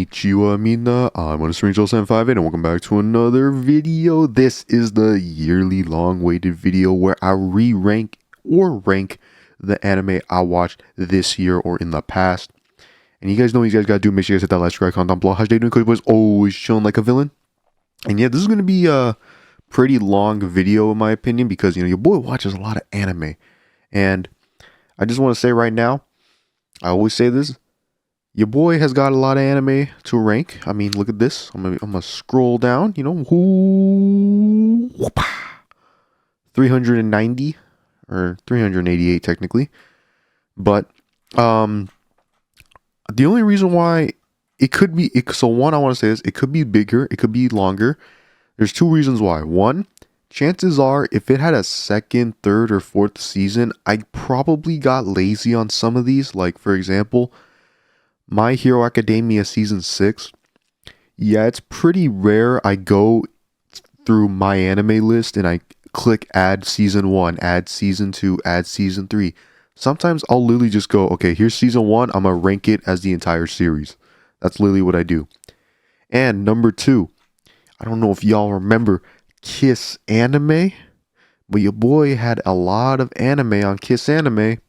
Konnichiwa mina, I'm on Strange0758 and welcome back to another video. This is the yearly long-awaited video where I re-rank or rank the anime I watched this year or in the past. And you guys know what you guys gotta do, make sure you guys hit that like, subscribe, comment down below. How's your day doing? Cody Boy's always chilling like a villain. And yeah, this is gonna be a pretty long video in my opinion because, you know, your boy watches a lot of anime. And I just want to say right now, I always say this, your boy has got a lot of anime to rank. I mean, look at this. I'm gonna scroll down, you know, 390 or 388 technically. But the only reason why it could be, so one, I want to say this, it could be bigger, it could be longer. There's two reasons why. One, chances are if it had a second, third, or fourth season, I probably got lazy on some of these. Like, for example, My Hero Academia Season 6. Yeah, it's pretty rare I go through my anime list and I click add Season 1, add Season 2, add Season 3. Sometimes I'll literally just go, okay, here's Season 1, I'm going to rank it as the entire series. That's literally what I do. And number two, I don't know if y'all remember Kiss Anime, but your boy had a lot of anime on Kiss Anime, and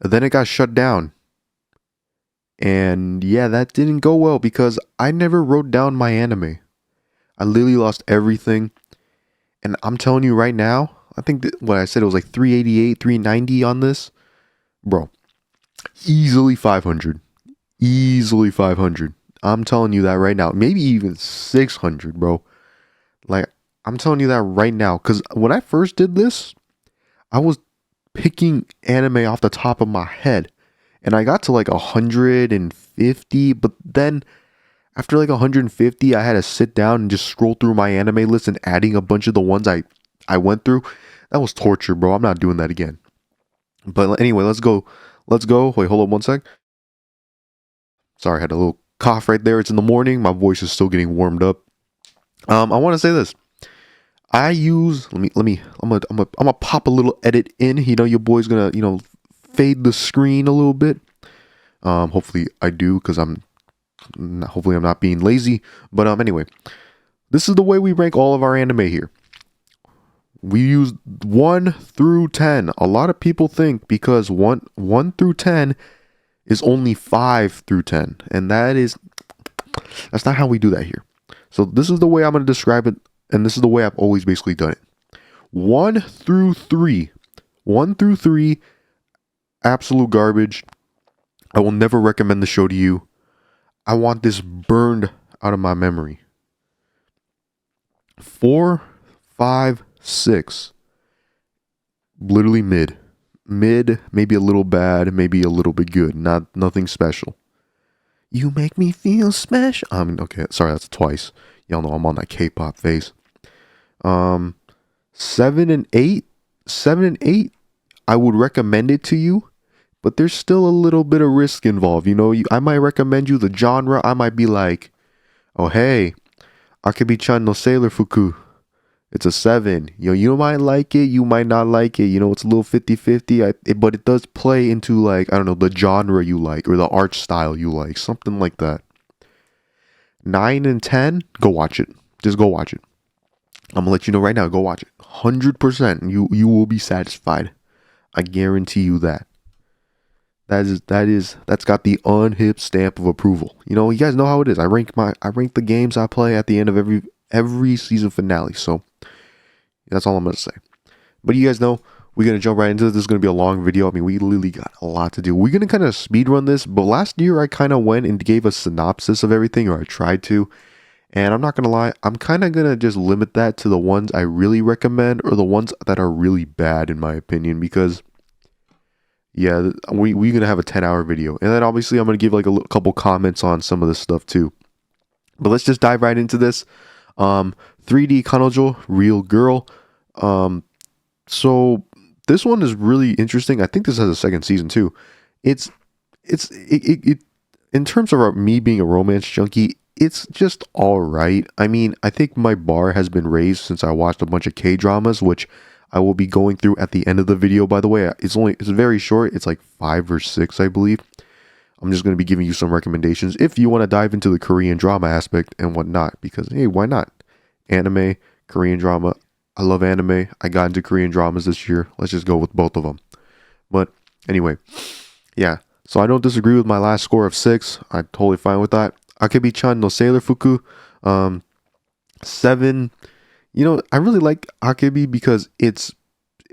then it got shut down. And yeah, that didn't go well because I never wrote down my anime. I literally lost everything. And I'm telling you right now, I think that what I said, it was like 388, 390 on this. Bro, easily 500. Easily 500. I'm telling you that right now. Maybe even 600, bro. Like, I'm telling you that right now. Because when I first did this, I was picking anime off the top of my head. And I got to like 150. But then, after like 150, I had to sit down and just scroll through my anime list and adding a bunch of the ones I went through. That was torture, bro. I'm not doing that again. But anyway, let's go. Let's go. Wait, hold on one sec. Sorry, I had a little cough right there. It's in the morning. My voice is still getting warmed up. I want to say this. I use, I'm gonna pop a little edit in. You know, your boy's gonna, you know, fade the screen a little bit. Hopefully I do, because hopefully I'm not being lazy. But anyway, this is the way we rank all of our anime here. We use 1 through 10. A lot of people think because 1 through 10 is only 5 through 10, and that's not how we do that here. So this is the way I'm going to describe it, and this is the way I've always basically done it. 1 through 3. 1 through 3, absolute garbage. I will never recommend the show to you. I want this burned out of my memory. 4, 5, 6. Literally mid. Mid, maybe a little bad, maybe a little bit good. Nothing special. You make me feel special. Okay, sorry, that's twice. Y'all know I'm on that K-pop phase. 7 and 8. 7 and 8, I would recommend it to you, but there's still a little bit of risk involved. You know, I might recommend you the genre. I might be like, oh, hey, Akebi-chan no Sailor Fuku. It's a 7. You might like it, you might not like it. You know, it's a little 50-50, but it does play into, like, I don't know, the genre you like or the art style you like. Something like that. 9 and 10, go watch it. Just go watch it. I'm going to let you know right now, go watch it. 100%. You will be satisfied. I guarantee you that. That's got the unhip stamp of approval. You know, you guys know how it is. I rank the games I play at the end of every season finale. So that's all I'm going to say. But you guys know, we're going to jump right into this. This is going to be a long video. I mean, we literally got a lot to do. We're going to kind of speed run this. But last year, I kind of went and gave a synopsis of everything, or I tried to. And I'm not going to lie, I'm kind of going to just limit that to the ones I really recommend, or the ones that are really bad, in my opinion. Because, yeah, we're going to have a 10-hour video. And then obviously, I'm going to give like a couple comments on some of this stuff too. But let's just dive right into this. 3D Kanojo, Real Girl. So this one is really interesting. I think this has a second season too. It in terms of me being a romance junkie, it's just all right. I mean, I think my bar has been raised since I watched a bunch of K-dramas, which I will be going through at the end of the video, by the way. It's very short. It's like 5 or 6, I believe. I'm just going to be giving you some recommendations if you want to dive into the Korean drama aspect and whatnot, because hey, why not? Anime, Korean drama. I love anime. I got into Korean dramas this year. Let's just go with both of them. But anyway, yeah. So I don't disagree with my last score of 6. I'm totally fine with that. Akebi-chan no Sailor Fuku, 7. You know, I really like Akebi because it's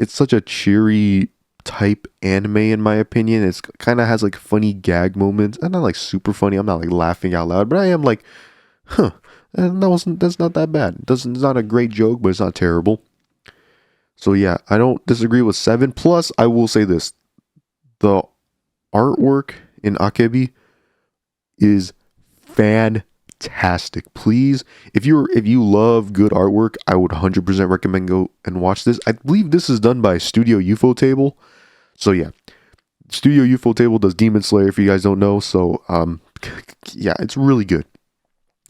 such a cheery type anime in my opinion. It's kind of has like funny gag moments. I'm not like super funny. I'm not like laughing out loud, but I am like, huh. And that's not that bad. It's not a great joke, but it's not terrible. So yeah, I don't disagree with 7. Plus, I will say this: the artwork in Akebi is fantastic. Please, if you love good artwork, I would 100% recommend go and watch this. I believe this is done by Studio UFO Table. So yeah, Studio UFO Table does Demon Slayer, if you guys don't know. So yeah, it's really good.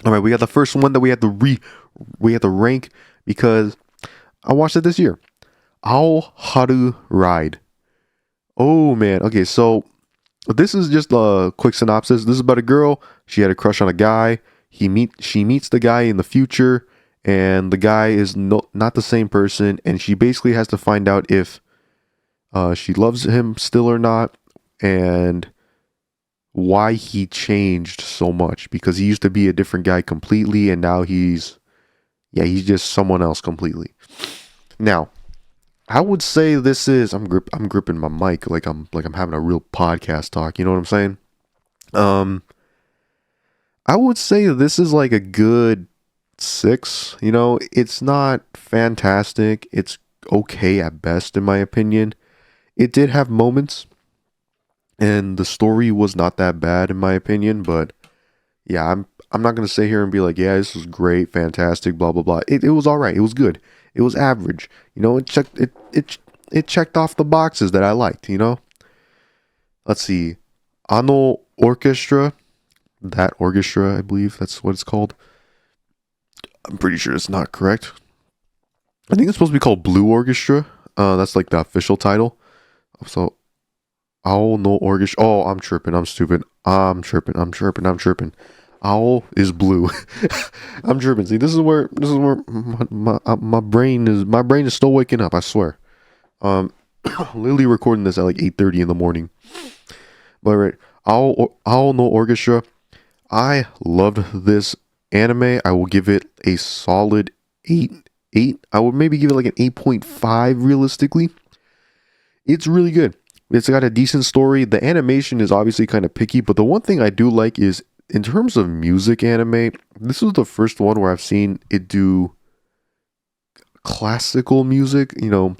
All right, we got the first one that we have to rank because I watched it this year. Ao Haru Ride. Oh man, okay, so this is just a quick synopsis. This is about a girl. She had a crush on a guy. She meets the guy in the future, and the guy is not the same person, and she basically has to find out if she loves him still or not, and why he changed so much, because he used to be a different guy completely, and now he's just someone else completely. Now, I would say this is I'm gripping my mic like I'm having a real podcast talk. You know what I'm saying? I would say this is like a good 6. You know, it's not fantastic. It's okay at best, in my opinion. It did have moments, and the story was not that bad, in my opinion. But yeah, I'm not gonna sit here and be like, yeah, this was great, fantastic, blah blah blah. It was all right. It was good. It was average. You know, it checked off the boxes that I liked. You know. Let's see, Ano Orchestra. That orchestra, I believe that's what it's called. I'm pretty sure it's not correct. I think it's supposed to be called Blue Orchestra. That's like the official title. So, Owl no Orchestra. Oh, I'm tripping. I'm stupid. I'm tripping. Owl is blue. I'm tripping. See, this is where my brain is still waking up. I swear. Literally recording this at like 8:30 in the morning. But right, Owl no Orchestra. I loved this anime. I will give it a solid 8. I would maybe give it like an 8.5 realistically. It's really good. It's got a decent story. The animation is obviously kind of picky, but the one thing I do like is, in terms of music anime, this is the first one where I've seen it do classical music. You know,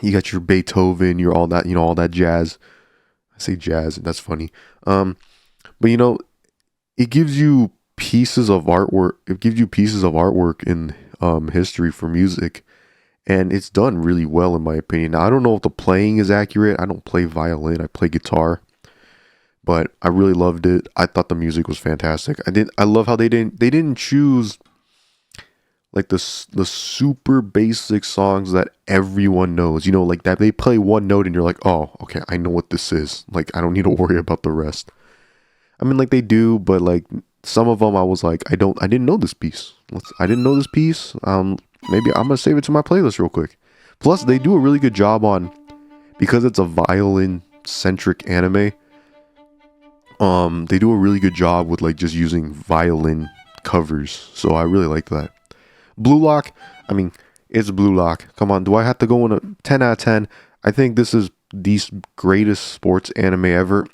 you got your Beethoven, your all that, all that jazz. I say jazz, and that's funny. But you know, it gives you pieces of artwork. It gives you pieces of artwork in history for music, and it's done really well, in my opinion. Now, I don't know if the playing is accurate. I don't play violin. I play guitar, but I really loved it. I thought the music was fantastic. I love how they didn't choose like the super basic songs that everyone knows. You know, like that they play one note and you're like, oh, okay, I know what this is. Like, I don't need to worry about the rest. I mean, like they do, but like some of them, I was like, I didn't know this piece. I didn't know this piece. Maybe I'm gonna save it to my playlist real quick. Plus, they do a really good job on, because it's a violin centric anime. They do a really good job with like just using violin covers. So I really like that. Blue Lock. I mean, it's Blue Lock. Come on, do I have to go in a 10 out of 10? I think this is the greatest sports anime ever.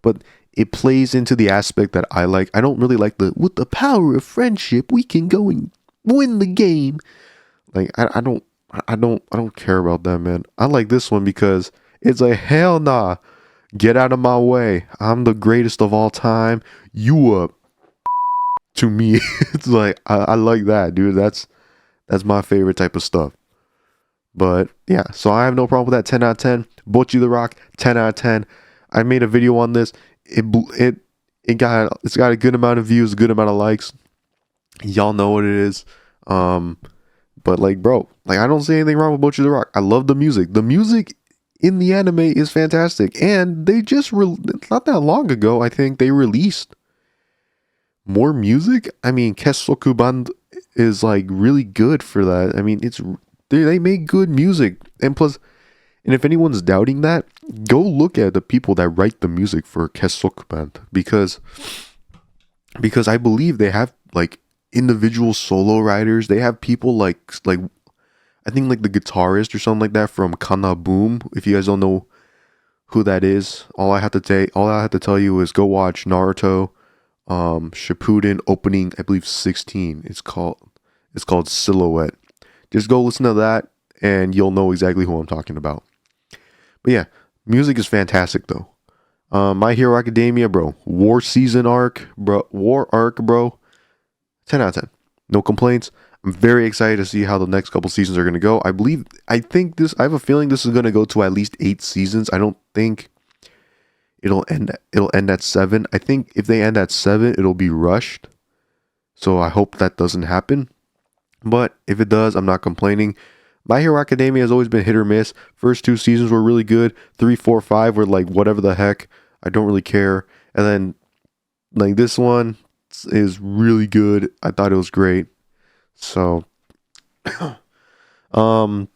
But it plays into the aspect that I like. I don't really like with the power of friendship, we can go and win the game. Like, I don't care about that, man. I like this one because it's like, hell nah, get out of my way. I'm the greatest of all time. You up to me. It's like, I like that, dude. That's my favorite type of stuff. But yeah, so I have no problem with that. 10 out of 10. Bocchi The Rock, 10 out of 10. I made a video on this. It's got a good amount of views, a good amount of likes. Y'all know what it is. But like, bro, like I don't see anything wrong with Bocchi The Rock. I love the music. The music in the anime is fantastic. And they just not that long ago, I think they released more music. I mean, Kessoku is like really good for that. I mean, they make good music. And plus, and if anyone's doubting that, go look at the people that write the music for Kessoku because I believe they have like individual solo writers. They have people like I think like the guitarist or something like that from Kana Boom. If you guys don't know who that is, all I have to tell you is go watch Naruto Shippuden opening, I believe 16. It's called Silhouette. Just go listen to that and you'll know exactly who I'm talking about. But yeah, music is fantastic though. My Hero Academia, bro. War arc, bro. 10 out of 10. No complaints. I'm very excited to see how the next couple seasons are going to go. I have a feeling this is going to go to at least 8 seasons. I don't think it'll end at 7. I think if they end at 7, it'll be rushed. So I hope that doesn't happen. But if it does, I'm not complaining. My Hero Academia has always been hit or miss. First 2 seasons were really good. 3, 4, 5 were like whatever the heck. I don't really care. And then like this one is really good. I thought it was great. So Buso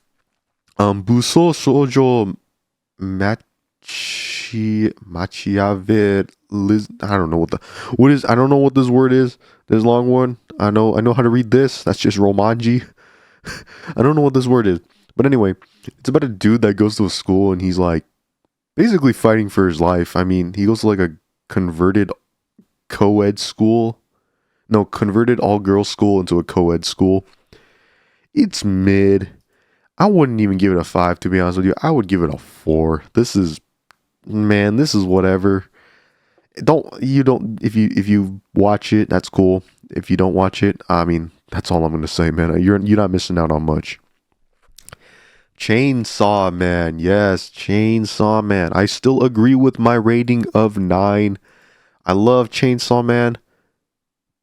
Shoujo Machiavel I don't know I don't know what this word is. This long one. I know how to read this. That's just Romanji. I don't know what this word is. But anyway, it's about a dude that goes to a school and he's like basically fighting for his life. I mean, he goes to like a converted co-ed school. No, converted all-girls school into a co-ed school. It's mid. I wouldn't even give it a 5, to be honest with you. I would give it a 4. This is whatever. If you watch it, that's cool. If you don't watch it, I mean, that's all I'm going to say, man. You're not missing out on much. Chainsaw Man. Yes, Chainsaw Man. I still agree with my rating of 9. I love Chainsaw Man.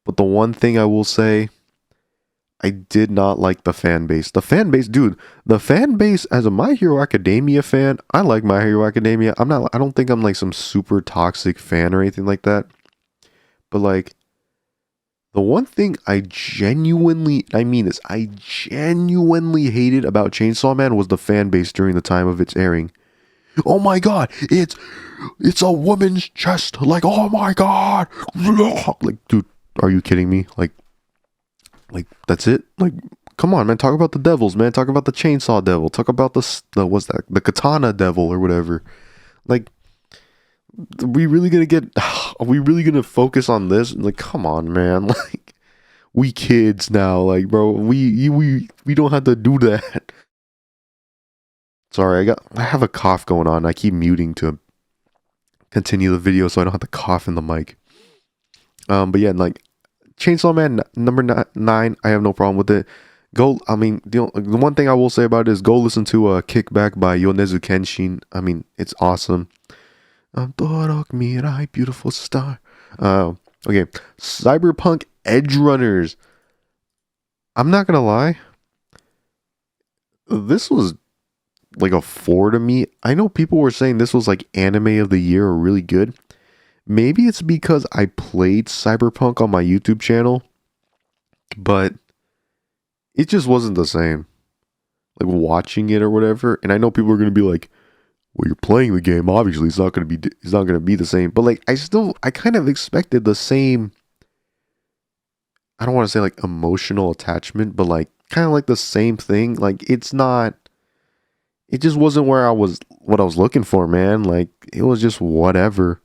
But the one thing I will say, I did not like the fan base. The fan base as a My Hero Academia fan, I like My Hero Academia. I don't think I'm like some super toxic fan or anything like that. But like, the one thing I genuinely hated about Chainsaw Man was the fan base during the time of its airing. Oh my god, it's a woman's chest. Like, oh my god. Like, dude, are you kidding me? Like that's it? Like, come on, man. Talk about the devils, man. Talk about the chainsaw devil. Talk about the katana devil or whatever. Like, are we really gonna focus on this? Like, come on, man. Like, we kids now. Like, bro, we don't have to do that. Sorry, I have a cough going on. I keep muting to continue the video so I don't have to cough in the mic. But yeah, like Chainsaw Man number 9, I have no problem with it. The one thing I will say about it is go listen to Kickback by Yonezu Kenshin. I mean, it's awesome. Dorok Mirai, beautiful star. Okay, Cyberpunk Edge Runners. I'm not gonna lie. This was like a 4 to me. I know people were saying this was like anime of the year or really good. Maybe it's because I played Cyberpunk on my YouTube channel, but it just wasn't the same. Like watching it or whatever. And I know people are going to be like, well, you're playing the game. Obviously, it's not going to be the same. But like, I kind of expected the same. I don't want to say like emotional attachment, but like kind of like the same thing. Like it just wasn't what I was looking for, man. Like it was just whatever.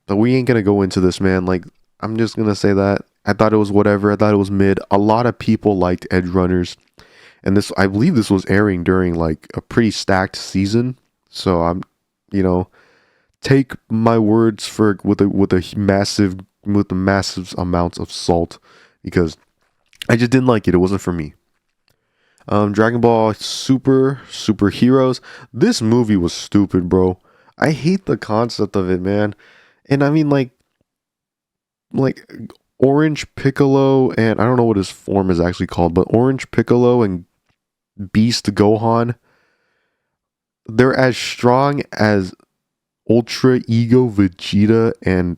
But we ain't gonna go into this, man. Like, I'm just gonna say that I thought it was whatever. I thought it was mid. A lot of people liked Edge Runners, and I believe this was airing during like a pretty stacked season. So I'm, take my words with the massive amounts of salt, because I just didn't like it. It wasn't for me. Dragon Ball Superheroes. This movie was stupid, bro. I hate the concept of it, man. And I mean, like Orange Piccolo, and I don't know what his form is actually called, but Orange Piccolo and Beast Gohan, they're as strong as Ultra Ego Vegeta and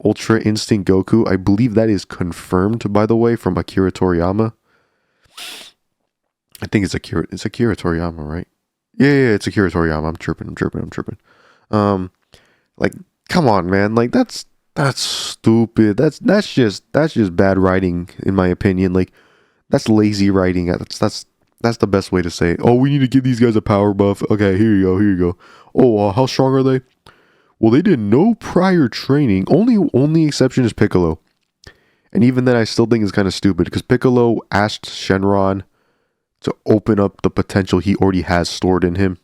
Ultra Instinct Goku. I believe that is confirmed, by the way, from Akira Toriyama. I think it's Akira Toriyama, right? Yeah, it's Akira Toriyama. I'm tripping. Um, like, come on, man. Like, that's stupid. That's just bad writing, in my opinion. Like, that's lazy writing. That's the best way to say it. Oh, we need to give these guys a power buff. Okay, here you go. Oh, how strong are they? Well, they did no prior training. Only exception is Piccolo. And even then, I still think it's kind of stupid because Piccolo asked Shenron to open up the potential he already has stored in him.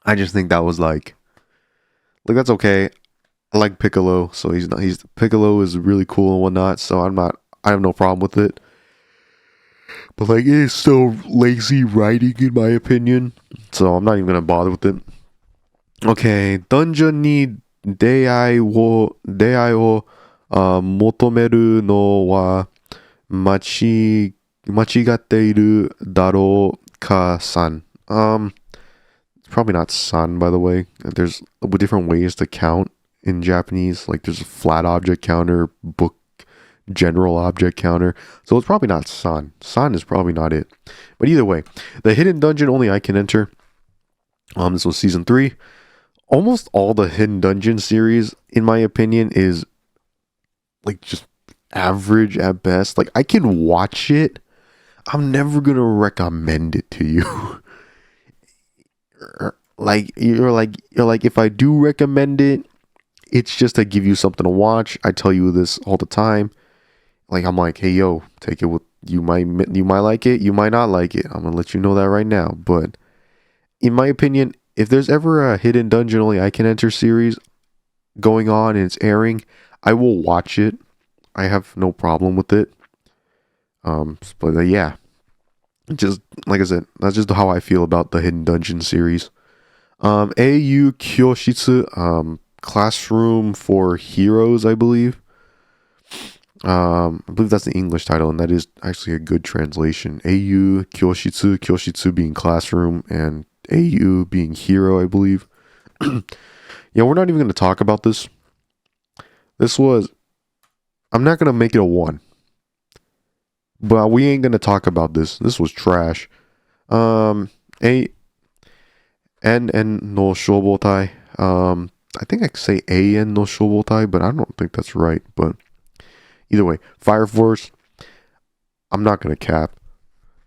I just think that was like that's okay. I like Piccolo, so Piccolo is really cool and whatnot. So I have no problem with it. But like, it is still lazy writing in my opinion. So I'm not even gonna bother with it. Okay, dungeon ni dei wo motomeru no wa machigate daro ka san. Probably not san, by the way. There's different ways to count in Japanese. Like there's a flat object counter, book general object counter. So it's probably not san. San is probably not it. But either way, the hidden dungeon only I can enter. This was season 3. Almost all the hidden dungeon series, in my opinion, is like just average at best. Like I can watch it. I'm never gonna recommend it to you. Like you're like if I do recommend it, it's just to give you something to watch. I tell you this all the time. Like I'm like, hey yo, take it with you might like it, you might not like it. I'm gonna let you know that right now. But in my opinion, if there's ever a hidden dungeon only I can enter series going on and it's airing, I will watch it. I have no problem with it. But yeah, just like I said, that's just how I feel about the hidden dungeon series. AU Kyoshitsu, Classroom for Heroes, I believe. I believe that's the English title, and that is actually a good translation. AU Kyoshitsu being classroom, and AU being hero, I believe. Yeah, we're not even going to talk about this. I'm not going to make it a 1. But we ain't going to talk about this. This was trash. N no Shobotai. I think I could say AN no Shobotai, but I don't think that's right. But either way, Fire Force. I'm not going to cap.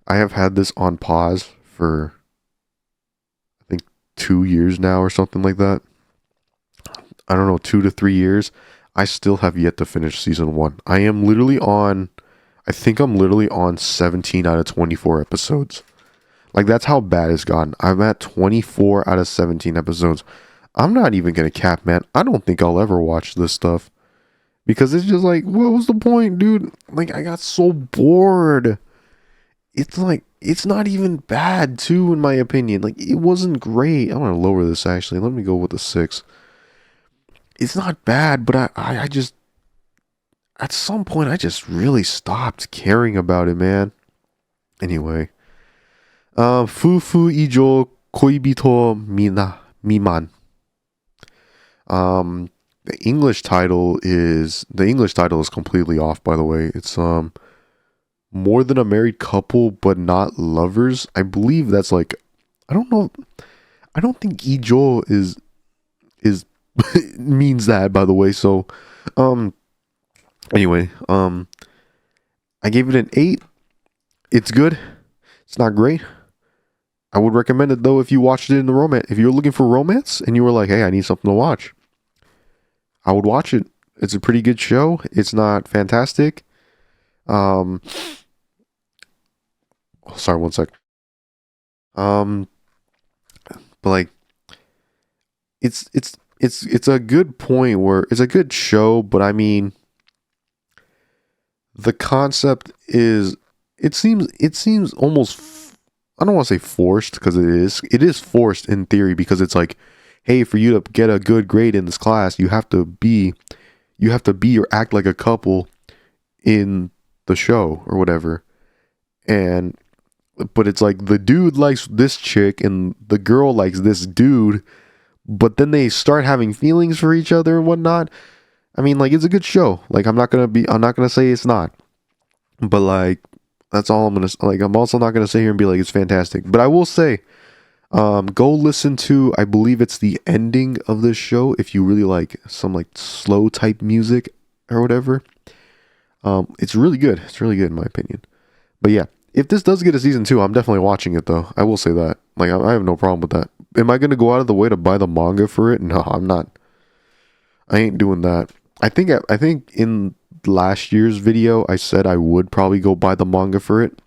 I have had this on pause for, I think, 2 years now or something like that. I don't know, 2 to 3 years. I still have yet to finish season 1. I think I'm literally on 17 out of 24 episodes. Like, that's how bad it's gotten. I'm at 24 out of 17 episodes. I'm not even going to cap, man. I don't think I'll ever watch this stuff. Because it's just like, what was the point, dude? Like, I got so bored. It's like, it's not even bad, too, in my opinion. Like, it wasn't great. I'm going to lower this, actually. Let me go with a 6. It's not bad, but I just, at some point, I just really stopped caring about it, man. Anyway. Fufu ijo koibito miman. The English title is completely off, by the way. It's more than a married couple but not lovers. I believe that's like, I don't know. I don't think ijo is means that, by the way. So anyway, I gave it an 8. It's good. It's not great. I would recommend it though if you watched it in the romance. If you're looking for romance and you were like, hey, I need something to watch, I would watch it. It's a pretty good show. It's not fantastic. Sorry, one sec. But like, it's a good point where it's a good show, but I mean, the concept is, it seems almost, I don't want to say forced, because it is forced in theory, because it's like, hey, for you to get a good grade in this class, you have to be or act like a couple in the show or whatever. And but it's like the dude likes this chick and the girl likes this dude, but then they start having feelings for each other and whatnot. I mean, like, it's a good show. Like, I'm not gonna say it's not, but like, that's all I'm gonna like. I'm also not gonna sit here and be like it's fantastic, but I will say, go listen to, I believe it's the ending of this show if you really like some like slow type music or whatever. It's really good. It's really good in my opinion. But yeah, if this does get a season 2, I'm definitely watching it though. I will say that. Like, I have no problem with that. Am I gonna go out of the way to buy the manga for it? No, I'm not. I ain't doing that. I think in last year's video I said I would probably go buy the manga for it.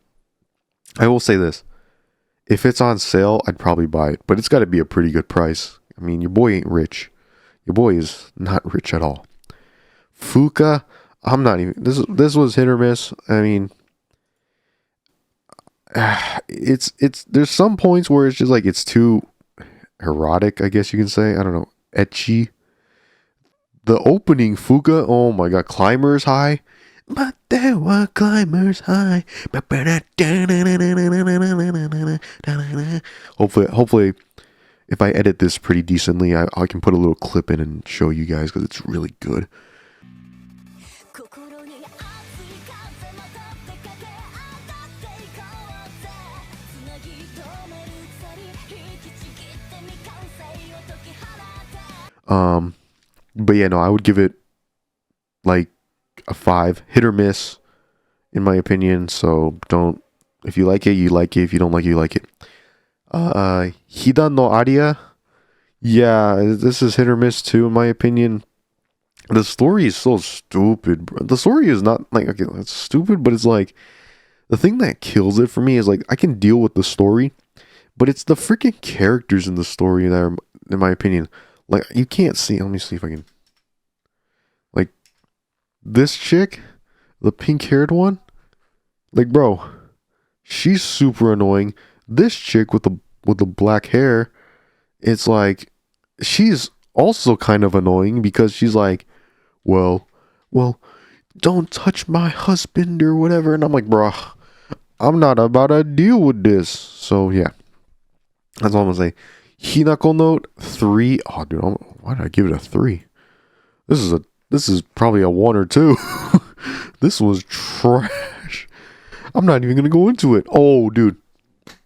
I will say this. If it's on sale, I'd probably buy it, but it's got to be a pretty good price. I mean, your boy ain't rich. Your boy is not rich at all. Fuka, I'm not even. This was hit or miss. I mean, it's there's some points where it's just like it's too erotic, I guess you can say. I don't know, etchy. The opening Fuka, oh my god, Climbers High. But there were climbers high. Hopefully, if I edit this pretty decently, I can put a little clip in and show you guys because it's really good. But yeah, no, I would give it like a 5, hit or miss, in my opinion. So don't, if you like it, you like it. If you don't like it, you like it. Hida no Aria, yeah, this is hit or miss too, in my opinion. The story is so stupid, bro. The story is not like, okay, that's stupid, but it's like the thing that kills it for me is like I can deal with the story, but it's the freaking characters in the story that are, in my opinion, like you can't see. Let me see if I can. Like this chick, the pink-haired one, like bro, she's super annoying. This chick with the black hair, it's like she's also kind of annoying because she's like, well, don't touch my husband or whatever, and I'm like, bro, I'm not about to deal with this. So yeah, that's all I'm gonna say. Hinako Note 3. Oh, dude, why did I give it a 3? This is probably a 1 or 2. This was trash. I'm not even gonna go into it. Oh, dude.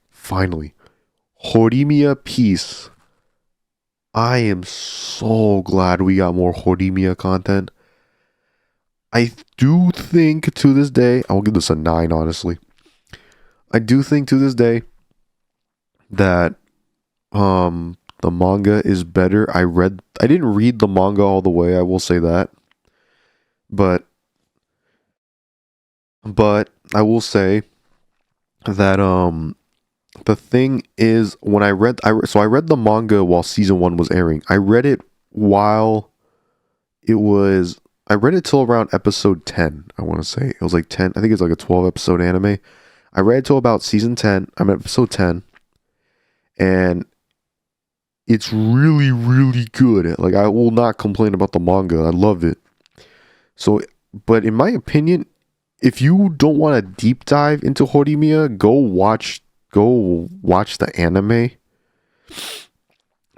Finally, Horimiya Peace. I am so glad we got more Horimiya content. I do think to this day, I'll give this a 9, honestly. I do think to this day that the manga is better. I didn't read the manga all the way, I will say that. But I will say that the thing is, when I read the manga while season 1 was airing. I read it till around episode 10, I want to say. It was like 10. I think it's like a 12 episode anime. I read it till about season 10. I'm at episode 10. And it's really, really good. Like, I will not complain about the manga. I love it. So, but in my opinion, if you don't want to deep dive into Horimiya, go watch the anime. It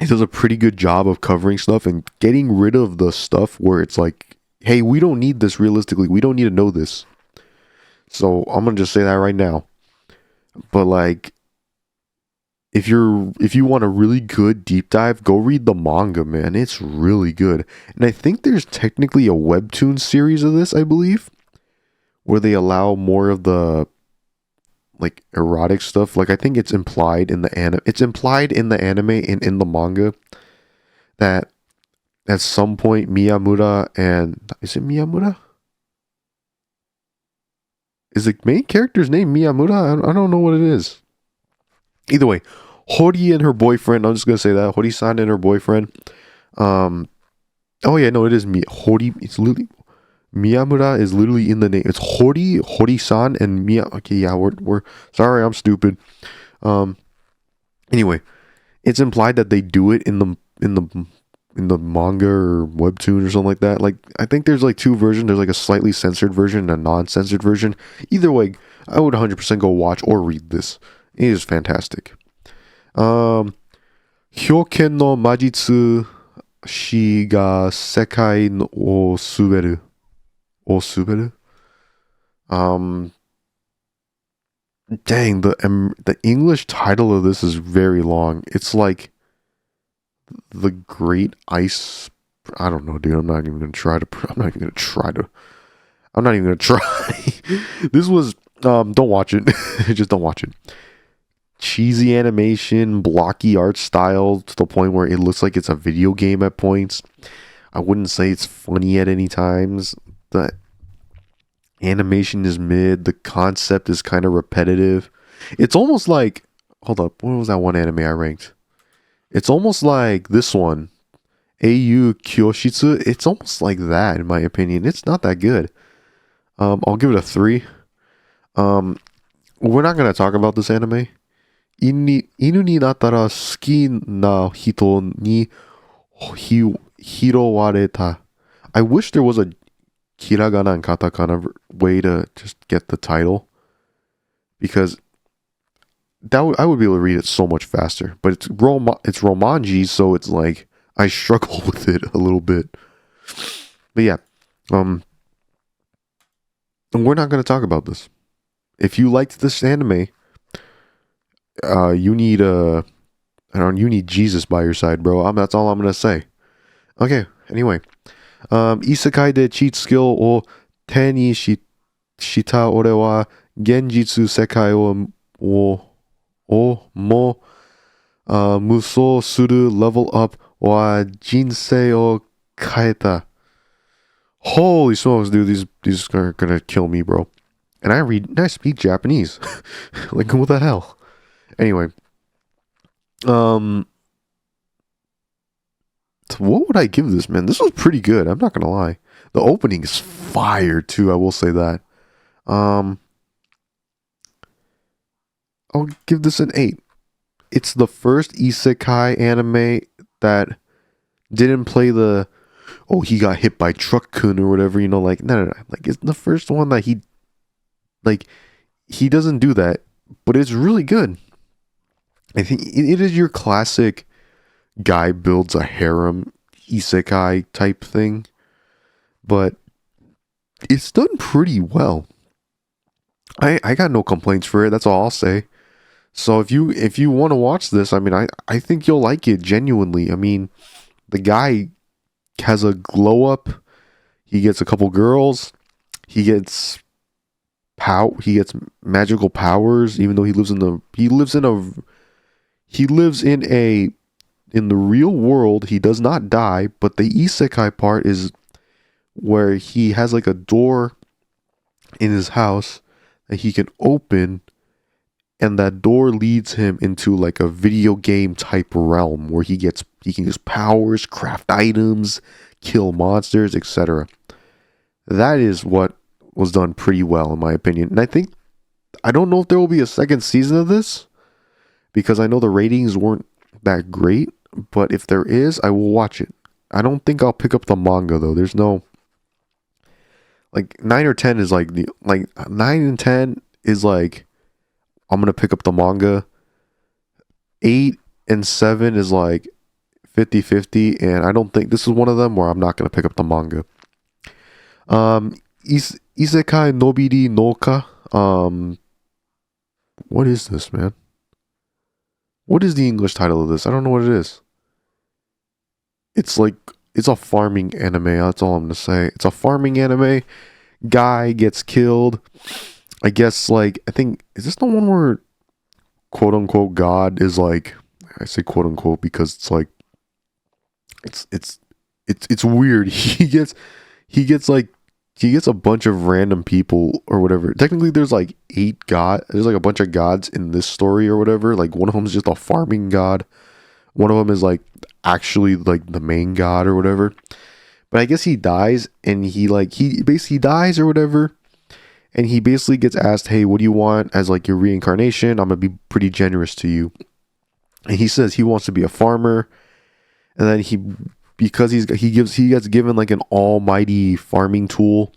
does a pretty good job of covering stuff and getting rid of the stuff where it's like, hey, we don't need this realistically. We don't need to know this. So I'm gonna just say that right now. But like, if you want a really good deep dive, go read the manga, man. It's really good. And I think there's technically a webtoon series of this, I believe, where they allow more of the like erotic stuff. Like I think it's implied in the anime. It's implied in the anime and in the manga that at some point Miyamura and is it Miyamura? Is the main character's name Miyamura? I don't know what it is. Either way, Hori and her boyfriend, I'm just going to say that, Hori-san and her boyfriend. Oh yeah, no, it is Hori, it's literally, Miyamura is literally in the name. It's Hori-san and Miya. Okay, yeah, we're sorry, I'm stupid. Anyway, it's implied that they do it in the manga or webtoon or something like that. Like, I think there's like 2 versions. There's like a slightly censored version and a non-censored version. Either way, I would 100% go watch or read this. It is fantastic. 表現の魔術師が世界を滑る。滑る? Dang, the English title of this is very long. It's like the Great Ice. I don't know, dude. I'm not even gonna try. This was don't watch it. Just don't watch it. Cheesy animation, blocky art style to the point where it looks like it's a video game at points. I wouldn't say it's funny at any times. The animation is mid. The concept is kind of repetitive. It's almost like, hold up, what was that one anime I ranked? It's almost like this one, AU Kyoshitsu. It's almost like that, in my opinion. It's not that good. I'll give it a 3. We're not going to talk about this anime. 犬になったら好きな人に拾われた. I wish there was a hiragana and katakana way to just get the title, because I would be able to read it so much faster. But it's romanji, so it's like I struggle with it a little bit. But yeah, we're not going to talk about this. If you liked this anime, you need you need Jesus by your side, bro. That's all I'm gonna say. Okay. Anyway, Isekai de cheat skill o te ni shita ore wa genjitsu sekai o mo muso suru level up wa jinsei o kaeta. Holy smokes, dude! These are gonna kill me, bro. And I speak Japanese. Like, what the hell? Anyway, what would I give this, man? This was pretty good. I'm not gonna lie. The opening is fire too. I will say that. I'll give this an 8. It's the first isekai anime that didn't play the, oh, he got hit by truck-kun or whatever, you know, like, no. Like, it's the first one that he doesn't do that, but it's really good. I think it is your classic guy builds a harem isekai type thing, but it's done pretty well. I got no complaints for it. That's all I'll say. So if you want to watch this, I mean, I think you'll like it genuinely. I mean, the guy has a glow up. He gets a couple girls. He gets magical powers, even though he lives in the real world. He does not die, but the isekai part is where he has like a door in his house that he can open, and that door leads him into like a video game type realm where he can use powers, craft items, kill monsters, etc. That is what was done pretty well, in my opinion. And I don't know if there will be a second season of this, because I know the ratings weren't that great, but if there is, I will watch it. I don't think I'll pick up the manga though. There's no, like, 9 or 10 is like 9 and 10 is like, I'm gonna pick up the manga. 8 and 7 is like 50-50, and I don't think this is one of them where I'm not gonna pick up the manga. Isekai Nobiri Noka. What is this, man? What is the English title of this? I don't know what it is. It's a farming anime. That's all I'm gonna say. It's a farming anime. Guy gets killed. I guess, like, I think, is this the one where quote unquote God is like, I say quote unquote because it's like, it's weird. He gets a bunch of random people or whatever. Technically there's like there's like a bunch of gods in this story or whatever. Like, one of them is just a farming god. One of them is like actually like the main god or whatever. But I guess he dies, and he basically dies or whatever. And he basically gets asked, hey, what do you want as like your reincarnation? I'm going to be pretty generous to you. And he says he wants to be a farmer. And then because he gets given like an almighty farming tool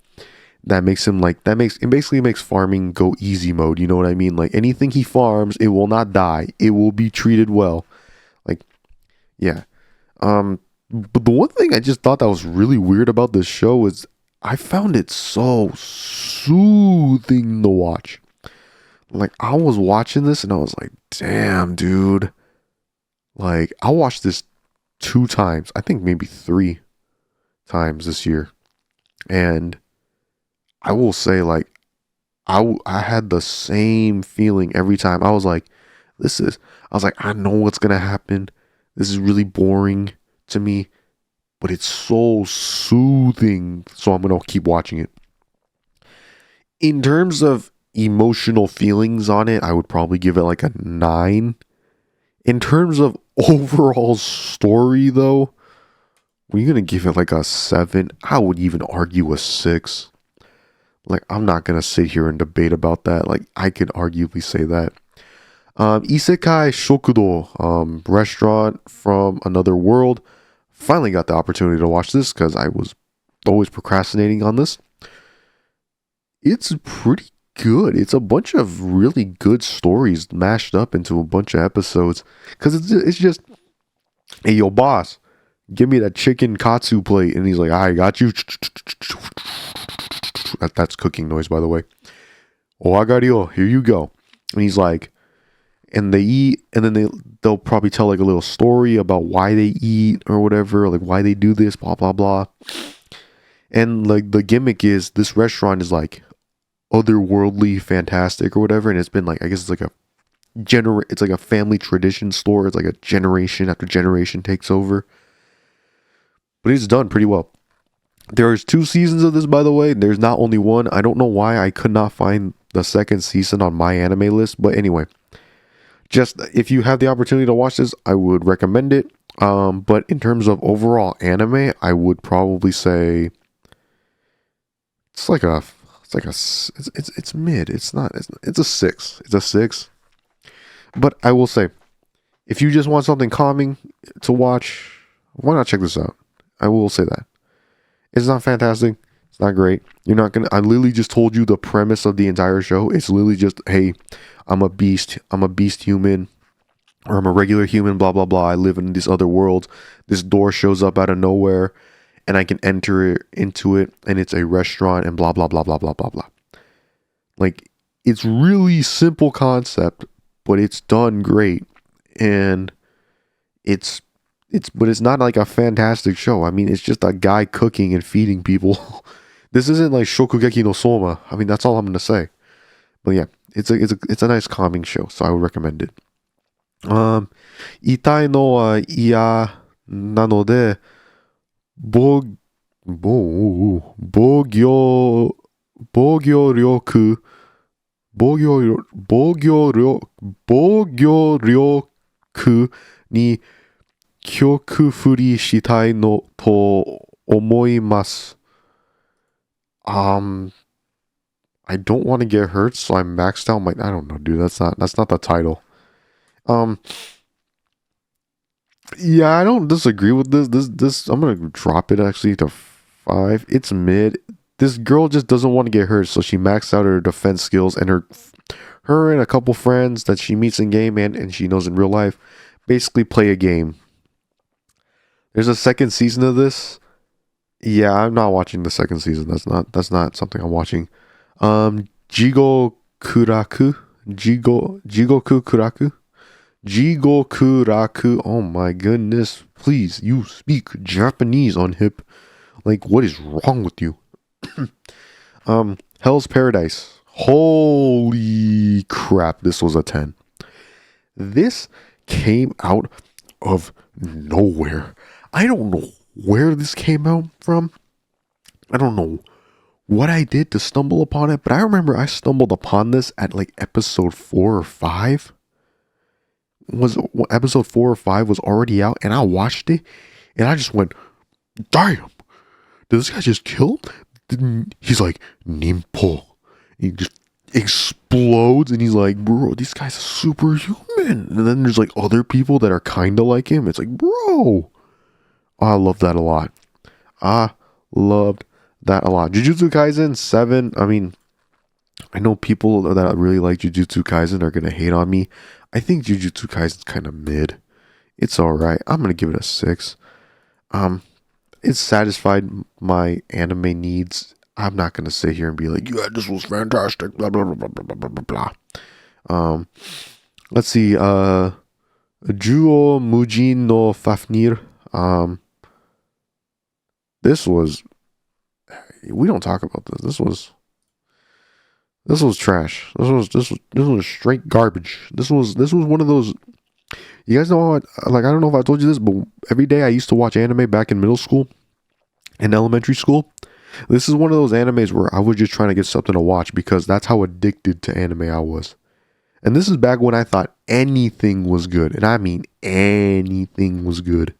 that makes him like it basically makes farming go easy mode. You know what I mean? Like anything he farms, it will not die. It will be treated well. Like, yeah. But the one thing I just thought that was really weird about this show is I found it so soothing to watch. Like I was watching this and I was like, damn, dude. Like I watched this 2 times, I think maybe 3 times this year. And I will say, like, I had the same feeling every time. I was like, I know what's going to happen. This is really boring to me, but it's so soothing. So I'm going to keep watching it. In terms of emotional feelings on it, I would probably give it like a 9. In terms of overall story, though, we're going to give it like a 7. I would even argue a 6. Like, I'm not going to sit here and debate about that. Like, I could arguably say that. Isekai Shokudo, restaurant from another world. Finally got the opportunity to watch this because I was always procrastinating on this. It's pretty good. It's a bunch of really good stories mashed up into a bunch of episodes. Because it's just, hey, yo, boss, give me that chicken katsu plate. And he's like, I got you. That's cooking noise, by the way. Oh, I got you. Here you go. And he's like, and they eat, and then they'll probably tell like a little story about why they eat or whatever, like why they do this, blah blah blah. And like the gimmick is this restaurant is like otherworldly, fantastic or whatever, and it's been like, I guess it's like it's like a family tradition store. It's like a generation after generation takes over, but it's done pretty well. There's 2 seasons of this, by the way. There's not only one. I don't know why I could not find the second season on my anime list, but anyway, just if you have the opportunity to watch this, I would recommend it. But in terms of overall anime, I would probably say it's mid. It's a 6. It's a 6. But I will say, if you just want something calming to watch, why not check this out? I will say that. It's not fantastic. It's not great. I literally just told you the premise of the entire show. It's literally just, hey, I'm a beast. I'm a beast human. Or I'm a regular human, blah, blah, blah. I live in this other world. This door shows up out of nowhere. And I can enter into it. And it's a restaurant and blah, blah, blah, blah, blah, blah, blah. Like, it's really simple concept. But it's done great. And but it's not like a fantastic show. I mean, it's just a guy cooking and feeding people. This isn't like Shokugeki no Soma. I mean, that's all I'm gonna say. But yeah, it's a nice calming show, so I would recommend it. Itai no wa iya nanode bogyoryoku ni 曲振りしたいのと思います. I don't want to get hurt, so I maxed out my. I don't know, dude. That's not the title. Yeah, I don't disagree with this. I'm gonna drop it actually to 5. It's mid. This girl just doesn't want to get hurt, so she maxed out her defense skills, and her and a couple friends that she meets in game and she knows in real life basically play a game. There's a second season of this. Yeah, I'm not watching the second season. That's not something I'm watching. Jigoku Kuraku. Oh my goodness. Please, you speak Japanese on Hip. Like, what is wrong with you? Hell's Paradise. Holy crap, this was a 10. This came out of nowhere. I don't know where this came out from. I don't know what I did to stumble upon it, but I remember I stumbled upon this at like episode 4 or 5. Episode 4 or 5 was already out, and I watched it, and I just went, damn, did this guy just kill? He's like, Nimpo. He just explodes, and he's like, bro, this guy's superhuman. And then there's like other people that are kind of like him. It's like, bro, I love that a lot. I loved that a lot. Jujutsu Kaisen 7. I mean, I know people that really like Jujutsu Kaisen are gonna hate on me. I think Jujutsu Kaisen's kind of mid. It's all right. I'm gonna give it a 6. Um, it satisfied my anime needs. I'm not gonna sit here and be like, yeah, this was fantastic. Blah blah blah blah blah blah blah blah. Let's see. Juo Mujin no Fafnir. This was. We don't talk about this. This was trash. This was straight garbage. This was one of those. You guys know what? Like, I don't know if I told you this, but every day I used to watch anime back in middle school and elementary school. This is one of those animes where I was just trying to get something to watch because that's how addicted to anime I was. And this is back when I thought anything was good. And I mean anything was good.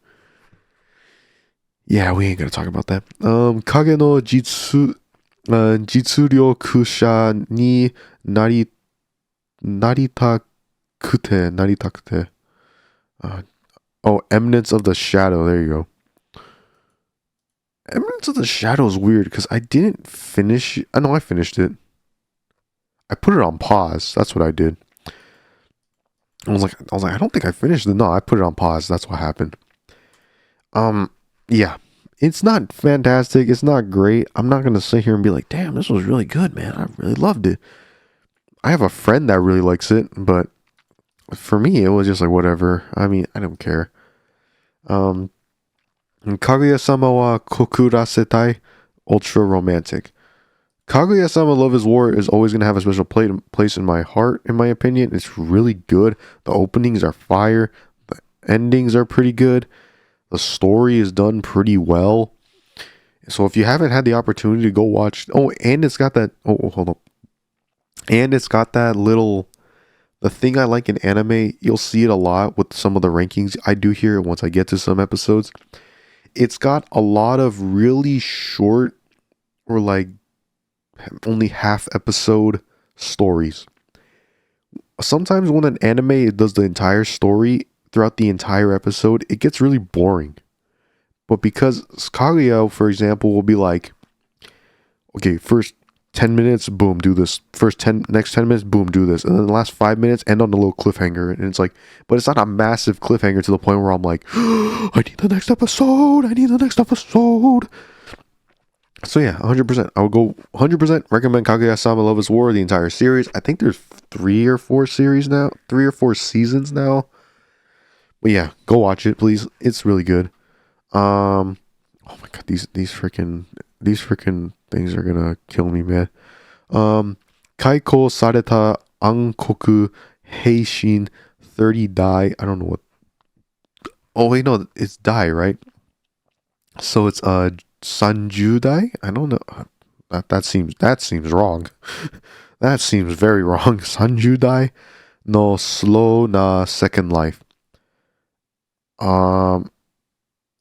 Yeah, we ain't gonna talk about that. Kage no Jitsuryokusha ni naritakute. Eminence of the Shadow. There you go. Eminence of the Shadow is weird because I didn't finish. I know I finished it. I put it on pause. That's what I did. I was like, I don't think I finished it. No, I put it on pause. That's what happened. Yeah. It's not fantastic. It's not great. I'm not gonna sit here and be like, damn, this was really good, man. I really loved it. I have a friend that really likes it, but for me, it was just like whatever. I mean, I don't care. Kaguya-sama wa kokurasetai, ultra romantic. Kaguya-sama Love is War is always going to have a special place in my heart, in my opinion. It's really good. The openings are fire. The endings are pretty good. The story is done pretty well. So if you haven't had the opportunity to go watch... Oh, and it's got that... Oh, hold on. And it's got that little... The thing I like in anime, you'll see it a lot with some of the rankings I do here once I get to some episodes. It's got a lot of really short or like only half episode stories. Sometimes when an anime does the entire story throughout the entire episode, it gets really boring. But because Kaguya, for example, will be like, okay, first 10 minutes, boom, do this. Next 10 minutes, boom, do this. And then the last 5 minutes end on a little cliffhanger. And it's like, but it's not a massive cliffhanger to the point where I'm like, I need the next episode. So yeah, 100%. I would go 100% recommend Kaguya-sama Love is War, the entire series. I think there's 3 or 4 seasons now. But yeah, go watch it, please. It's really good. Oh my god, these freaking things are gonna kill me, man. Kaiko Sareta Ankoku Heishin 30 Dai. I don't know what. Oh wait, no, it's Dai, right? So it's Sanju Dai. I don't know. That seems wrong. That seems very wrong. Sanju Dai no Slow na Second Life.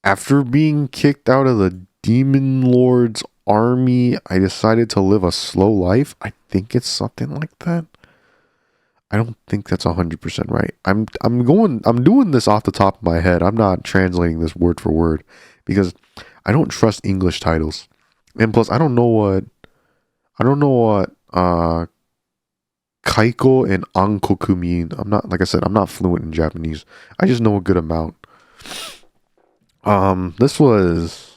After being kicked out of the Demon Lord's army, I decided to live a slow life. I think it's something like that. I don't think that's 100% right. I'm doing this off the top of my head. I'm not translating this word for word because I don't trust English titles. And plus I don't know what Kaiko and Ankoku mean. I'm not fluent in Japanese. I just know a good amount. This was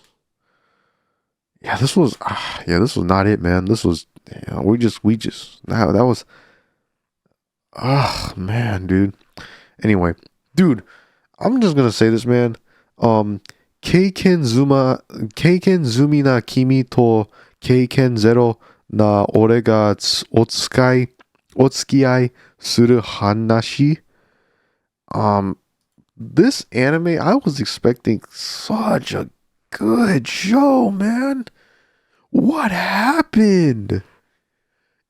not it, man. This was, that was, man, dude. Anyway, dude, I'm just gonna say this, man. Keiken zumi na kimi to keiken zero na ore ga otsukiai suru hanashi. This anime, I was expecting such a good show, man. What happened?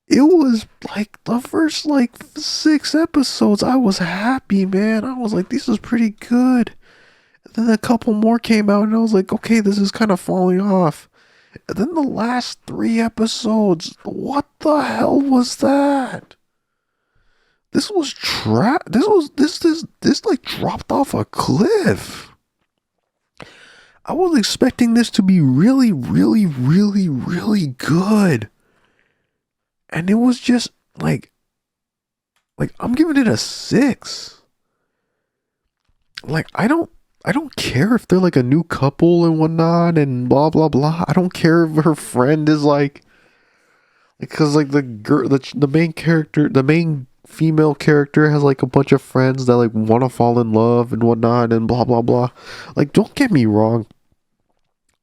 It was like the first 6 episodes. I was happy, man. I was like, this is pretty good. And then a couple more came out, and I was like, okay, this is kind of falling off. And then the last 3 episodes, what the hell was that? This was this dropped off a cliff. I was expecting this to be really, really, really, really good. And it was just like I'm giving it a 6. Like I don't care if they're like a new couple and whatnot and blah blah blah. I don't care if her friend is like, because like the girl, the main character, the main female character has like a bunch of friends that like want to fall in love and whatnot and blah blah blah. Like, don't get me wrong,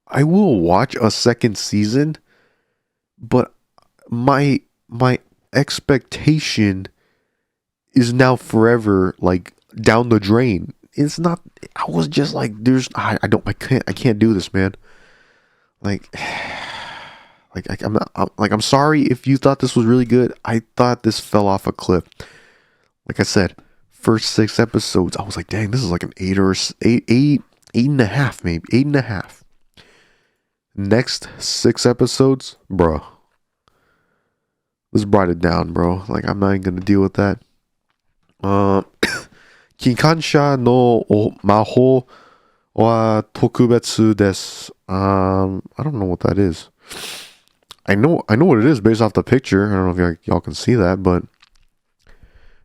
I will watch a second season, but my expectation is now forever like down the drain. It's not. I was just like, I can't do this, man. Like, I'm sorry if you thought this was really good. I thought this fell off a cliff. Like I said, first 6 episodes, I was like, dang, this is like an 8 or 8.5, maybe 8.5. Next 6 episodes, bro, this brought it down, bro. Like, I'm not even gonna deal with that. 機関車の魔法は特別です。I don't know what that is. I know what it is based off the picture. I don't know if y'all can see that, but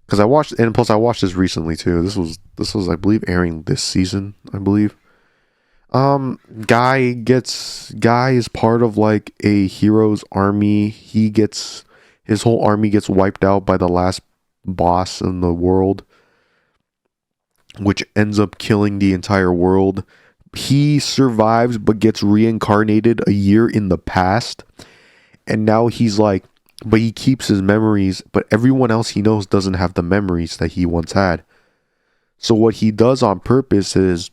because I watched, and plus I watched this recently too. This was I believe airing this season, I believe. Guy is part of like a hero's army. His whole army gets wiped out by the last boss in the world, which ends up killing the entire world. He survives but gets reincarnated a year in the past, and now he's like, but he keeps his memories, but everyone else he knows doesn't have the memories that he once had. So what he does on purpose is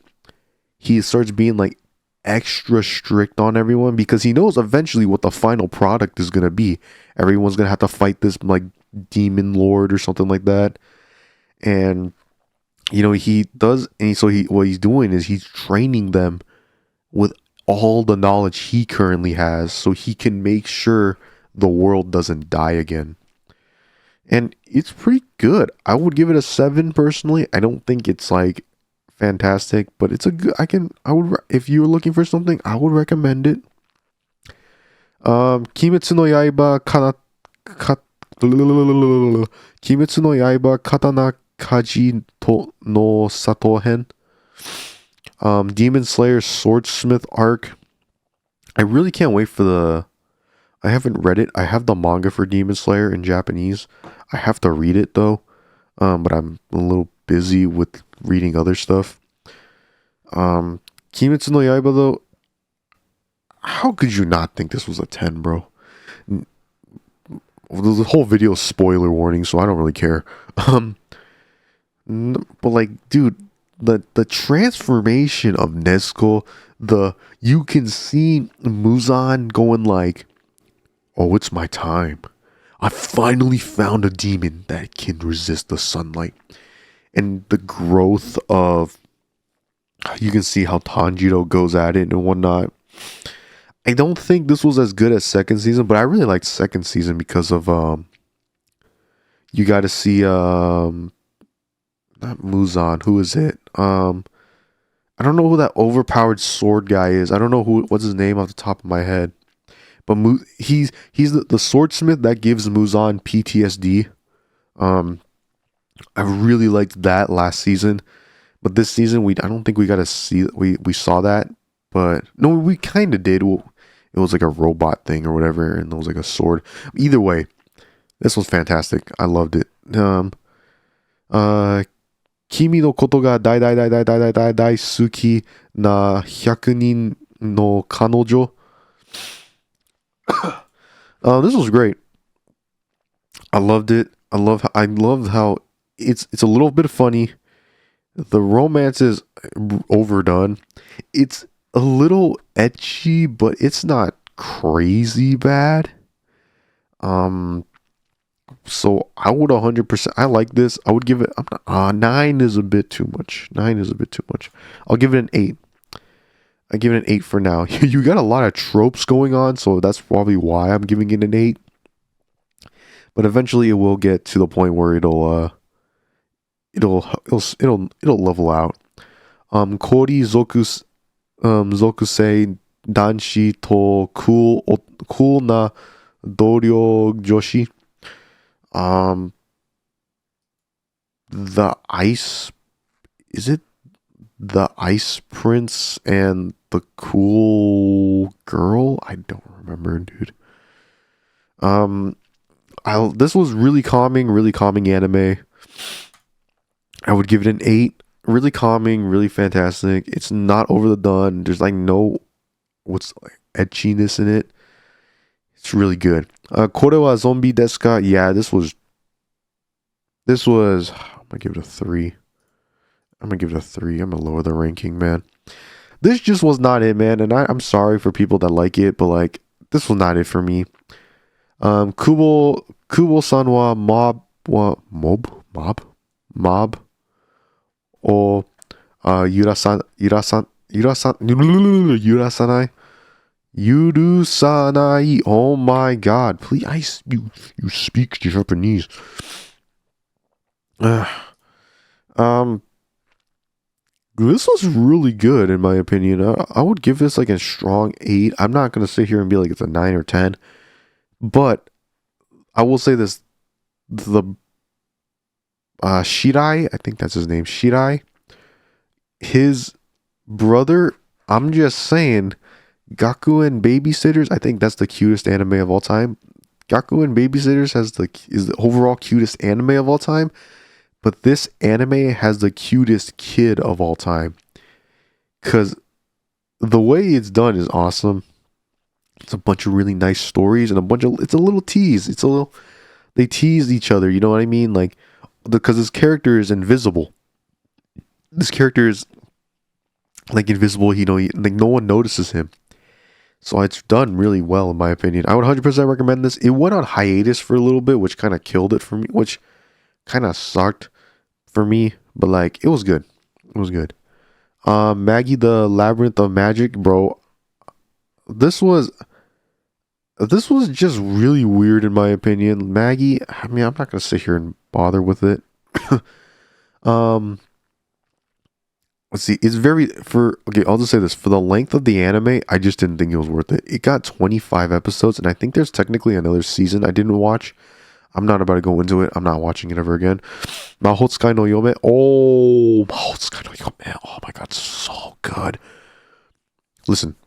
he starts being like extra strict on everyone, because he knows eventually what the final product is going to be. Everyone's going to have to fight this like demon lord or something like that. And you know, what he's doing is he's training them with all the knowledge he currently has, so he can make sure the world doesn't die again. And it's pretty good. I would give it a 7 personally. I don't think it's like fantastic, but it's a good. If you're looking for something, I would recommend it. Kimetsu no Yaiba Kimetsu no Yaiba Katana Kaji no Sato Hen. Demon Slayer Swordsmith arc. I really can't wait for I haven't read it. I have the manga for Demon Slayer in Japanese. I have to read it though. But I'm a little busy with reading other stuff. Kimetsu no Yaiba though. How could you not think this was a 10, bro? The whole video is spoiler warning, so I don't really care. But like, dude, the transformation of Nezuko, you can see Muzan going like, oh, it's my time. I finally found a demon that can resist the sunlight. And the growth of, you can see how Tanjiro goes at it and whatnot. I don't think this was as good as second season, but I really liked second season because of you got to see not Muzan, who is it? I don't know who that overpowered sword guy is. I don't know what's his name off the top of my head. But he's the swordsmith that gives Muzan PTSD. I really liked that last season, but this season I don't think we got to see we saw that. But no, we kind of did. It was like a robot thing or whatever, and it was like a sword. Either way, this was fantastic. I loved it. Kimi no koto ga dai dai dai dai dai dai dai dai suki na 100 nin no kanojo. This was great. I loved it. I loved how it's a little bit funny. The romance is overdone. It's a little etchy, but it's not crazy bad. So I would 100%. I like this. I would give it. 9 is a bit too much. 9 is a bit too much. I'll give it an 8. I give it an 8 for now. You got a lot of tropes going on, so that's probably why I'm giving it an 8. But eventually, it will get to the point where it'll level out. Kori Zoku Zokusei Danshi to cool na Doryo Joshi. Um, the ice is it the Ice Prince and the cool girl? I don't remember, dude. Um, this was really calming anime. I would give it an 8. Really calming, really fantastic. It's not over the done. There's like no what's like etchiness in it. It's really good. Kore wa zombie desu ka? Yeah, this was I'm gonna give it a 3. I'm gonna give it a 3. I'm gonna lower the ranking, man. This just was not it, man. And I'm sorry for people that like it, but like this was not it for me. Kubo san wa mob or yurusanai. Oh my god, please, you speak Japanese. Um, this was really good in my opinion. I would give this like a strong 8. I'm not gonna sit here and be like it's a 9 or 10, but I will say this: the Shirai, I think that's his name, Shirai, his brother. I'm just saying, Gakuen Babysitters. I think that's the cutest anime of all time. Gakuen Babysitters is the overall cutest anime of all time. But this anime has the cutest kid of all time. Because the way it's done is awesome. It's a bunch of really nice stories and it's a little tease. They tease each other, you know what I mean? Like, because this character is invisible. This character is like invisible, like no one notices him. So it's done really well, in my opinion. I would 100% recommend this. It went on hiatus for a little bit, which kind of killed it for me, which kind of sucked for me, but like it was good. It was good. Maggie the Labyrinth of Magic, bro. This was just really weird in my opinion. Maggie, I mean, I'm not gonna sit here and bother with it. um, let's see. It's okay. I'll just say this: for the length of the anime, I just didn't think it was worth it. It got 25 episodes, and I think there's technically another season I didn't watch. I'm not about to go into it. I'm not watching it ever again. Mahotsukai no Yome. Oh, Mahotsukai no Yome. Oh my god, so good. Listen,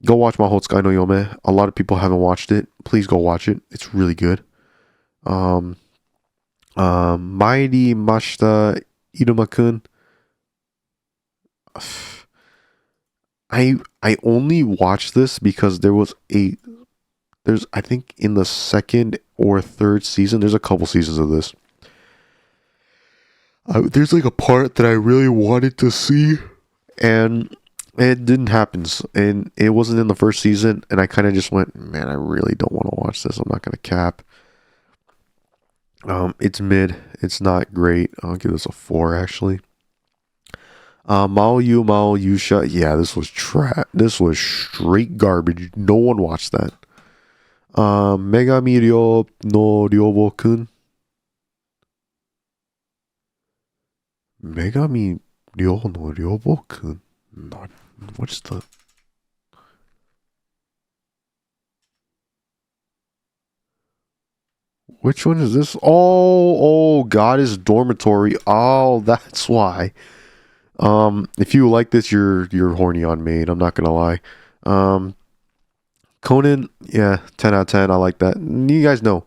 go watch Mahotsukai no Yome. A lot of people haven't watched it. Please go watch it. It's really good. Mighty Mashita Iruma-kun. I only watched this because there's I think in the second or third season, there's a couple seasons of this. There's like a part that I really wanted to see, and it didn't happen. And it wasn't in the first season, and I kind of just went, man, I really don't want to watch this. I'm not gonna cap. It's mid. It's not great. I'll give this a 4 actually. Mao Yusha. Yeah, this was trap. This was straight garbage. No one watched that. Megami Ryo no Ryobo-kun. Megami Ryo no Ryobo-kun. What's the... Which one is this? Oh, Goddess Dormitory. Oh, that's why. If you like this, you're horny on maid. I'm not gonna lie. Conan, yeah, 10 out of 10. I like that. You guys know.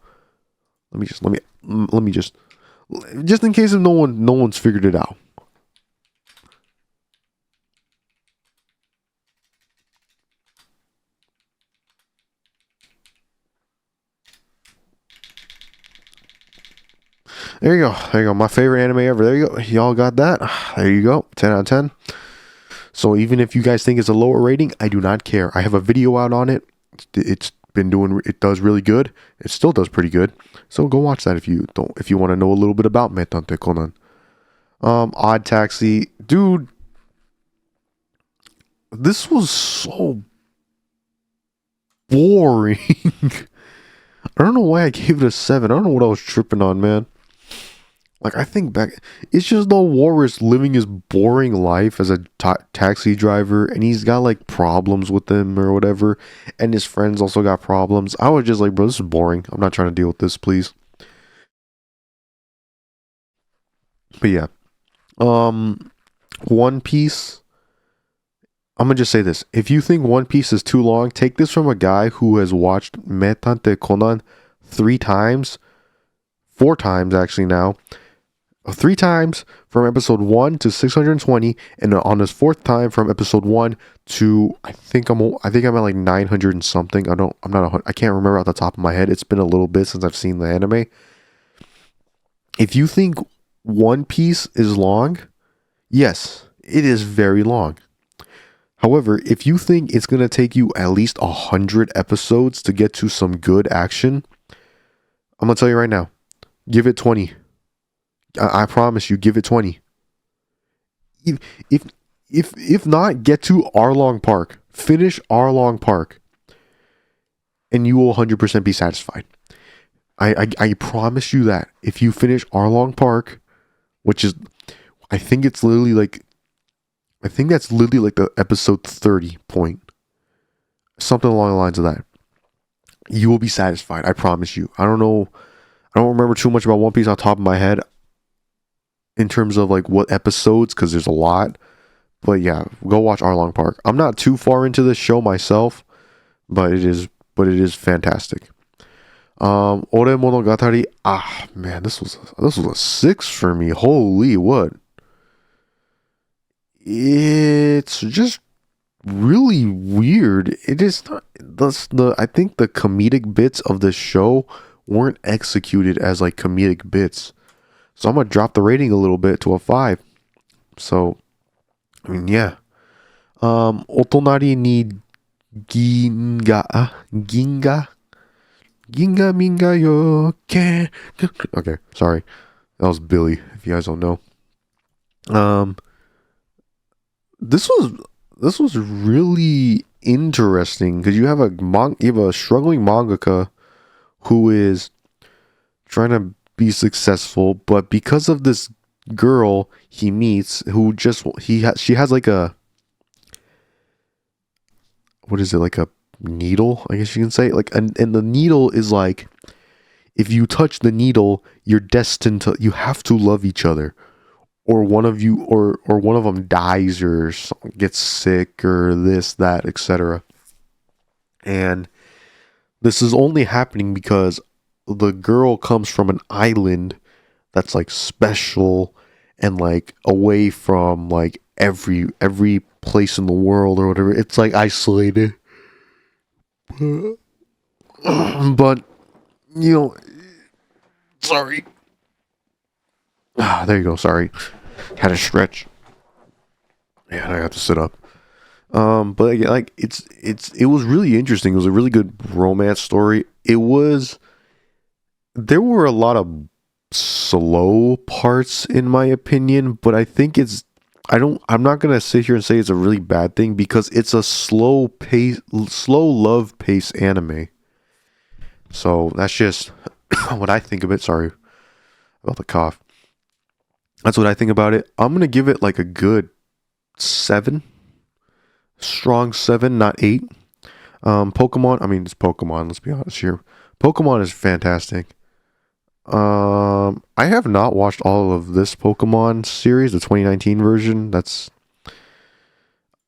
Let me just in case if no one's figured it out. There you go. My favorite anime ever. There you go. Y'all got that? There you go. 10 out of 10. So even if you guys think it's a lower rating, I do not care. I have a video out on it. It does really good. It still does pretty good. So go watch that if you want to know a little bit about Metante Conan. Odd Taxi. Dude, this was so boring. I don't know why I gave it a 7. I don't know what I was tripping on, man. Like, I think back, it's just the Walrus living his boring life as a taxi driver, and he's got like problems with them or whatever, and his friends also got problems. I was just like, bro, this is boring. I'm not trying to deal with this, please. But yeah, um, One Piece. I'm gonna just say this: if you think One Piece is too long, take this from a guy who has watched Metante Conan 3 times, 4 times actually now. 3 times from episode 1 to 620, and on his fourth time from episode 1 to I think I'm at like 900 and something. I can't remember off the top of my head. It's been a little bit since I've seen the anime. If you think One Piece is long, yes, it is very long. However, if you think it's gonna take you at least 100 episodes to get to some good action, I'm gonna tell you right now, give it 20. I promise you, give it 20. If if if not, get to Arlong Park. Finish Arlong Park, and you will 100% be satisfied. I promise you that. If you finish Arlong Park, which is, I think it's literally like, I think that's literally like the episode 30 point, something along the lines of that. You will be satisfied. I promise you. I don't know. I don't remember too much about One Piece on top of my head in terms of like what episodes, because there's a lot. But yeah, go watch Arlong Park. I'm not too far into this show myself, but it is fantastic. Ore Monogatari. Ah man, this was a 6 for me. Holy what? It's just really weird. It is not the I think the comedic bits of the show weren't executed as like comedic bits. So I'm gonna drop the rating a little bit to a 5. So I mean, yeah. Otonari ni Ginga Minga yo can. Okay, sorry. That was Billy, if you guys don't know. Um this was really interesting because you have a struggling mangaka who is trying to be successful, but because of this girl he meets who just she has like a, what is it, like a needle, I guess you can say, like, and the needle is like, if you touch the needle, you're destined to, you have to love each other, or one of you, or one of them dies or gets sick or this, that, etc. And this is only happening because the girl comes from an island that's like special and like away from like every place in the world or whatever. It's like isolated. But you know, sorry. There you go. Sorry, had a stretch. Yeah, I got to sit up. But like it was really interesting. It was a really good romance story. There were a lot of slow parts in my opinion, but I think I'm not gonna sit here and say it's a really bad thing because it's a slow love pace anime. So that's just what I think of it. Sorry about the cough. That's what I think about it. I'm gonna give it like a good 7, strong 7, not 8. Pokemon. I mean, it's Pokemon. Let's be honest here. Pokemon is fantastic. I have not watched all of this Pokemon series, the 2019 version.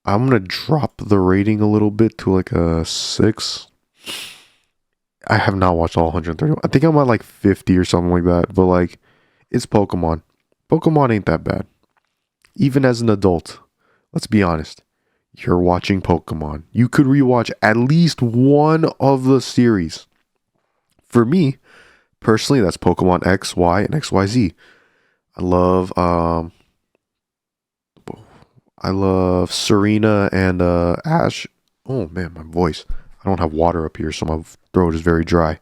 I'm gonna drop the rating a little bit to like a 6. I have not watched all 130. I think I'm at like 50 or something like that. But like, it's Pokemon. Pokemon ain't that bad. Even as an adult, let's be honest. You're watching Pokemon. You could rewatch at least one of the series. For me, personally, that's Pokemon X, Y, and XYZ. I love Serena and Ash. Oh man, my voice. I don't have water up here, so my throat is very dry.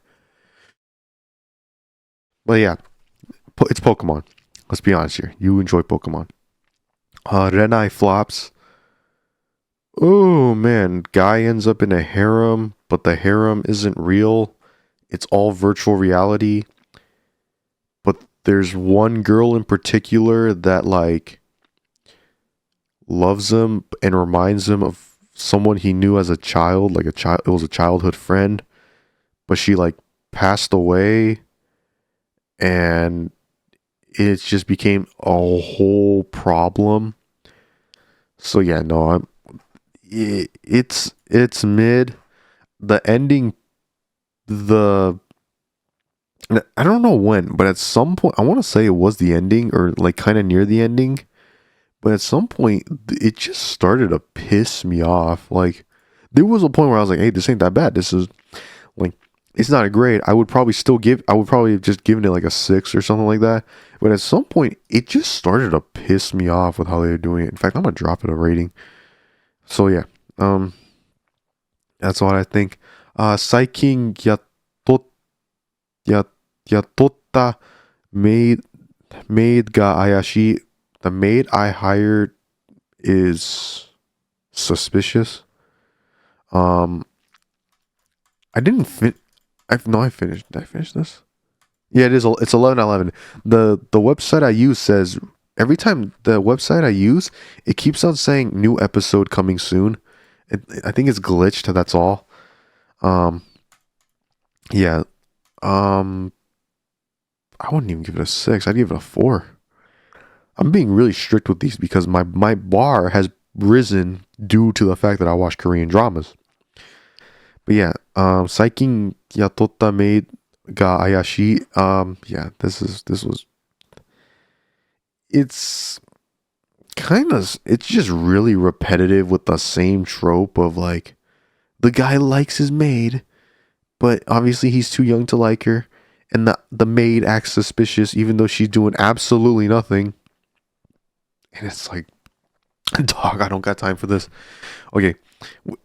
But yeah, it's Pokemon. Let's be honest here. You enjoy Pokemon. Renai flops. Oh man, guy ends up in a harem, but the harem isn't real. It's all virtual reality. But there's one girl in particular that like loves him and reminds him of someone he knew as a child, like a child. It was a childhood friend, but she like passed away, and it just became a whole problem. So yeah, no, it's mid. The ending, the I don't know when, but at some point, I want to say it was the ending or like kind of near the ending. But at some point, it just started to piss me off. Like, there was a point where I was like, hey, this ain't that bad. This is like, it's not a grade. I would probably have just given it like a 6 or something like that. But at some point, it just started to piss me off with how they were doing it. In fact, I'm going to drop it a rating. So yeah, that's what I think. 最近雇った maid が怪しい. The maid I hired is suspicious. I didn't fit. I finished. Did I finish this? Yeah, it is. It's 11:11. The website I use says every time the website I use, it keeps on saying new episode coming soon. I think it's glitched. That's all. Yeah. I wouldn't even give it a 6. I'd give it a 4. I'm being really strict with these because my bar has risen due to the fact that I watch Korean dramas. But yeah, 最近雇った maid が怪しい. Yeah, this was. It's it's just really repetitive with the same trope of like, the guy likes his maid, but obviously he's too young to like her, and the maid acts suspicious even though she's doing absolutely nothing. And it's like, dog, I don't got time for this. Okay,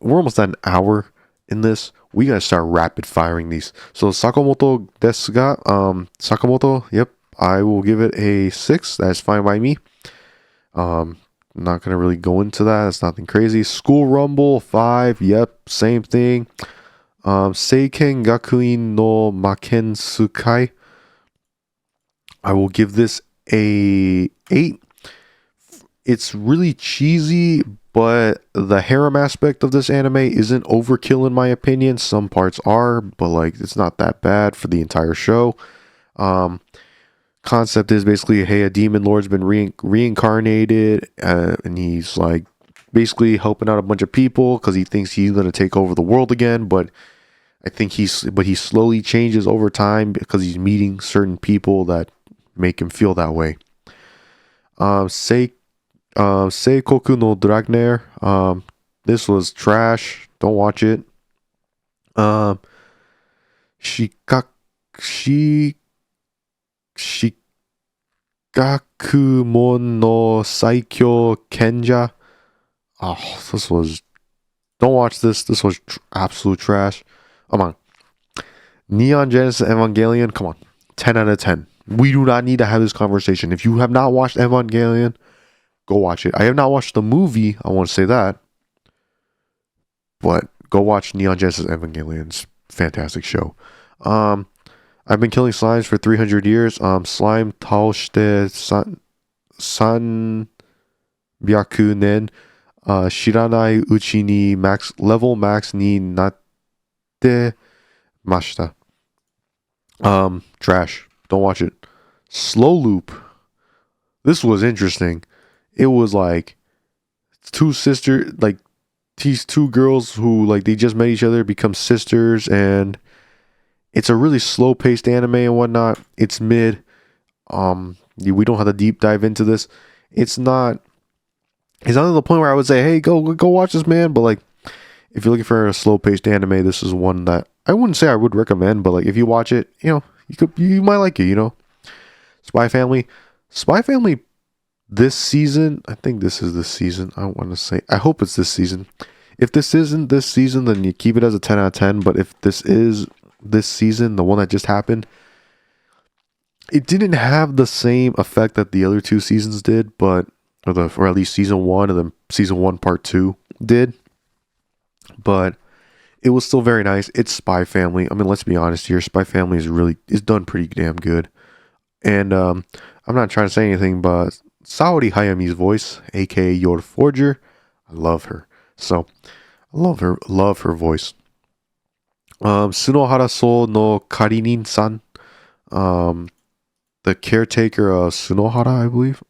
we're almost at an hour in this. We gotta start rapid firing these. So Sakamoto desu ga, Sakamoto, yep, I will give it a 6. That's fine by me. Not gonna really go into that. It's nothing crazy. School Rumble 5, yep, same thing. Seiken Gakuin no Makensukai, I will give this a 8. It's really cheesy, but the harem aspect of this anime isn't overkill in my opinion. Some parts are, but like, it's not that bad for the entire show. Concept is basically, hey, a demon lord's been reincarnated, and he's like basically helping out a bunch of people because he thinks he's gonna take over the world again. But he slowly changes over time because he's meeting certain people that make him feel that way. Seikoku no Dragner. This was trash. Don't watch it. Shikakumon no Saikyo Kenja. Oh, don't watch this. This was absolute trash. Come on. Neon Genesis Evangelion. Come on. 10 out of 10. We do not need to have this conversation. If you have not watched Evangelion, go watch it. I have not watched the movie. I want to say that. But go watch Neon Genesis Evangelion's fantastic show. I've been killing slimes for 300 years. Slime taoshite san byaku nen shiranai uchi ni level max ni natte mashita. Trash. Don't watch it. Slow Loop. This was interesting. It was like these two girls who like they just met each other, become sisters, and it's a really slow paced anime and whatnot. It's mid. We don't have to deep dive into this. It's not to the point where I would say, hey, go watch this, man. But like, if you're looking for a slow paced anime, this is one that I wouldn't say I would recommend. But like, if you watch it, you might like it. Spy Family. This season, I think this is this season. I want to say, I hope it's this season. If this isn't this season, then you keep it as a 10 out of 10. But if this is this season, the one that just happened, it didn't have the same effect that the other 2 seasons did, or at least season 1 and then season 1 part 2 did. But it was still very nice. It's Spy Family. I mean, let's be honest here. Spy Family is done pretty damn good. And I'm not trying to say anything, but Saori Hayami's voice, aka Your Forger, I love her. So I love her voice. Sunohara So no Karinin-san, um, the caretaker of Sunohara, I believe.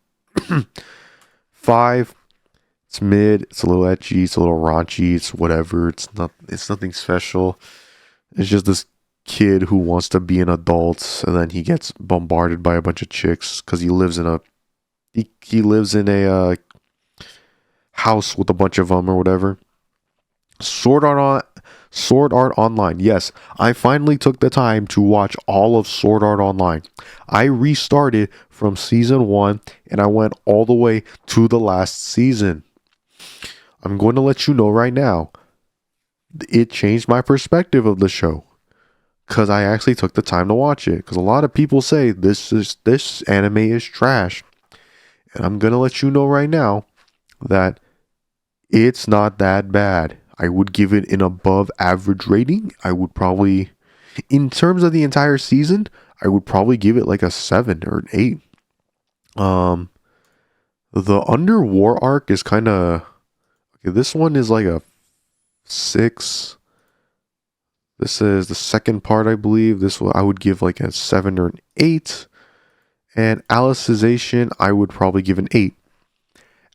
5. It's mid. It's a little etchy. It's a little raunchy. It's whatever. It's not. It's nothing special. It's just this kid who wants to be an adult, and then he gets bombarded by a bunch of chicks because he lives in a he lives in a house with a bunch of them or whatever. Sword Art Online. Yes, I finally took the time to watch all of Sword Art Online. I restarted from season 1 and I went all the way to the last season. I'm going to let you know right now, it changed my perspective of the show because I actually took the time to watch it. Because a lot of people say this anime is trash, and I'm going to let you know right now that it's not that bad. I would give it an above average rating. I would probably, in terms of the entire season, I would probably give it like a 7 or an 8. The Underwar arc is kind of okay. This one is like a 6. This is the second part, I believe. This one I would give like a 7 or an 8. And Alicization, I would probably give an 8.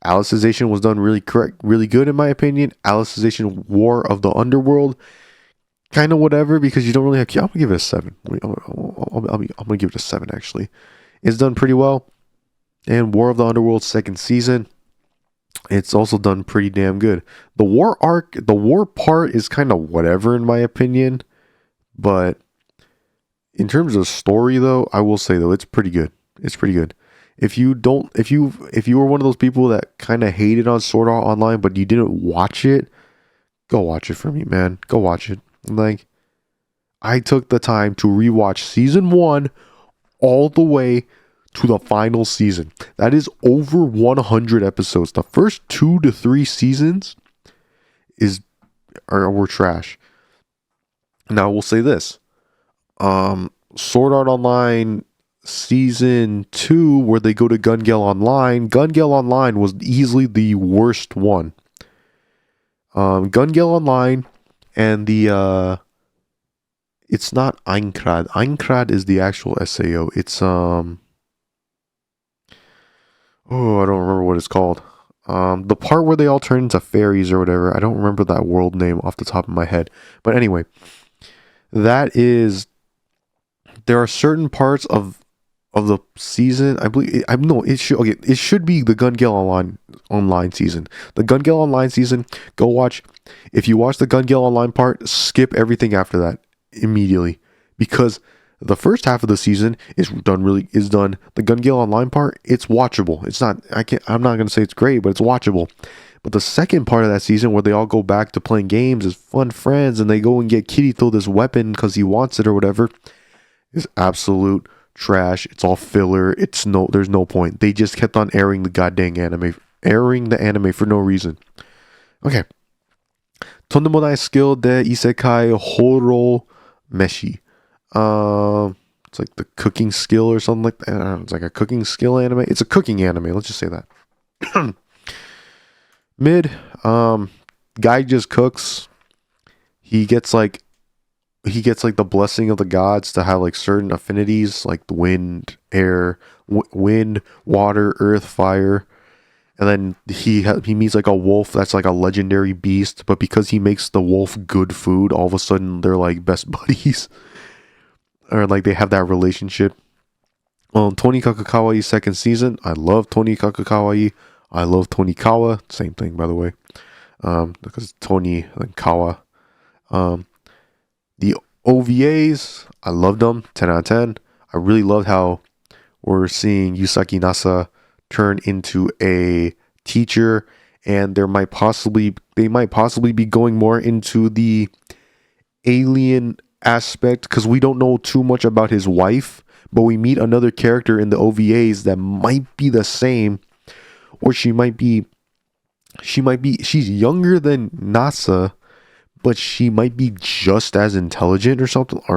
Alicization was done really good in my opinion. Alicization War of the Underworld, kind of whatever because you don't really have. I'm gonna give it a 7. I'm gonna give it a 7 actually. It's done pretty well. And War of the Underworld second season, it's also done pretty damn good. The war arc, the war part is kind of whatever in my opinion, but in terms of story though, I will say though it's pretty good. It's pretty good. If you were one of those people that kind of hated on Sword Art Online but you didn't watch it, go watch it for me, man. Go watch it. Like, I took the time to rewatch season 1 all the way to the final season. That is over 100 episodes. The first 2 to 3 seasons were trash. Now we'll say this. Sword Art Online season 2, where they go to Gun Gale Online. Gun Gale Online was easily the worst one. Gun Gale Online and the it's not Einkrad. Einkrad is the actual SAO. It's I don't remember what it's called. The part where they all turn into fairies or whatever. I don't remember that world name off the top of my head. But anyway, that is. There are certain parts of the season. I believe. It should be the Gun Gale online season. The Gun Gale Online season. Go watch. If you watch the Gun Gale Online part, skip everything after that immediately, because the first half of the season is done. The Gun Gale Online part, it's watchable. It's not. I'm not gonna say it's great, but it's watchable. But the second part of that season, where they all go back to playing games as fun friends, and they go and get Kirito this weapon because he wants it or whatever, is absolute trash. It's all filler. There's no point. They just kept on airing the anime for no reason. Okay. Tondemodai skill de isekai horo meshi. It's like the cooking skill or something like that. It's like a cooking skill anime. It's a cooking anime. Let's just say that. Mid. Guy just cooks. He gets like the blessing of the gods to have like certain affinities, like the wind, air, wind, water, earth, fire. And then he meets like a wolf that's like a legendary beast, but because he makes the wolf good food, all of a sudden they're like best buddies. Or like they have that relationship. Tony Kakakawaii second season. I love Tony Kakakawaii. I love Tony Kawa. Same thing, by the way. Because Tony and Kawa. The OVAs, I loved them. 10 out of 10. I really loved how we're seeing Yusaki Nasa turn into a teacher, and they might possibly be going more into the alien aspect, because we don't know too much about his wife, but we meet another character in the OVAs that might be the same, or she's younger than Nasa, but she might be just as intelligent or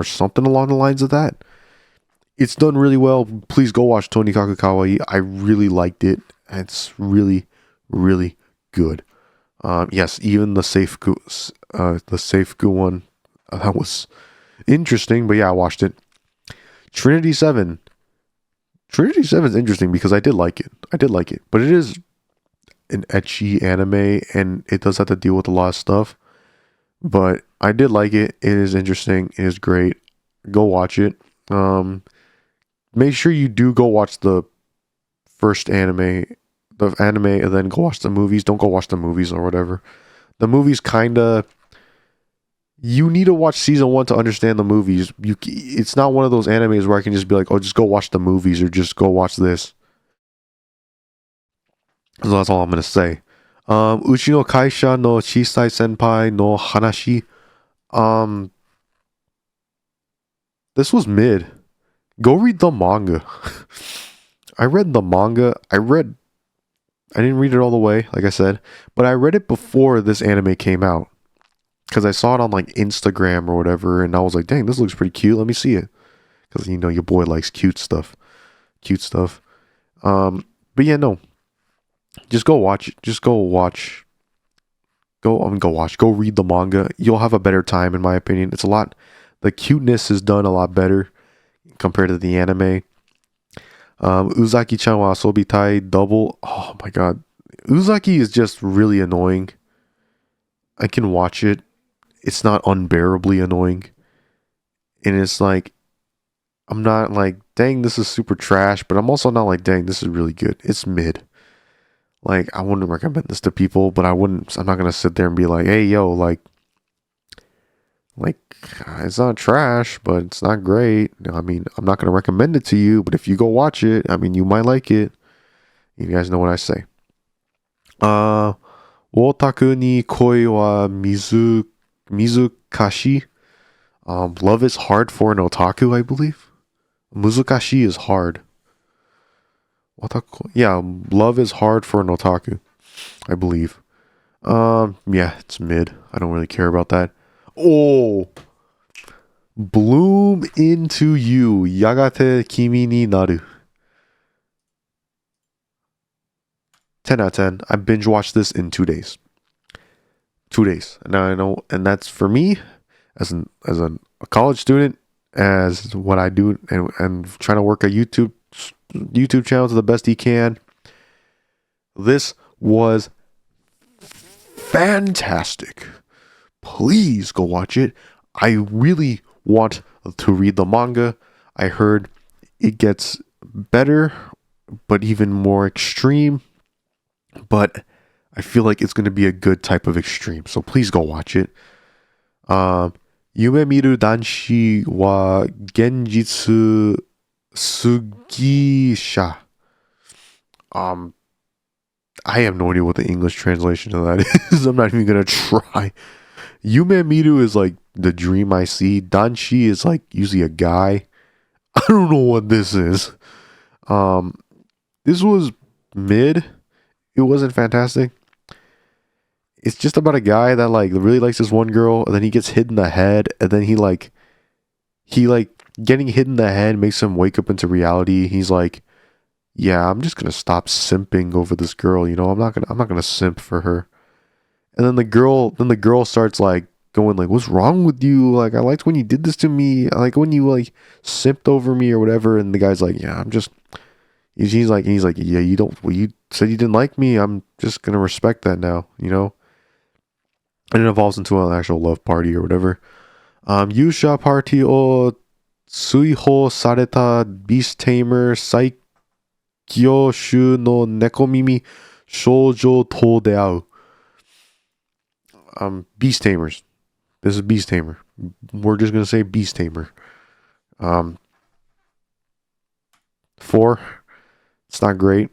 something along the lines of that. It's done really well. Please go watch Tonikaku Kawaii. I really liked it. It's really, really good. Yes, even the safe gu one, that was interesting. But yeah, I watched it. Trinity 7. Trinity 7 is interesting because I did like it. But it is an ecchi anime and it does have to deal with a lot of stuff. But I did like it. It is interesting. It is great. Go watch it. Make sure you do go watch the first anime, and then go watch the movies. Don't go watch the movies or whatever. The movies kinda, you need to watch season 1 to understand the movies. It's not one of those animes where I can just be like, oh, just go watch the movies or just go watch this. So that's all I'm gonna say. Uchi no kaisha no chisai senpai no hanashi. This was mid. Go read the manga. I read the manga. I didn't read it all the way, like I said, but I read it before this anime came out. Because I saw it on like Instagram or whatever, and I was like, dang, this looks pretty cute. Let me see it. Because, you know, your boy likes cute stuff. But yeah, no. Just go watch it. Go read the manga. You'll have a better time, in my opinion. The cuteness is done a lot better compared to the anime. Uzaki-chan wa asobitai double. Oh my god. Uzaki is just really annoying. I can watch it. It's not unbearably annoying. And it's like, I'm not like, dang, this is super trash, but I'm also not like, dang, this is really good. It's mid. Like, I wouldn't recommend this to people, but I'm not gonna sit there and be like, hey, yo, like, it's not trash, but it's not great. I mean, I'm not going to recommend it to you, but if you go watch it, I mean, you might like it. You guys know what I say. Wotaku ni koi wa mizukashi. Love is hard for an otaku, I believe. Muzukashi is hard. Yeah, love is hard for an otaku, I believe. Yeah, it's mid. I don't really care about that. Oh, bloom into you. Yagate kimi ni naru. 10 out of 10. I binge watched this in 2 days. 2 days. Now I know, and that's for me as a college student, as what I do, and trying to work a YouTube channel to the best he can. This was fantastic. Please go watch it. I really want to read the manga. I heard it gets better, but even more extreme. But I feel like it's going to be a good type of extreme. So please go watch it. Yume miru danshi wa genjitsu sugisha. I have no idea what the English translation of that is. I'm not even going to try. Yume miru is like the dream I see. Danshi is like usually a guy. I don't know what this is. This was mid. It wasn't fantastic. It's just about a guy that like really likes this one girl, and then he gets hit in the head, and then he getting hit in the head makes him wake up into reality. He's like, yeah, I'm just gonna stop simping over this girl. You know, I'm not gonna simp for her. And then the girl starts like going like, what's wrong with you? Like, I liked when you did this to me. I like when you like simped over me or whatever. And the guy's like, yeah, he's like, yeah, you said you didn't like me. I'm just gonna respect that now, you know. And it evolves into an actual love party or whatever. Yusha party o suiho sareta beast tamer saikyoshu no nekomimi shoujo to deau. Beast tamers. This is beast tamer. We're just gonna say beast tamer. 4. It's not great.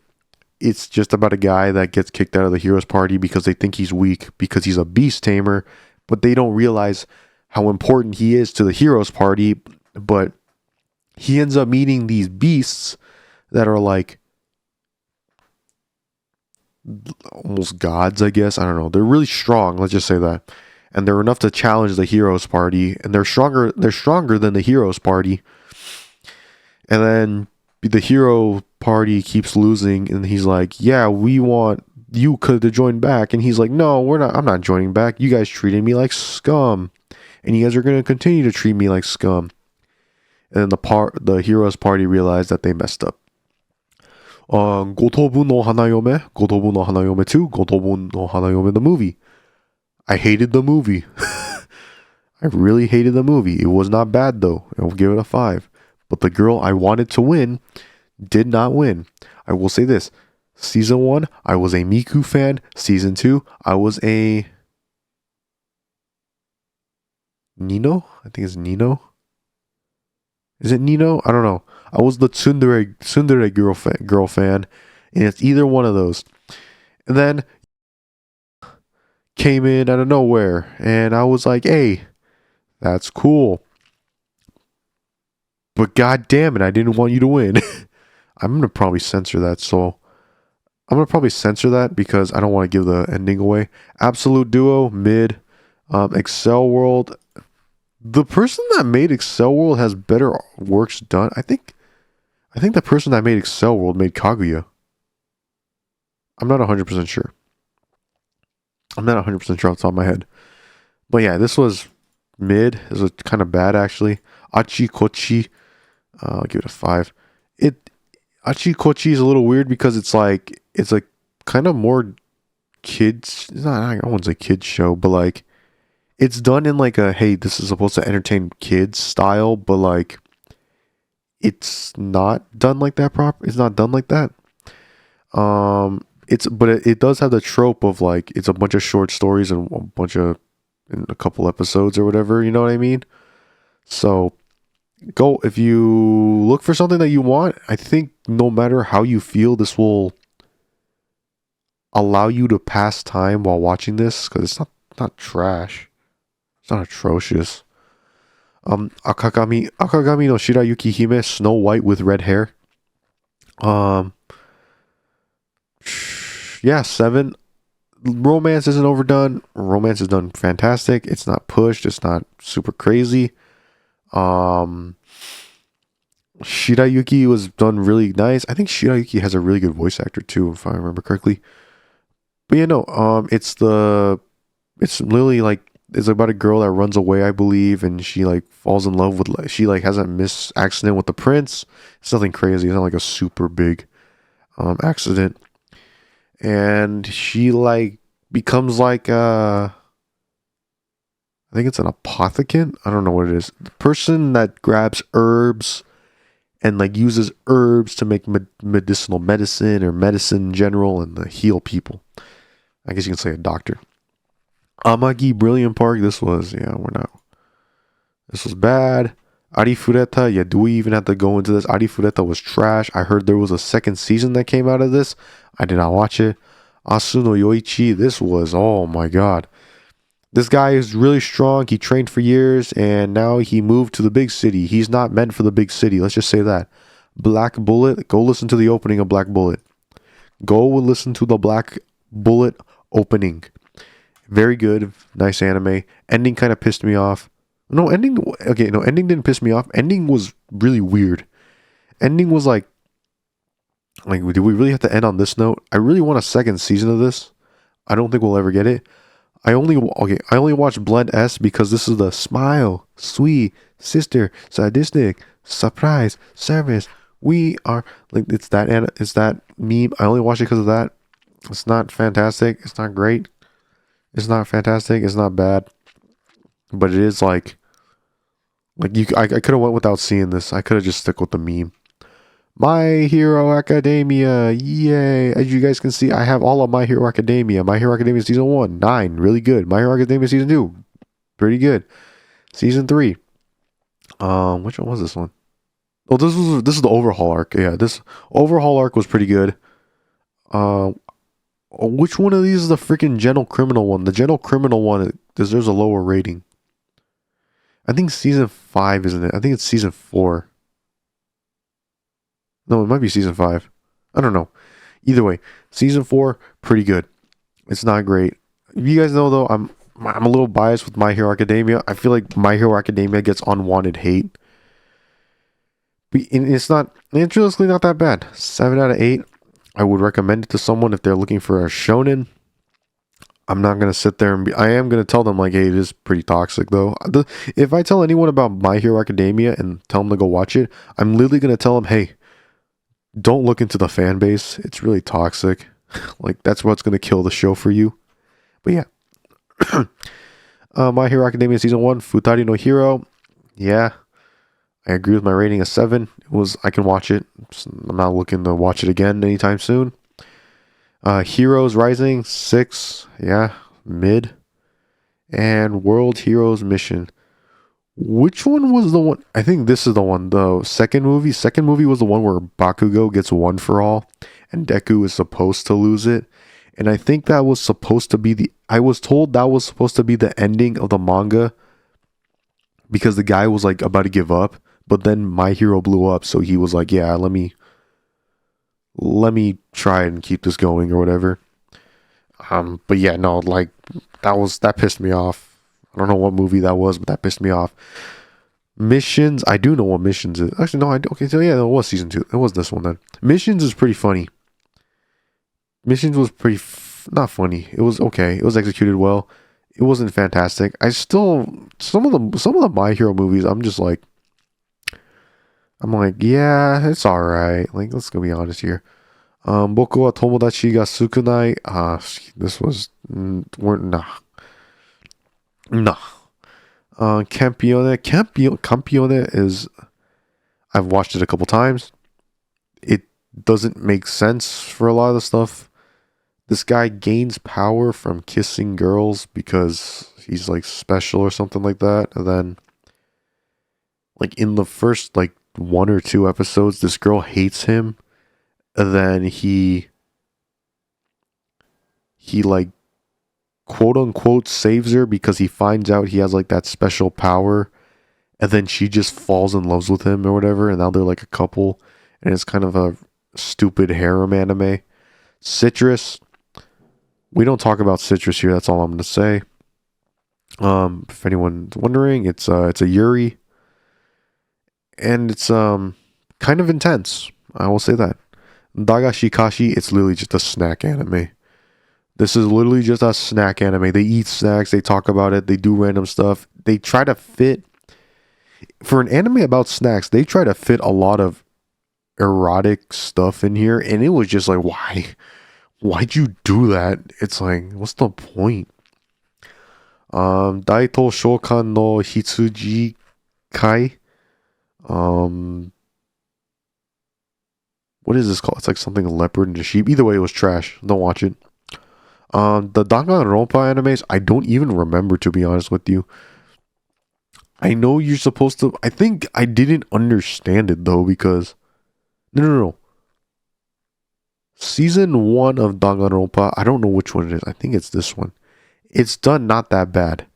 It's just about a guy that gets kicked out of the hero's party because they think he's weak because he's a beast tamer, but they don't realize how important he is to the hero's party. But he ends up meeting these beasts that are like almost gods, I guess. I don't know. They're really strong, let's just say that. And they're enough to challenge the hero's party, and they're stronger than the hero's party. And then the hero party keeps losing, and he's like, yeah, we want you to join back. And he's like, no, we're not. I'm not joining back. You guys treated me like scum, and you guys are going to continue to treat me like scum. And then the heroes party realized that they messed up. Gotobu no Hanayome, Gotobu no Hanayome 2, Gotobu no Hanayome the movie. I hated the movie. I really hated the movie. It was not bad though. I'll give it a 5. But the girl I wanted to win did not win. I will say this. Season 1, I was a Miku fan. Season 2, I was a Nino? I think it's Nino. Is it Nino? I don't know. I was the tsundere girl fan, and it's either one of those. And then came in out of nowhere, and I was like, hey, that's cool. But god damn it, I didn't want you to win. I'm going to probably censor that, so I'm going to probably censor that because I don't want to give the ending away. Absolute Duo, mid. Excel World. The person that made Excel World has better works done. I think the person that made Excel World made Kaguya. I'm not 100% sure. I'm not 100% sure off the top of my head. But yeah, this was mid. This was kind of bad actually. Achi Kochi. I'll give it a 5. Achi Kochi is a little weird because it's like kind of more kids. It's not, I wouldn't say kids show, but like it's done in like a, hey, this is supposed to entertain kids style, but like it's not done like that It's not done like that. It does have the trope of like it's a bunch of short stories and in a couple episodes or whatever, you know what I mean? So go, if you look for something that you want, I think no matter how you feel, this will allow you to pass time while watching this because it's not trash. It's not atrocious. Akagami no Shirayuki Hime, Snow White with red hair. Yeah, 7. Romance isn't overdone. Romance is done fantastic. It's not pushed. It's not super crazy. Shirayuki was done really nice. I think Shirayuki has a really good voice actor too, if I remember correctly. But yeah, no, it's literally like, it's about a girl that runs away, I believe, and she like falls in love with, she like has a accident with the prince. It's nothing crazy. It's not like a super big accident. And she like becomes like I think it's an apothecant. I don't know what it is. The person that grabs herbs and like uses herbs to make medicinal medicine or medicine in general and heal people. I guess you can say a doctor. Amagi Brilliant Park. This was bad. Arifureta. Yeah, do we even have to go into this? Arifureta was trash. I heard there was a second season that came out of this. I did not watch it. Asu no Yoichi. This was, oh my god. This guy is really strong. He trained for years and now he moved to the big city. He's not meant for the big city. Let's just say that. Black Bullet. Go listen to the opening of Black Bullet. Go listen to the Black Bullet opening. Very good. Nice anime. Ending kind of pissed me off. Ending didn't piss me off. Ending was really weird. Ending was like, do we really have to end on this note? I really want a second season of this. I don't think we'll ever get it. I only watched Blend S because this is the smile, sweet, sister, sadistic, surprise, service. We are like, it's that meme. I only watched it because of that. It's not fantastic. It's not great. It's not fantastic. It's not bad. But it is like I could have went without seeing this. I could have just stuck with the meme. My Hero Academia, yay! As you guys can see, I have all of My Hero Academia. My Hero Academia Season 1, 9, really good. My Hero Academia Season 2, pretty good. Season 3, which one was this one? Oh, this is the overhaul arc. Yeah, this overhaul arc was pretty good. Which one of these is the freaking Gentle Criminal one? The Gentle Criminal one deserves a lower rating. I think Season 5, isn't it? I think it's Season 4. No, it might be Season 5. I don't know. Either way, Season 4, pretty good. It's not great. You guys know, though, I'm a little biased with My Hero Academia. I feel like My Hero Academia gets unwanted hate. It's not, it's realistically not that bad. 7 out of 8. I would recommend it to someone if they're looking for a shonen. I'm not gonna sit there and I am gonna tell them like, hey, it is pretty toxic though. If I tell anyone about My Hero Academia and tell them to go watch it, I'm literally gonna tell them, hey, don't look into the fan base. It's really toxic. Like that's what's gonna kill the show for you. But yeah, My Hero Academia season 1, Futari no Hero. Yeah, I agree with my rating of 7. I can watch it. I'm not looking to watch it again anytime soon. Heroes Rising 6, yeah, mid. And World Heroes Mission. Which one was the one? I think this is the one. The second movie. Second movie was the one where Bakugo gets one for all, and Deku is supposed to lose it. And I think that was supposed to be I was told that was supposed to be the ending of the manga because the guy was like about to give up, but then My Hero blew up, so he was like, yeah, let me try and keep this going or whatever. But yeah, no, like that pissed me off. I don't know what movie that was, but that pissed me off. Missions, I do know what Missions is. Actually, no, okay, so yeah, it was season 2. It was this one then. Missions is pretty funny. Missions was pretty not funny. It was okay. It was executed well. It wasn't fantastic. I still some of the My Hero movies. I'm like, yeah, it's all right. Like, let's go be honest here. Boku wa tomodachi ga sukunai. This was nah. Campione is. I've watched it a couple times. It doesn't make sense for a lot of the stuff. This guy gains power from kissing girls because he's like special or something like that. And then, like in the first like 1 or 2 episodes, this girl hates him. And then he like quote unquote saves her because he finds out he has like that special power. And then she just falls in love with him or whatever. And now they're like a couple. And it's kind of a stupid harem anime. Citrus. We don't talk about Citrus here. That's all I'm going to say. If anyone's wondering, it's a Yuri. And it's kind of intense. I will say that. Dagashikashi, it's literally just a snack anime. This is literally just a snack anime. They eat snacks, they talk about it, they do random stuff. They try to fit, for an anime about snacks, they try to fit a lot of erotic stuff in here. And it was just like, why? Why'd you do that? It's like, what's the point? Daito Shokan no Hitsuji Kai. What is this called? It's like something leopard and a sheep. Either way, it was trash. Don't watch it. The Danganronpa animes, I don't even remember, to be honest with you. I know you're supposed to. I think I didn't understand it though because no. Season 1 of Danganronpa, I don't know which one it is. I think it's this one. It's done not that bad.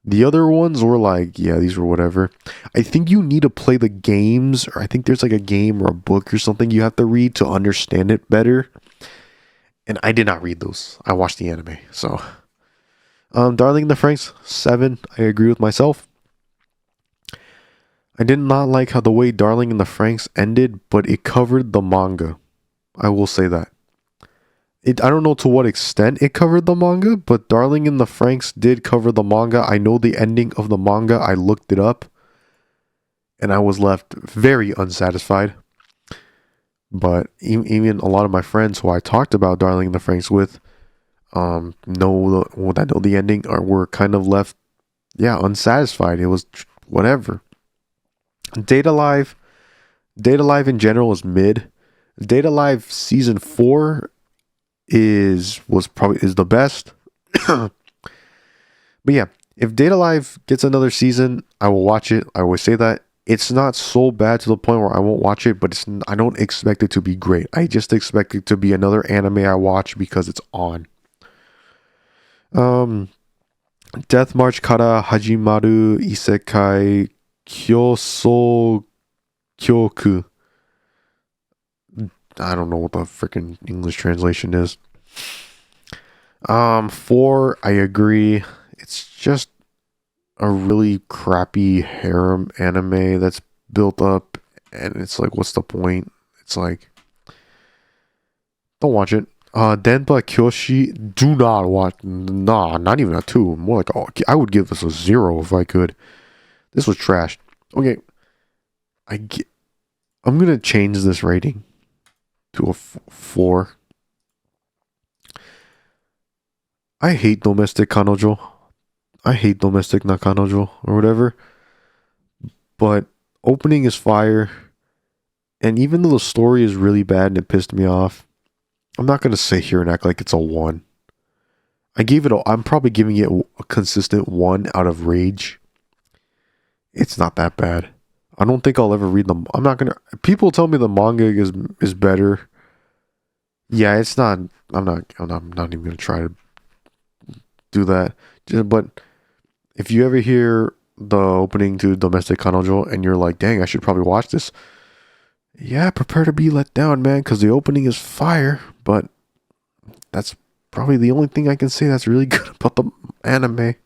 The other ones were like, yeah, these were whatever. I think you need to play the games, or I think there's like a game or a book or something you have to read to understand it better. And I did not read those. I watched the anime. So, Darling in the Franxx, 7. I agree with myself. I did not like how the way Darling in the Franxx ended, but it covered the manga. I will say that. I don't know to what extent it covered the manga, but Darling in the Franxx did cover the manga. I know the ending of the manga. I looked it up, and I was left very unsatisfied. But even a lot of my friends who I talked about Darling in the Franxx with, know the ending, or were kind of left, unsatisfied. It was whatever. Data Live in general is mid. Data Live season 4 is the best. But yeah, if Data Live gets another season, I will watch it. I always say that. It's not so bad to the point where I won't watch it, but I don't expect it to be great. I just expect it to be another anime I watch because it's on. Death March Kara Hajimaru Isekai Kyoso Kyoku. I don't know what the freaking English translation is. 4, I agree. It's just a really crappy harem anime that's built up and it's like, what's the point? It's like, don't watch it. Denpa Kyoshi, do not watch. Nah, not even a 2. More like, oh, I would give this a 0 if I could. This was trash. Okay, I'm gonna change this rating to a 4. I hate domestic kanojo. I hate domestic nakanojo or whatever. But opening is fire. And even though the story is really bad and it pissed me off, I'm not gonna sit here and act like it's a 1. I'm probably giving it a consistent 1 out of rage. It's not that bad. I don't think I'll ever read them. I'm not gonna. People tell me the manga is better. Yeah, it's not. I'm not even gonna try to do that. But if you ever hear the opening to Domestic Kanojo and you're like, dang, I should probably watch this. Yeah, prepare to be let down, man, because the opening is fire. But that's probably the only thing I can say that's really good about the anime.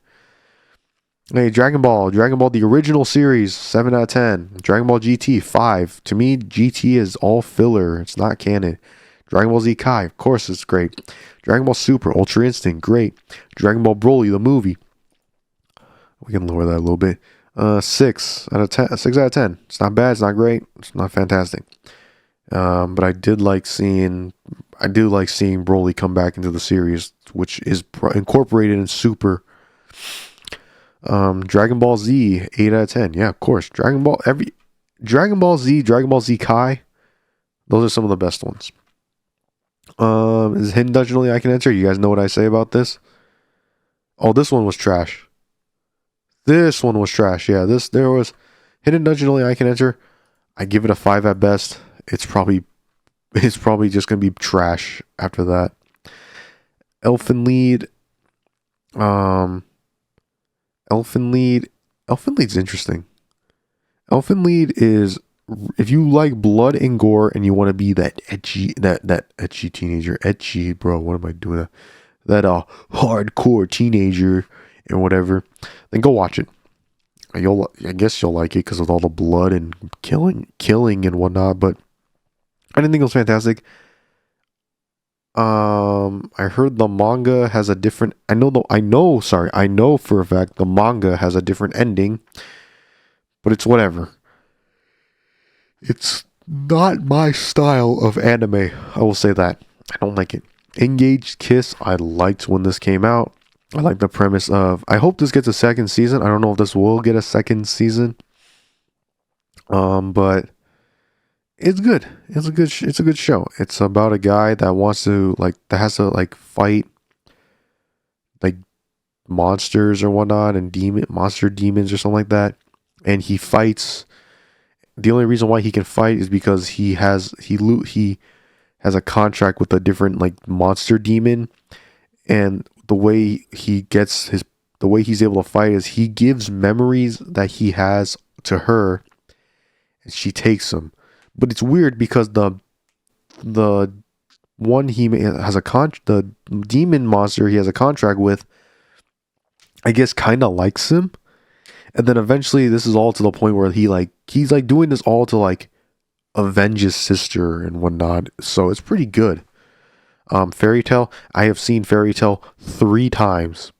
Hey, Dragon Ball, the original series, 7 out of 10. Dragon Ball GT, 5. To me, GT is all filler. It's not canon. Dragon Ball Z Kai, of course it's great. Dragon Ball Super, Ultra Instinct, great. Dragon Ball Broly, the movie. We can lower that a little bit. 6 out of 10. 6 out of 10. It's not bad. It's not great. It's not fantastic. But I do like seeing Broly come back into the series, which is incorporated in Super. Dragon Ball Z, 8 out of 10. Yeah, of course. Dragon Ball Z, Dragon Ball Z Kai. Those are some of the best ones. Is Hidden Dungeon Only I Can Enter? You guys know what I say about this? Oh, this one was trash. Yeah, there was Hidden Dungeon Only I Can Enter. I give it a 5 at best. It's probably just gonna be trash after that. Elfen Lied. Elfen Lied's interesting. Elfen Lied is, if you like blood and gore and you want to be that etchy teenager, bro, what am I doing? That hardcore teenager and whatever, then go watch it. I guess you'll like it because of all the blood and killing and whatnot. But I didn't think it was fantastic. I heard the manga has a different. I know for a fact the manga has a different ending, but it's whatever. It's not my style of anime. I will say that. I don't like it. Engaged Kiss, I liked when this came out. I like the premise of. I hope this gets a second season. I don't know if this will get a second season. But it's good. It's a good show. It's about a guy that wants to has to fight like monsters or whatnot and monster demons or something like that. And he fights. The only reason why he can fight is because he has a contract with a different monster demon, and the way he's able to fight is he gives memories that he has to her, and she takes them. But it's weird because the one the demon monster he has a contract with, I guess, kind of likes him. And then eventually this is all to the point where he's doing this all to avenge his sister and whatnot. So it's pretty good. Fairy Tail, I have seen Fairy Tail 3 times.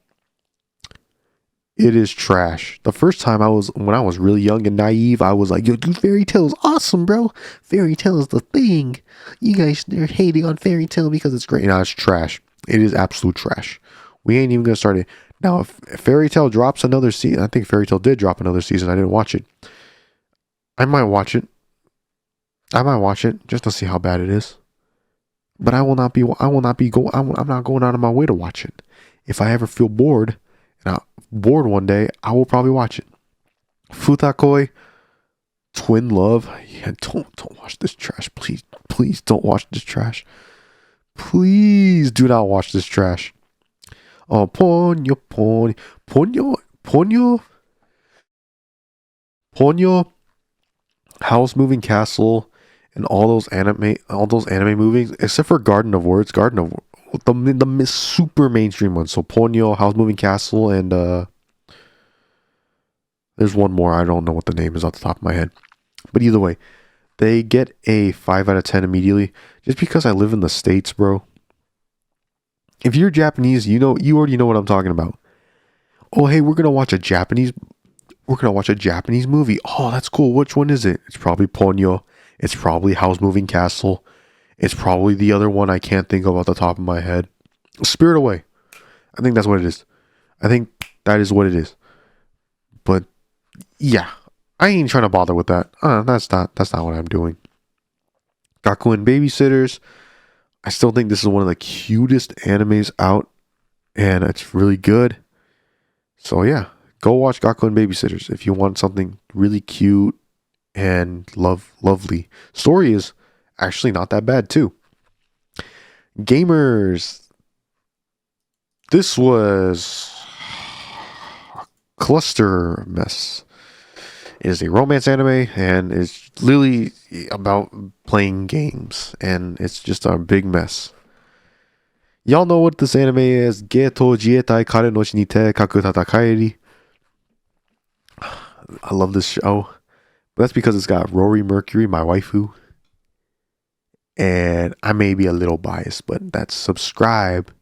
It is trash. The first time when I was really young and naive, I was like, yo, dude, Fairy Tail is awesome, bro. Fairy Tail is the thing. You guys are hating on Fairy Tail because it's great. Now it's trash. It is absolute trash. We ain't even gonna start it. Now, if Fairy Tail drops another season, I think Fairy Tail did drop another season. I didn't watch it. I might watch it just to see how bad it is. But I'm not going out of my way to watch it. If I ever feel bored, one day, I will probably watch it. Futakoi, Twin Love. Yeah, don't watch this trash. Please don't watch this trash. Please do not watch this trash. Oh, Ponyo, House Moving Castle, and all those anime movies, except for Garden of Words, the super mainstream ones. So Ponyo, House Moving Castle, and there's one more. I don't know what the name is off the top of my head. But either way, They get a 5 out of 10 immediately just because I live in the States, bro. If you're Japanese, you already know what I'm talking about. Oh, hey, we're going to watch a Japanese movie. Oh, that's cool. Which one is it? It's probably Ponyo. It's probably Howl's Moving Castle. It's probably the other one I can't think of off the top of my head. Spirit Away. I think that's what it is. I think that is what it is. But yeah, I ain't trying to bother with that. That's not what I'm doing. Gakuen Babysitters. I still think this is one of the cutest animes out, and it's really good. So yeah, go watch Gakuen Babysitters if you want something really cute and lovely. Story is actually not that bad too. Gamers. This was a cluster mess. It is a romance anime, and it's literally about playing games, and it's just a big mess. Y'all know what this anime is. Geto Jietai Kare no Shinite Kaku Tatakaeri. I love this show. But that's because it's got Rory Mercury, my waifu. And I may be a little biased, but that's Subscribe.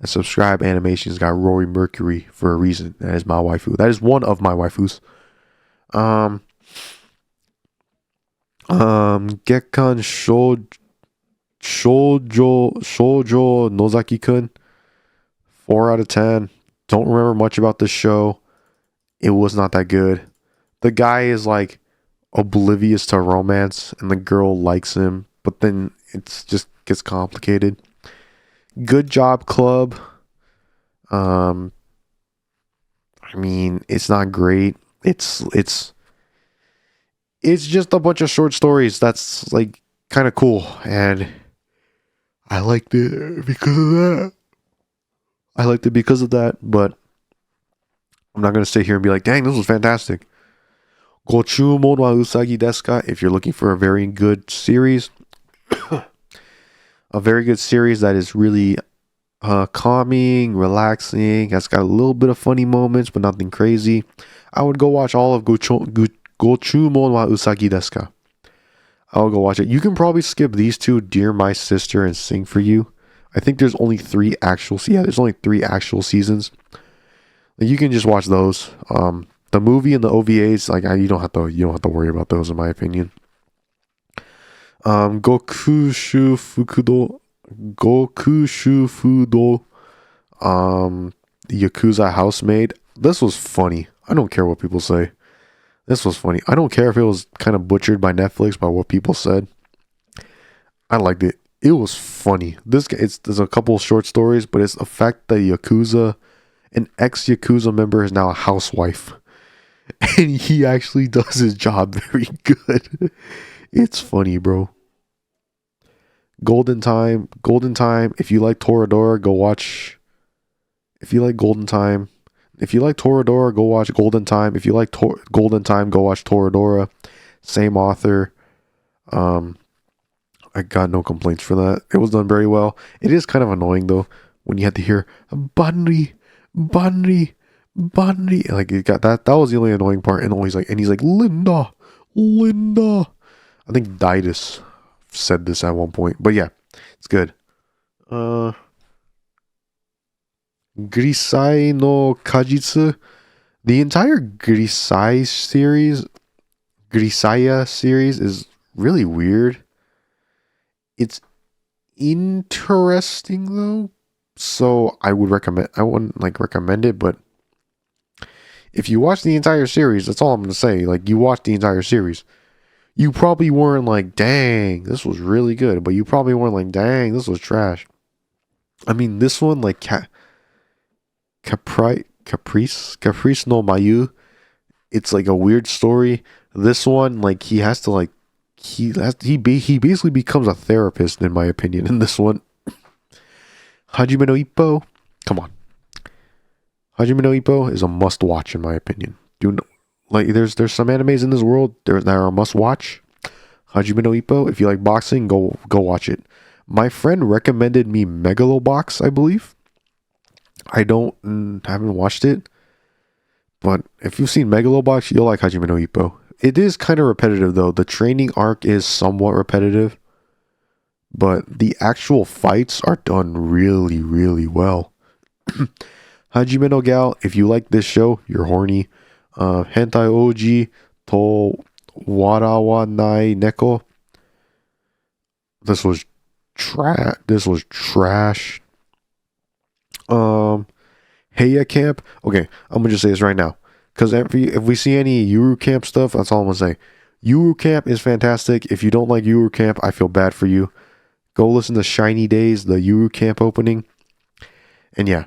That Subscribe Animation's got Rory Mercury for a reason. That is my waifu. That is one of my waifus. Gekkan Shoujo Nozaki-kun. 4 out of 10. Don't remember much about this show. It was not that good. The guy is like oblivious to romance and the girl likes him, but then it's just gets complicated. Good Job Club. I mean, it's not great. It's just a bunch of short stories that's like kind of cool, and I liked it because of that. But I'm not gonna sit here and be like, dang, this was fantastic. Gochumon wa Usagi desu ka? If you're looking for a very good series, a very good series that is really calming, relaxing, has got a little bit of funny moments, but nothing crazy, I would go watch all of Gochumon wa Usagi desu ka? I'll go watch it. You can probably skip these two, Dear My Sister and Sing For You. I think there's only 3 actual. Yeah, there's only 3 actual seasons. You can just watch those. The movie and the OVAs, like you don't have to worry about those, in my opinion. Gokushu Fudo, Yakuza Housemaid. This was funny. I don't care what people say. This was funny. I don't care if it was kind of butchered by Netflix by what people said. I liked it. It was funny. There's a couple of short stories, but it's the fact that an ex-Yakuza member is now a housewife. And he actually does his job very good. It's funny, bro. Golden Time. If you like Toradora, go watch. If you like Toradora, go watch Golden Time. If you like Golden Time, go watch Toradora. Same author. I got no complaints for that. It was done very well. It is kind of annoying though when you had to hear Bunry. Like it got that. That was the only annoying part. And he's like, Linda. I think Didus said this at one point, but yeah, it's good. Grisai no Kajitsu. The entire Grisaya series is really weird. It's interesting though, so I wouldn't recommend it, but if you watch the entire series, that's all I'm gonna say. Like, you watch the entire series, you probably weren't like, dang, this was really good, but you probably weren't like, dang, this was trash. I mean, this one, like Caprice no Mayu, it's like a weird story. This one, like, he basically becomes a therapist, in my opinion, in this one. Hajime no Ippo, come on. Hajime no Ippo is a must watch, in my opinion. There's some animes in this world that are a must watch. Hajime no Ippo, if you like boxing, go watch it. My friend recommended me Megalobox, I believe. I haven't watched it, but if you've seen Megalobox, you'll like Hajime no Ippo. It is kind of repetitive though. The training arc is somewhat repetitive, but the actual fights are done really, really well. Hajime no Gal, if you like this show, you're horny. Hentai Oji to Warawa Nai Neko. This was trash. This was trash. Heya Camp. Okay, I'm gonna just say this right now, because if we see any Yuru Camp stuff, that's all I'm gonna say. Yuru Camp is fantastic. If you don't like Yuru Camp, I feel bad for you. Go listen to Shiny Days, the Yuru Camp opening. And yeah,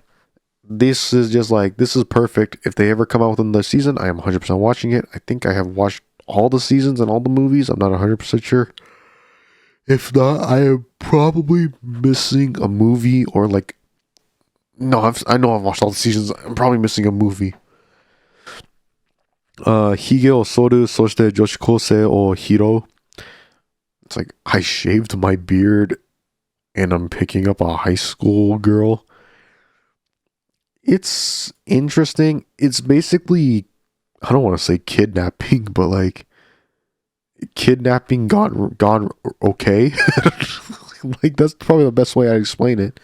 this is just like, this is perfect. If they ever come out within the season, I am 100% watching it. I think I have watched all the seasons and all the movies. I'm not 100% sure. If not, I am probably missing a movie or like, no, I know I've watched all the seasons. I'm probably missing a movie. Hige o soru soshite joshikose o hiro. It's like, I shaved my beard and I'm picking up a high school girl. It's interesting. It's basically, I don't want to say kidnapping, but like kidnapping gone okay. Like that's probably the best way I explain it.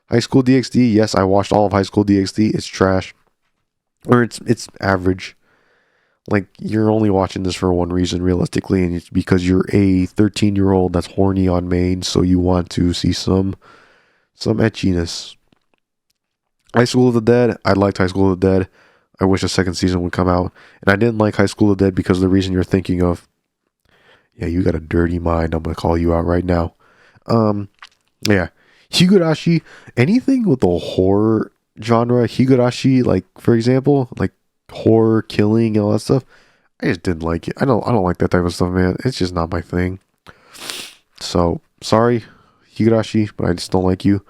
High School DxD, yes, I watched all of High School DxD. It's trash, or it's average. Like, you're only watching this for one reason, realistically, and it's because you're a 13-year-old that's horny on main, so you want to see some etchiness. High School of the Dead, I liked High School of the Dead. I wish a second season would come out. And I didn't like High School of the Dead because of the reason you're thinking of. Yeah, you got a dirty mind. I'm going to call you out right now. Yeah. Higurashi, anything with the horror genre, Higurashi, like, for example, like, horror, killing, and all that stuff, I just didn't like it. I don't like that type of stuff, man. It's just not my thing. So, sorry, Higurashi, but I just don't like you.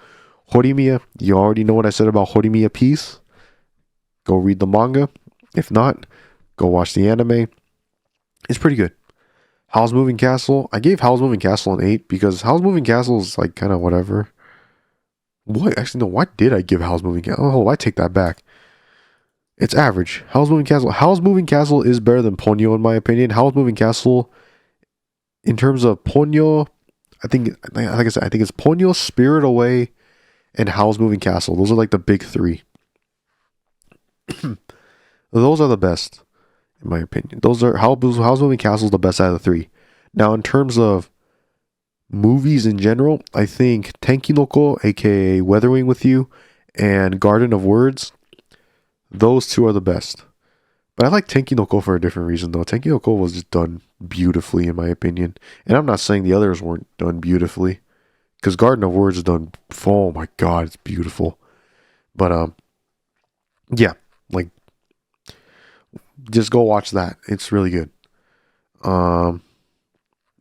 Horimiya, you already know what I said about Horimiya Peace. Go read the manga. If not, go watch the anime. It's pretty good. Howl's Moving Castle, I gave Howl's Moving Castle an 8 because Howl's Moving Castle is like kind of whatever. What? Actually, no, why did I give Howl's Moving Castle? Oh, I take that back. It's average. Howl's Moving Castle. Howl's Moving Castle is better than Ponyo in my opinion. Howl's Moving Castle, in terms of Ponyo, I think, like I said, I think it's Ponyo, Spirit Away, and Howl's Moving Castle. Those are like the big three. Those are the best, in my opinion. Those are Howl's Moving Castle is the best out of the three. Now, in terms of movies in general, I think Tenkinoko, aka Weathering with You, and Garden of Words, those two are the best. But I like Tenkinoko for a different reason, though. Tenkinoko was just done beautifully, in my opinion. And I'm not saying the others weren't done beautifully, because Garden of Words is done, oh my god, it's beautiful. But, yeah, like, just go watch that. It's really good.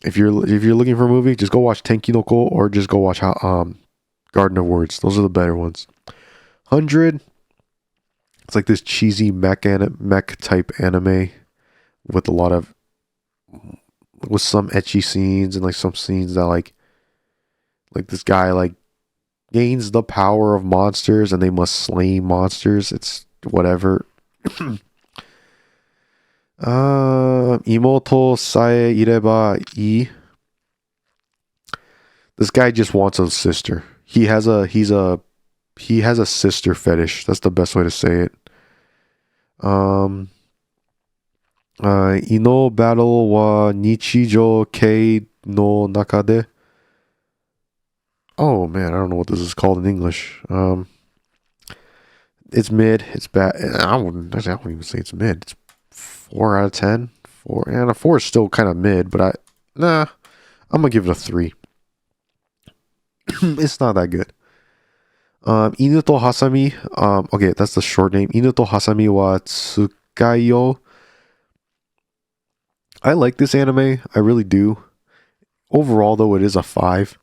If you're looking for a movie, just go watch Tenkinoko or just go watch Garden of Words. Those are the better ones. 100. It's like this cheesy mech type anime with with some ecchi scenes and like some scenes that like this guy like gains the power of monsters and they must slay monsters. It's whatever. Imoto sae ireba ii. This guy just wants a sister. He has a sister fetish. That's the best way to say it. Ino battle wa nichijo kei no nakade. Oh man, I don't know what this is called in English. It's mid. It's bad. I wouldn't even say it's mid. It's 4 out of 10. 4, and a 4 is still kind of mid, but I'm gonna give it a 3. It's not that good. Inu to Hasami. Okay, that's the short name. Inu to Hasami wa Tsukayo. I like this anime. I really do. Overall, though, it is a 5.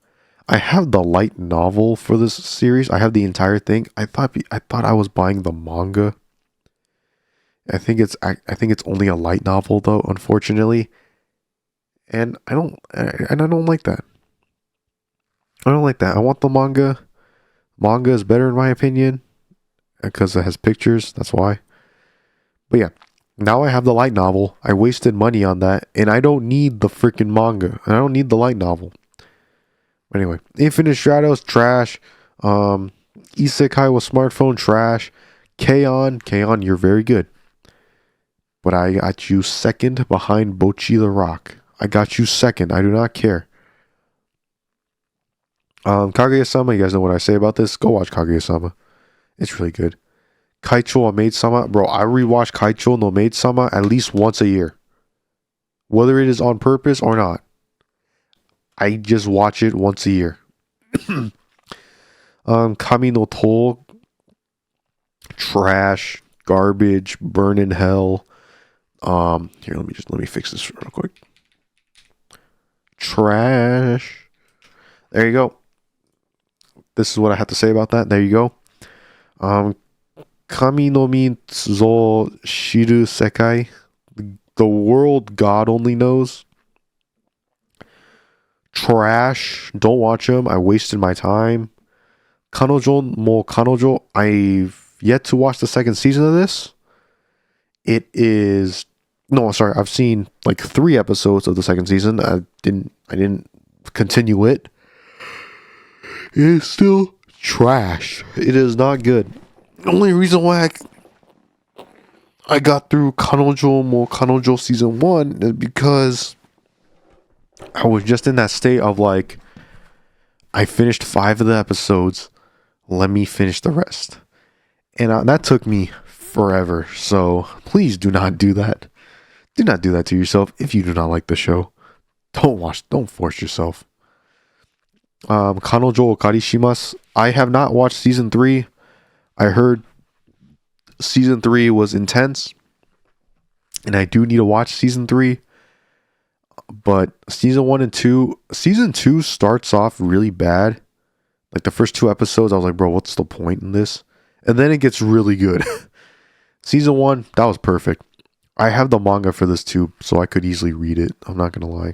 I have the light novel for this series. I have the entire thing. I thought I was buying the manga. I think it's only a light novel though, unfortunately. And I don't like that. I don't like that. I want the manga. Manga is better in my opinion because it has pictures. That's why. But yeah, Now I have the light novel. I wasted money on that, and I don't need the freaking manga. And I don't need the light novel. Anyway, Infinite Shadows, trash. Isekai with smartphone, trash. K-On, you're very good. But I got you second behind Bocchi The Rock. I got you second. I do not care. Kaguya-sama, you guys know what I say about this? Go watch Kaguya-sama. It's really good. Kaicho no Maid-sama. Bro, I rewatch Kaicho no Maid-sama at least once a year. Whether it is on purpose or not. I just watch it once a year. Kami no To. Trash. Garbage. Burn in hell. Here, let me fix this real quick. Trash. There you go. This is what I have to say about that. There you go. Kami no Mi zo shiru sekai. The world God only knows. Trash. Don't watch them. I wasted my time. Kanojo mo Kanojo. I've yet to watch the second season of this. It is... No, sorry. I've seen like 3 episodes of the second season. I didn't continue it. It is still trash. It is not good. The only reason why I got through Kanojo mo Kanojo season 1 is because I was just in that state of like, I finished 5 of the episodes. Let me finish the rest. And that took me forever. So please do not do that. Do not do that to yourself if you do not like the show. Don't force yourself. Kanojo Okari Shimasu. I have not watched season 3. I heard season 3 was intense. And I do need to watch season 3. But season 1 and 2. Season 2 starts off really bad. Like the first 2 episodes, I was like, bro, what's the point in this? And then it gets really good. Season 1, that was perfect. I have the manga for this too, so I could easily read it. I'm not going to lie.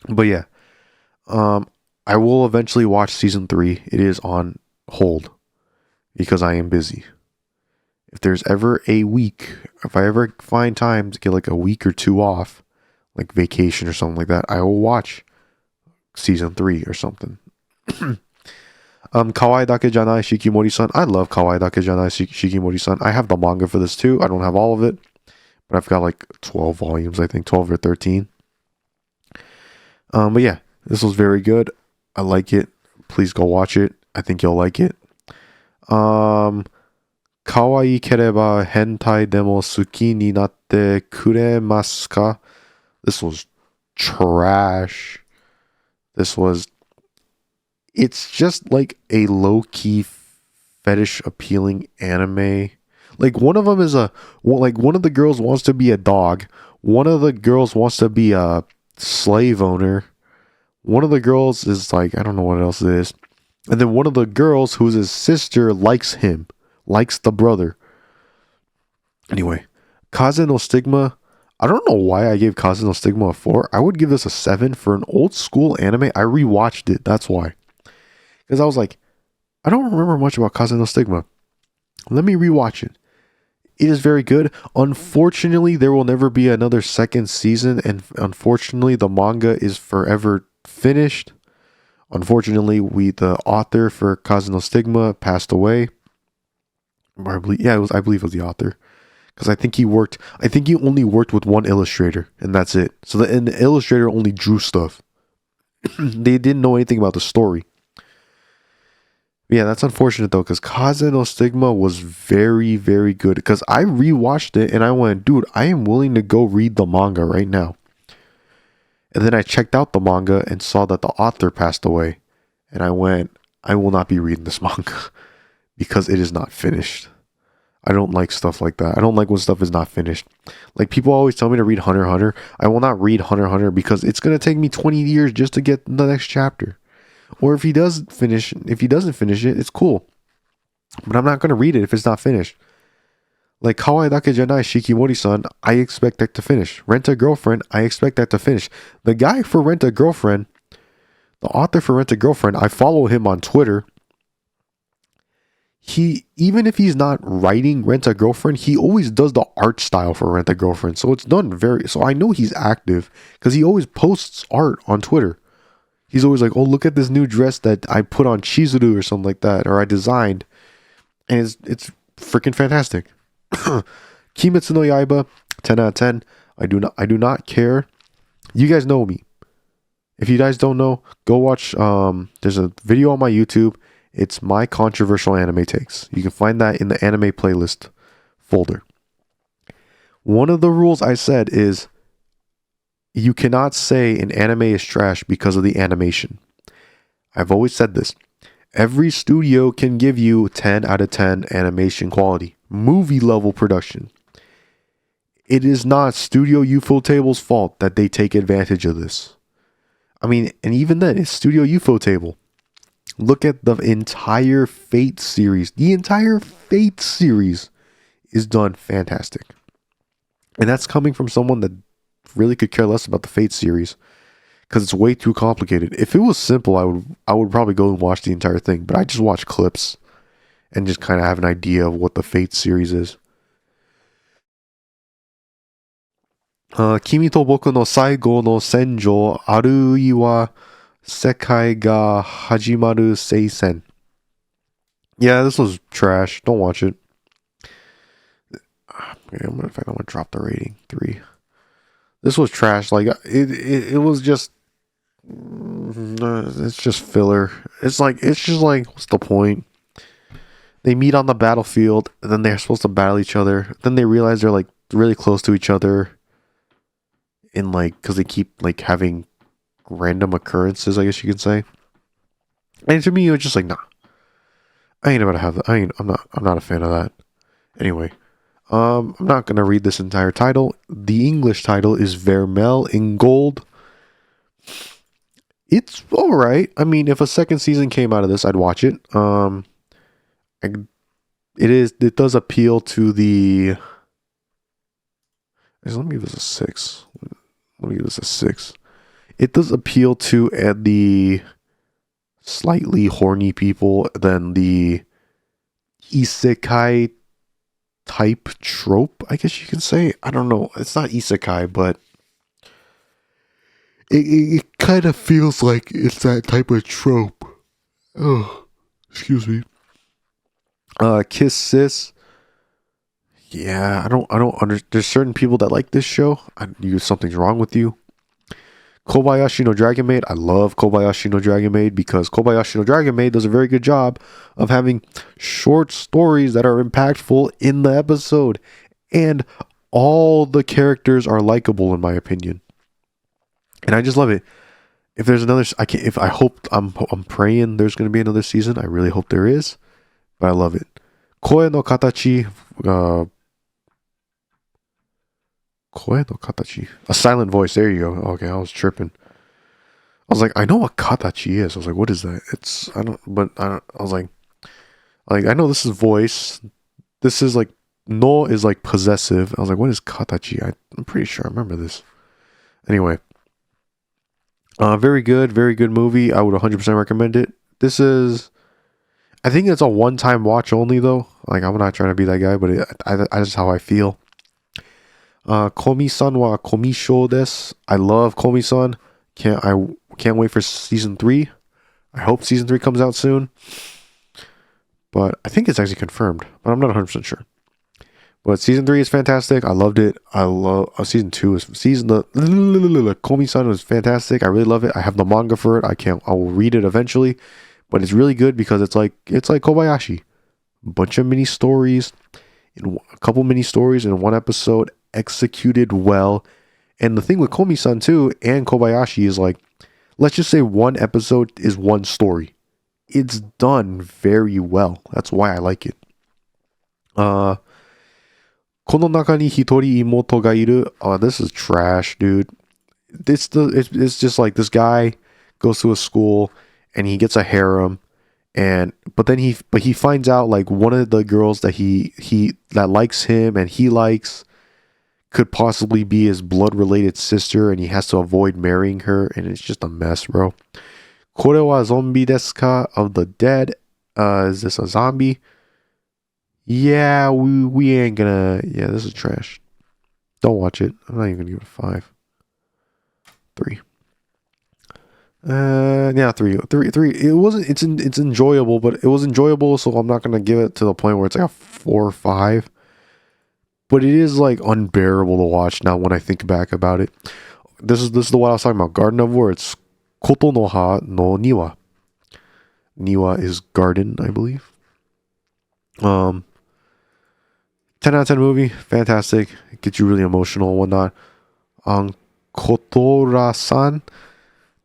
But yeah. I will eventually watch season 3. It is on hold. Because I am busy. If there's ever a week, if I ever find time to get like a week or 2 off, like vacation or something like that, I will watch season 3 or something. Kawaii Dake Janai Shikimori-san. I love Kawaii Dake Janai Shikimori-san. I have the manga for this too. I don't have all of it, but I've got like 12 volumes, I think 12 or 13. But yeah, this was very good. I like it. Please go watch it. I think you'll like it. Kawaii kereba hentai demo suki ni natte kuremasu ka? This was trash. It's just like a low-key fetish appealing anime. Like one of them is one of the girls wants to be a dog. One of the girls wants to be a slave owner. One of the girls is like, I don't know what else it is. And then one of the girls who's his sister likes him. Likes the brother. Anyway, Kaze no Stigma. I don't know why I gave Kaze no Stigma a 4. I would give this a 7 for an old school anime. I rewatched it. That's why. Because I was like, I don't remember much about Kaze no Stigma. Let me rewatch it. It is very good. Unfortunately, there will never be another second season. And unfortunately, the manga is forever finished. Unfortunately, the author for Kaze no Stigma passed away. I believe it was the author. Because I think he only worked with one illustrator. And that's it. So the illustrator only drew stuff. They didn't know anything about the story. Yeah, that's unfortunate though, because Kaze no Stigma was very, very good. Because I rewatched it and I went, dude, I am willing to go read the manga right now. And then I checked out the manga and saw that the author passed away. And I went, I will not be reading this manga because it is not finished. I don't like stuff like that. I don't like when stuff is not finished. Like people always tell me to read Hunter x Hunter. I will not read Hunter x Hunter because it's going to take me 20 years just to get the next chapter. Or if he doesn't finish it, it's cool. But I'm not going to read it if it's not finished. Like Kawaii Dake Janai Shikimori-san, I expect that to finish. Rent a Girlfriend, I expect that to finish. The guy for Rent a Girlfriend, the author for Rent a Girlfriend, I follow him on Twitter. he, even if he's not writing Rent a Girlfriend, he always does the art style for Rent a Girlfriend. So it's done very, so I know he's active because he always posts art on Twitter. He's always like, oh, look at this new dress that I put on Chizuru or something like that, or I designed. And it's freaking fantastic. Kimetsu no Yaiba, 10 out of 10. I do not care. You guys know me. If you guys don't know, go watch, there's a video on my YouTube. It's my controversial anime takes. You can find that in the anime playlist folder. One of the rules I said is you cannot say an anime is trash because of the animation. I've always said this. Every studio can give you 10 out of 10 animation quality, movie level production. It is not Studio Ufotable's fault that they take advantage of this. I mean, and even then, it's Studio Ufotable. Look at the entire Fate series. The entire Fate series is done fantastic. And that's coming from someone that really could care less about the Fate series because it's way too complicated. If it was simple, I would probably go and watch the entire thing, but I just watch clips and just kind of have an idea of what the Fate series is. Kimi to boku no saigo no senjo arui wa sekai ga hajimaru seisen. Yeah, this was trash. Don't watch it. In fact, I'm gonna drop the rating 3. This was trash. Like it was just. It's just filler. It's just like what's the point? They meet on the battlefield, and then they're supposed to battle each other. Then they realize they're like really close to each other. In like, because they keep like having random occurrences, I guess you could say. And to me, it was just like, nah, I ain't about to have that. I'm not a fan of that. Anyway, I'm not gonna read this entire title. The English title is Vermel in Gold. It's all right. I mean, if a second season came out of this, I'd watch it. It does appeal to the. Let me give this a 6. Let me give this a 6. It does appeal to the slightly horny people than the isekai type trope, I guess you can say. I don't know. It's not isekai, but it kind of feels like it's that type of trope. Oh, excuse me. Kiss Sis. Yeah, I don't understand. There's certain people that like this show. Something's wrong with you. Kobayashi no Dragon Maid. I love Kobayashi no Dragon Maid because Kobayashi no Dragon Maid does a very good job of having short stories that are impactful in the episode, and all the characters are likable in my opinion. And I just love it. If there's another, I'm praying there's going to be another season. I really hope there is, but I love it. Koe no Katachi. Koe no Katachi. A silent voice. There you go. Okay, I was tripping. I was like, I know what Katachi is. I was like, what is that? I was like, I know this is voice. This is like, no is like possessive. I was like, what is Katachi? I'm pretty sure I remember this. Anyway. Very good movie. I would 100% recommend it. I think it's a one-time watch only though. Like, I'm not trying to be that guy, but I just how I feel. Komi-san wa Komisho desu. I love Komi-san. Can't wait for season 3. I hope season 3 comes out soon. But I think it's actually confirmed, but I'm not 100% sure. But season 3 is fantastic. I loved it. I love season 2 is Komi-san was fantastic. I really love it. I have the manga for it. I will read it eventually. But it's really good because it's like Kobayashi. A bunch of mini stories, a couple mini stories in one episode, executed well. And the thing with Komi-san too and Kobayashi is like, let's just say one episode is one story. It's done very well. That's why I like it. Kono naka ni hitori imoto ga iru. Oh, this is trash, dude. It's just like this guy goes to a school and he gets a harem, but he finds out like one of the girls that he that likes him and he likes could possibly be his blood related sister, and he has to avoid marrying her, and it's just a mess, bro. Kore wa zombie desu ka? Of the dead. Is this a zombie? Yeah, we ain't gonna. Yeah, this is trash. Don't watch it. I'm not even gonna give it a 5. 3. Yeah, three. It wasn't. It's enjoyable, but it was enjoyable. So I'm not gonna give it to the point where it's like a 4 or 5. But it is like unbearable to watch now when I think back about it. This is the one I was talking about. Garden of War. It's Koto no Ha no Niwa. Niwa is garden, I believe. 10 out of 10 movie, fantastic. It gets you really emotional and whatnot. Kotora-san.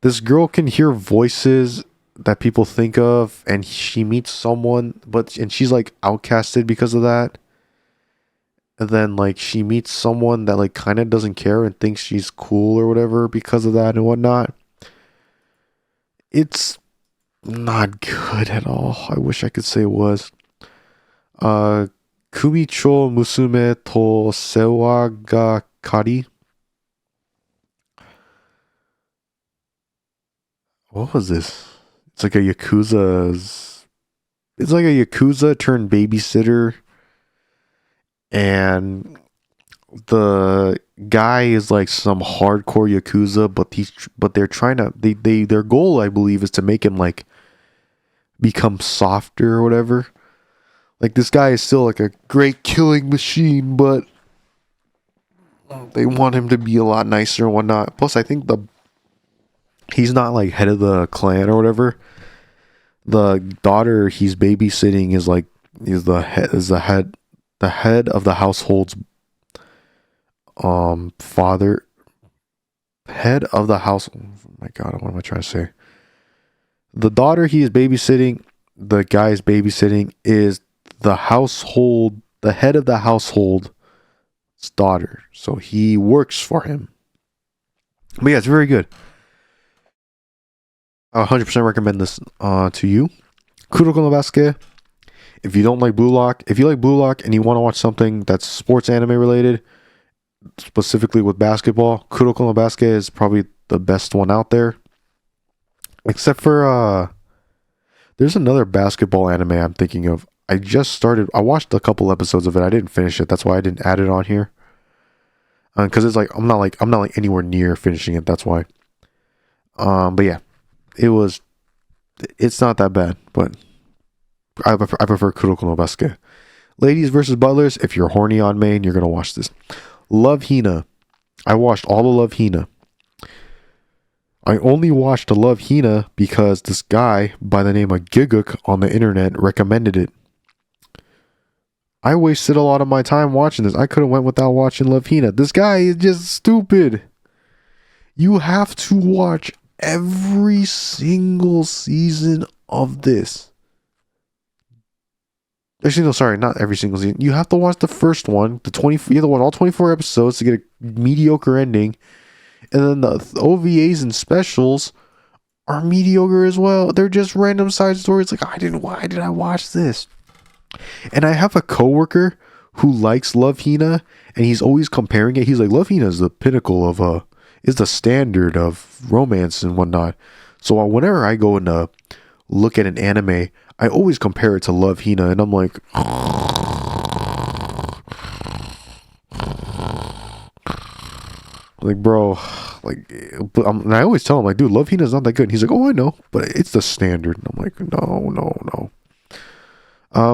This girl can hear voices that people think of, and she meets someone, and she's like outcasted because of that. And then like she meets someone that like kind of doesn't care and thinks she's cool or whatever because of that and whatnot. It's not good at all. I wish I could say it was. Kumicho Musume to Sewa ga Kari. What was this? It's like a Yakuza's. It's like a Yakuza turned babysitter. And the guy is like some hardcore Yakuza, but they're trying to their goal, I believe, is to make him like become softer or whatever. Like this guy is still like a great killing machine, but they want him to be a lot nicer and whatnot. Plus, I think he's not like head of the clan or whatever. The daughter he's babysitting is the head of the household's father, head of the house. Oh my god, what am I trying to say? The daughter he is babysitting, the guy is babysitting, is the head of the household's daughter. So he works for him. But yeah, it's very good. I 100% recommend this to you. Kuroko no Basuke. If you don't like Blue Lock, if you like Blue Lock and you want to watch something that's sports anime related, specifically with basketball, Kuroko no Basuke is probably the best one out there. Except for there's another basketball anime I'm thinking of. I watched a couple episodes of it. I didn't finish it. That's why I didn't add it on here. Because it's like I'm not like anywhere near finishing it. That's why. But yeah, it's not that bad, but I prefer Kuroko no Basuke. Ladies versus Butlers. If you're horny on main, you're gonna watch this. Love Hina. I watched all of Love Hina. I only watched Love Hina because this guy by the name of Giguk on the internet recommended it. I wasted a lot of my time watching this. I could have went without watching Love Hina. This guy is just stupid. You have to watch every single season of this. Actually, no, sorry, not every single season. You have to watch the first one, you have to watch all 24 episodes to get a mediocre ending. And then the OVAs and specials are mediocre as well. They're just random side stories. Like, why did I watch this? And I have a coworker who likes Love Hina, and he's always comparing it. He's like, Love Hina is the pinnacle of is the standard of romance and whatnot. So whenever I go and look at an anime, I always compare it to Love Hina, and I'm like, bro, and I always tell him, like, dude, Love Hina is not that good. And he's like, oh, I know, but it's the standard. And I'm like, no.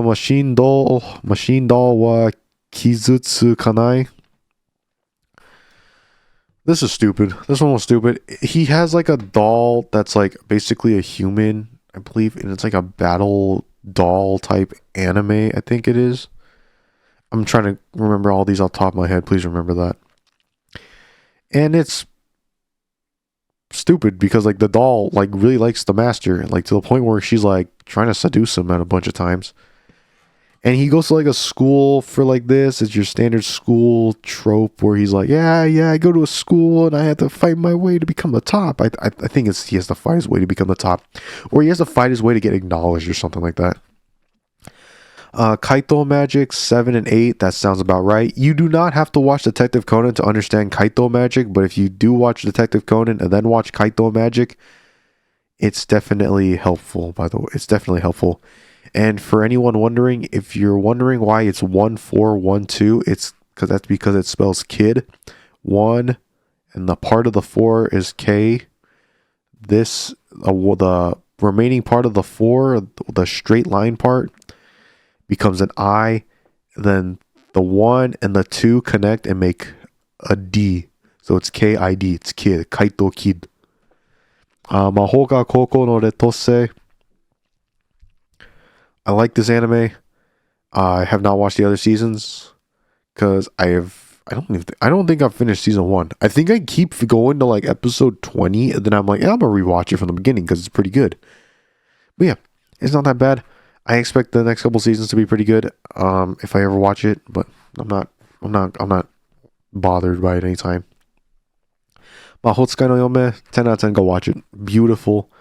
Machine doll wa kizutsu kanai. This is stupid. This one was stupid. He has like a doll that's like basically a human, I believe, and it's like a battle doll type anime, I think it is. I'm trying to remember all these off the top of my head. Please remember that. And it's stupid because like the doll like really likes the master, like to the point where she's like trying to seduce him at a bunch of times. And he goes to like a school for like this. It's your standard school trope where he's like, yeah, I go to a school and I have to fight my way to become the top. I think he has to fight his way to become the top, or he has to fight his way to get acknowledged or something like that. Kaito Magic 7 and 8. That sounds about right. You do not have to watch Detective Conan to understand Kaito Magic, but if you do watch Detective Conan and then watch Kaito Magic, it's definitely helpful. By the way, it's definitely helpful. And for anyone wondering, if you're wondering why it's 1412, it's because it spells kid. 1 and the part of the 4 is K. This the remaining part of the 4, the straight line part, becomes an I. Then the 1 and the 2 connect and make a D. So it's KID. It's kid. Kaito kid. Maho ga Koko no Retose. I like this anime. I have not watched the other seasons because I don't think I've finished season 1. I think I keep going to like episode 20 and then I'm like, I'm gonna rewatch it from the beginning because it's pretty good. But yeah, it's not that bad. I expect the next couple seasons to be pretty good. If I ever watch it, but I'm not bothered by it anytime. Mahotsukai no Yome, 10 out of 10, go watch it. Beautiful.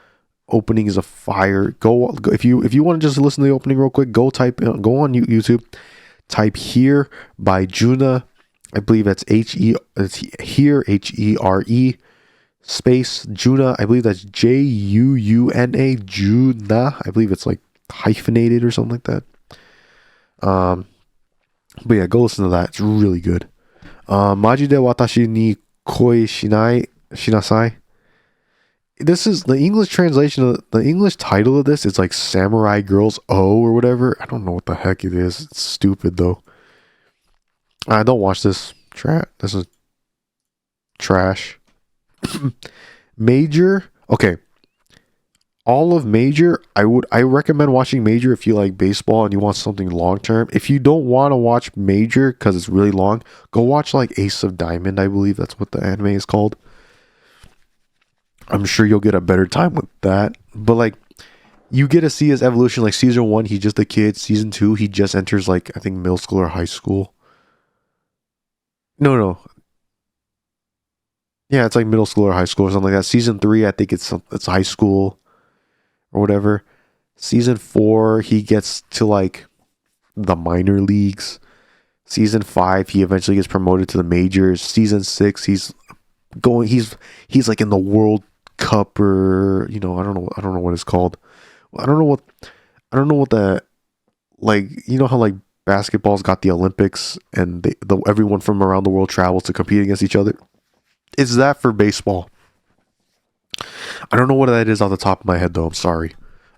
Opening is a fire. Go if you want to just listen to the opening real quick, go on YouTube. Type Here by Juna. I believe that's Here, Here, space Juna. I believe that's Juuna. Juna. I believe it's like hyphenated or something like that. But yeah, go listen to that. It's really good. Maji de watashi ni koi shinasai. This is the English translation of the English title of this. It's like Samurai Girls O or whatever. I don't know what the heck it is. It's stupid though. I don't watch this. This is trash. Major. Okay. All of Major, I recommend watching Major if you like baseball and you want something long term. If you don't want to watch Major because it's really long, go watch like Ace of Diamond. I believe that's what the anime is called. I'm sure you'll get a better time with that. But like, you get to see his evolution. Like season 1, he's just a kid. Season 2, he just enters like, I think, middle school or high school. No. Yeah, it's like middle school or high school or something like that. Season 3, I think it's high school or whatever. Season 4, he gets to like the minor leagues. Season 5, he eventually gets promoted to the majors. Season 6, he's like in the World Cup, or I don't know what it's called. I don't know what the, like, how like basketball's got the Olympics and everyone from around the world travels to compete against each other. It's that for baseball. I don't know what that is off the top of my head though. I'm sorry.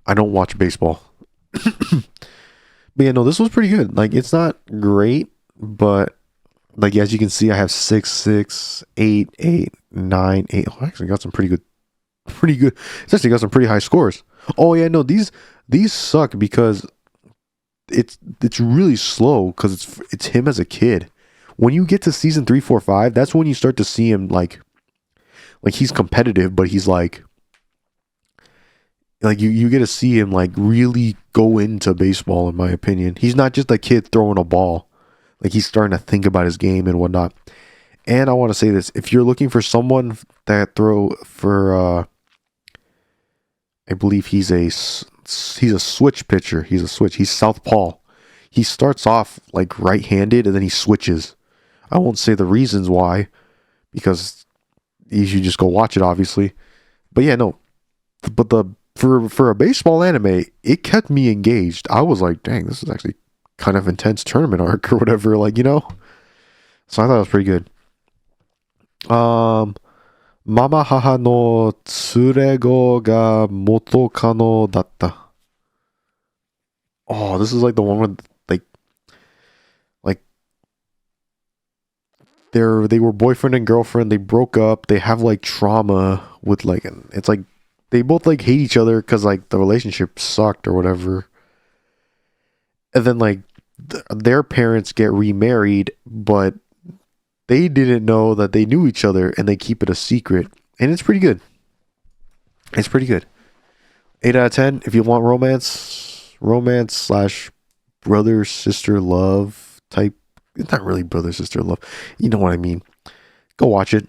I don't watch baseball. But yeah, no, this was pretty good. Like, it's not great, but like, as you can see, I have 6, 6, 8, 8, 9, 8. Oh, I actually got some pretty good. It's actually got some pretty high scores. Oh yeah, no, these suck because it's really slow because it's him as a kid. When you get to season 3, 4, 5, that's when you start to see him like he's competitive, but he's like you get to see him like really go into baseball. In my opinion, he's not just a kid throwing a ball. Like, he's starting to think about his game and whatnot. And I want to say this: if you're looking for someone that throw for, I believe he's a switch pitcher. He's southpaw. He starts off like right-handed and then he switches. I won't say the reasons why, because you should just go watch it, obviously. But yeah, no. But for a baseball anime, it kept me engaged. I was like, dang, this is actually kind of intense tournament arc or whatever, like, so I thought it was pretty good. Mama haha no tsurego ga moto kano datta. Oh, this is like the one with like they were boyfriend and girlfriend. They broke up. They have like trauma with like, it's like they both like hate each other because like the relationship sucked or whatever. And then like their parents get remarried, but they didn't know that they knew each other, and they keep it a secret. And it's pretty good. 8 out of 10. If you want romance / brother sister love type. It's not really brother sister love. You know what I mean. Go watch it.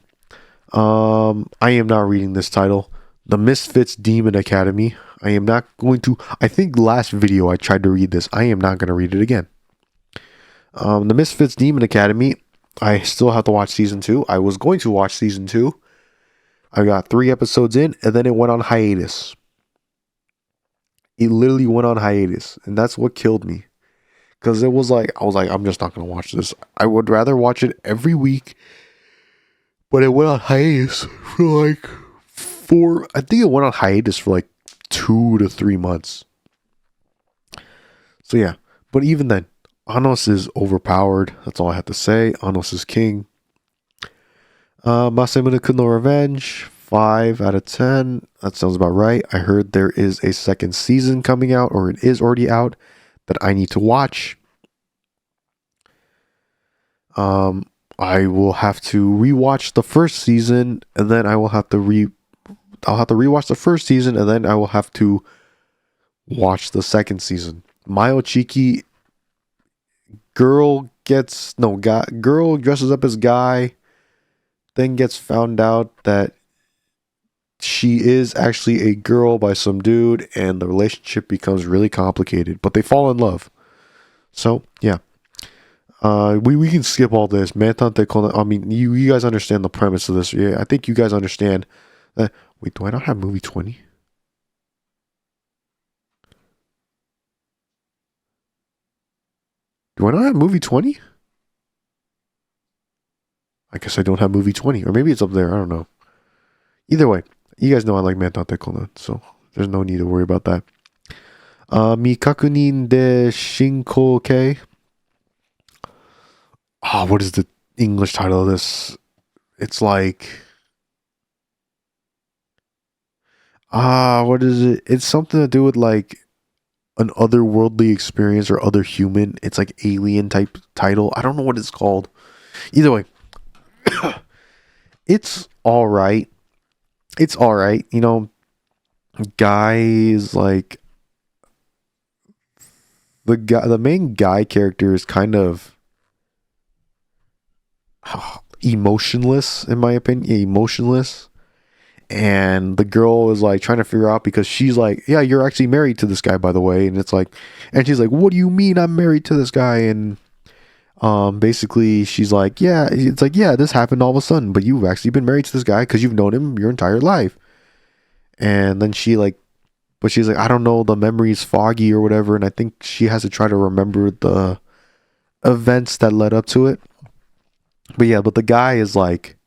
I am not reading this title. The Misfits Demon Academy. I am not going to. I think last video I tried to read this. I am not going to read it again. The Misfits Demon Academy. I still have to watch season 2. I was going to watch season 2. I got 3 episodes in, and then it went on hiatus. It literally went on hiatus, and that's what killed me. Because it was like, I was like, I'm just not gonna watch this. I would rather watch it every week, but it went on hiatus for like four. I think it went on hiatus for like 2 to 3 months. So yeah, but even then, Anos is overpowered. That's all I have to say. Anos is king. Masamune no Revenge, 5 out of 10. That sounds about right. I heard there is a second season coming out, or it is already out, that I need to watch. I will have to rewatch the first season, and then I'll have to rewatch the first season, and then I will have to watch the second season. Mayo Chiki, girl dresses up as guy, then gets found out that she is actually a girl by some dude, and the relationship becomes really complicated, but they fall in love. So yeah. We can skip all this. Manhunt Conan. I mean, you guys understand the premise of this. Yeah, I think you guys understand. Wait, do I not have movie 20? Do I not have movie 20? I guess I don't have movie 20, or maybe it's up there. I don't know. Either way, you guys know I like Manhunt Conan, so there's no need to worry about that. Mikakunin de Shinkoke. What is the English title of this? It's like, what is it? It's something to do with like an otherworldly experience or other human. It's like alien type title. I don't know what it's called. Either way, it's all right. It's all right. You know, guy is like the main guy character is kind of emotionless, in my opinion. Yeah, emotionless. And the girl is like trying to figure out, because she's like, yeah, you're actually married to this guy, by the way. And it's like, and she's like, what do you mean I'm married to this guy? And basically she's like, yeah, it's like, yeah, this happened all of a sudden, but you've actually been married to this guy because you've known him your entire life. And then she's like, I don't know, the memory's foggy or whatever. And I think she has to try to remember the events that led up to it. But yeah, but the guy is like,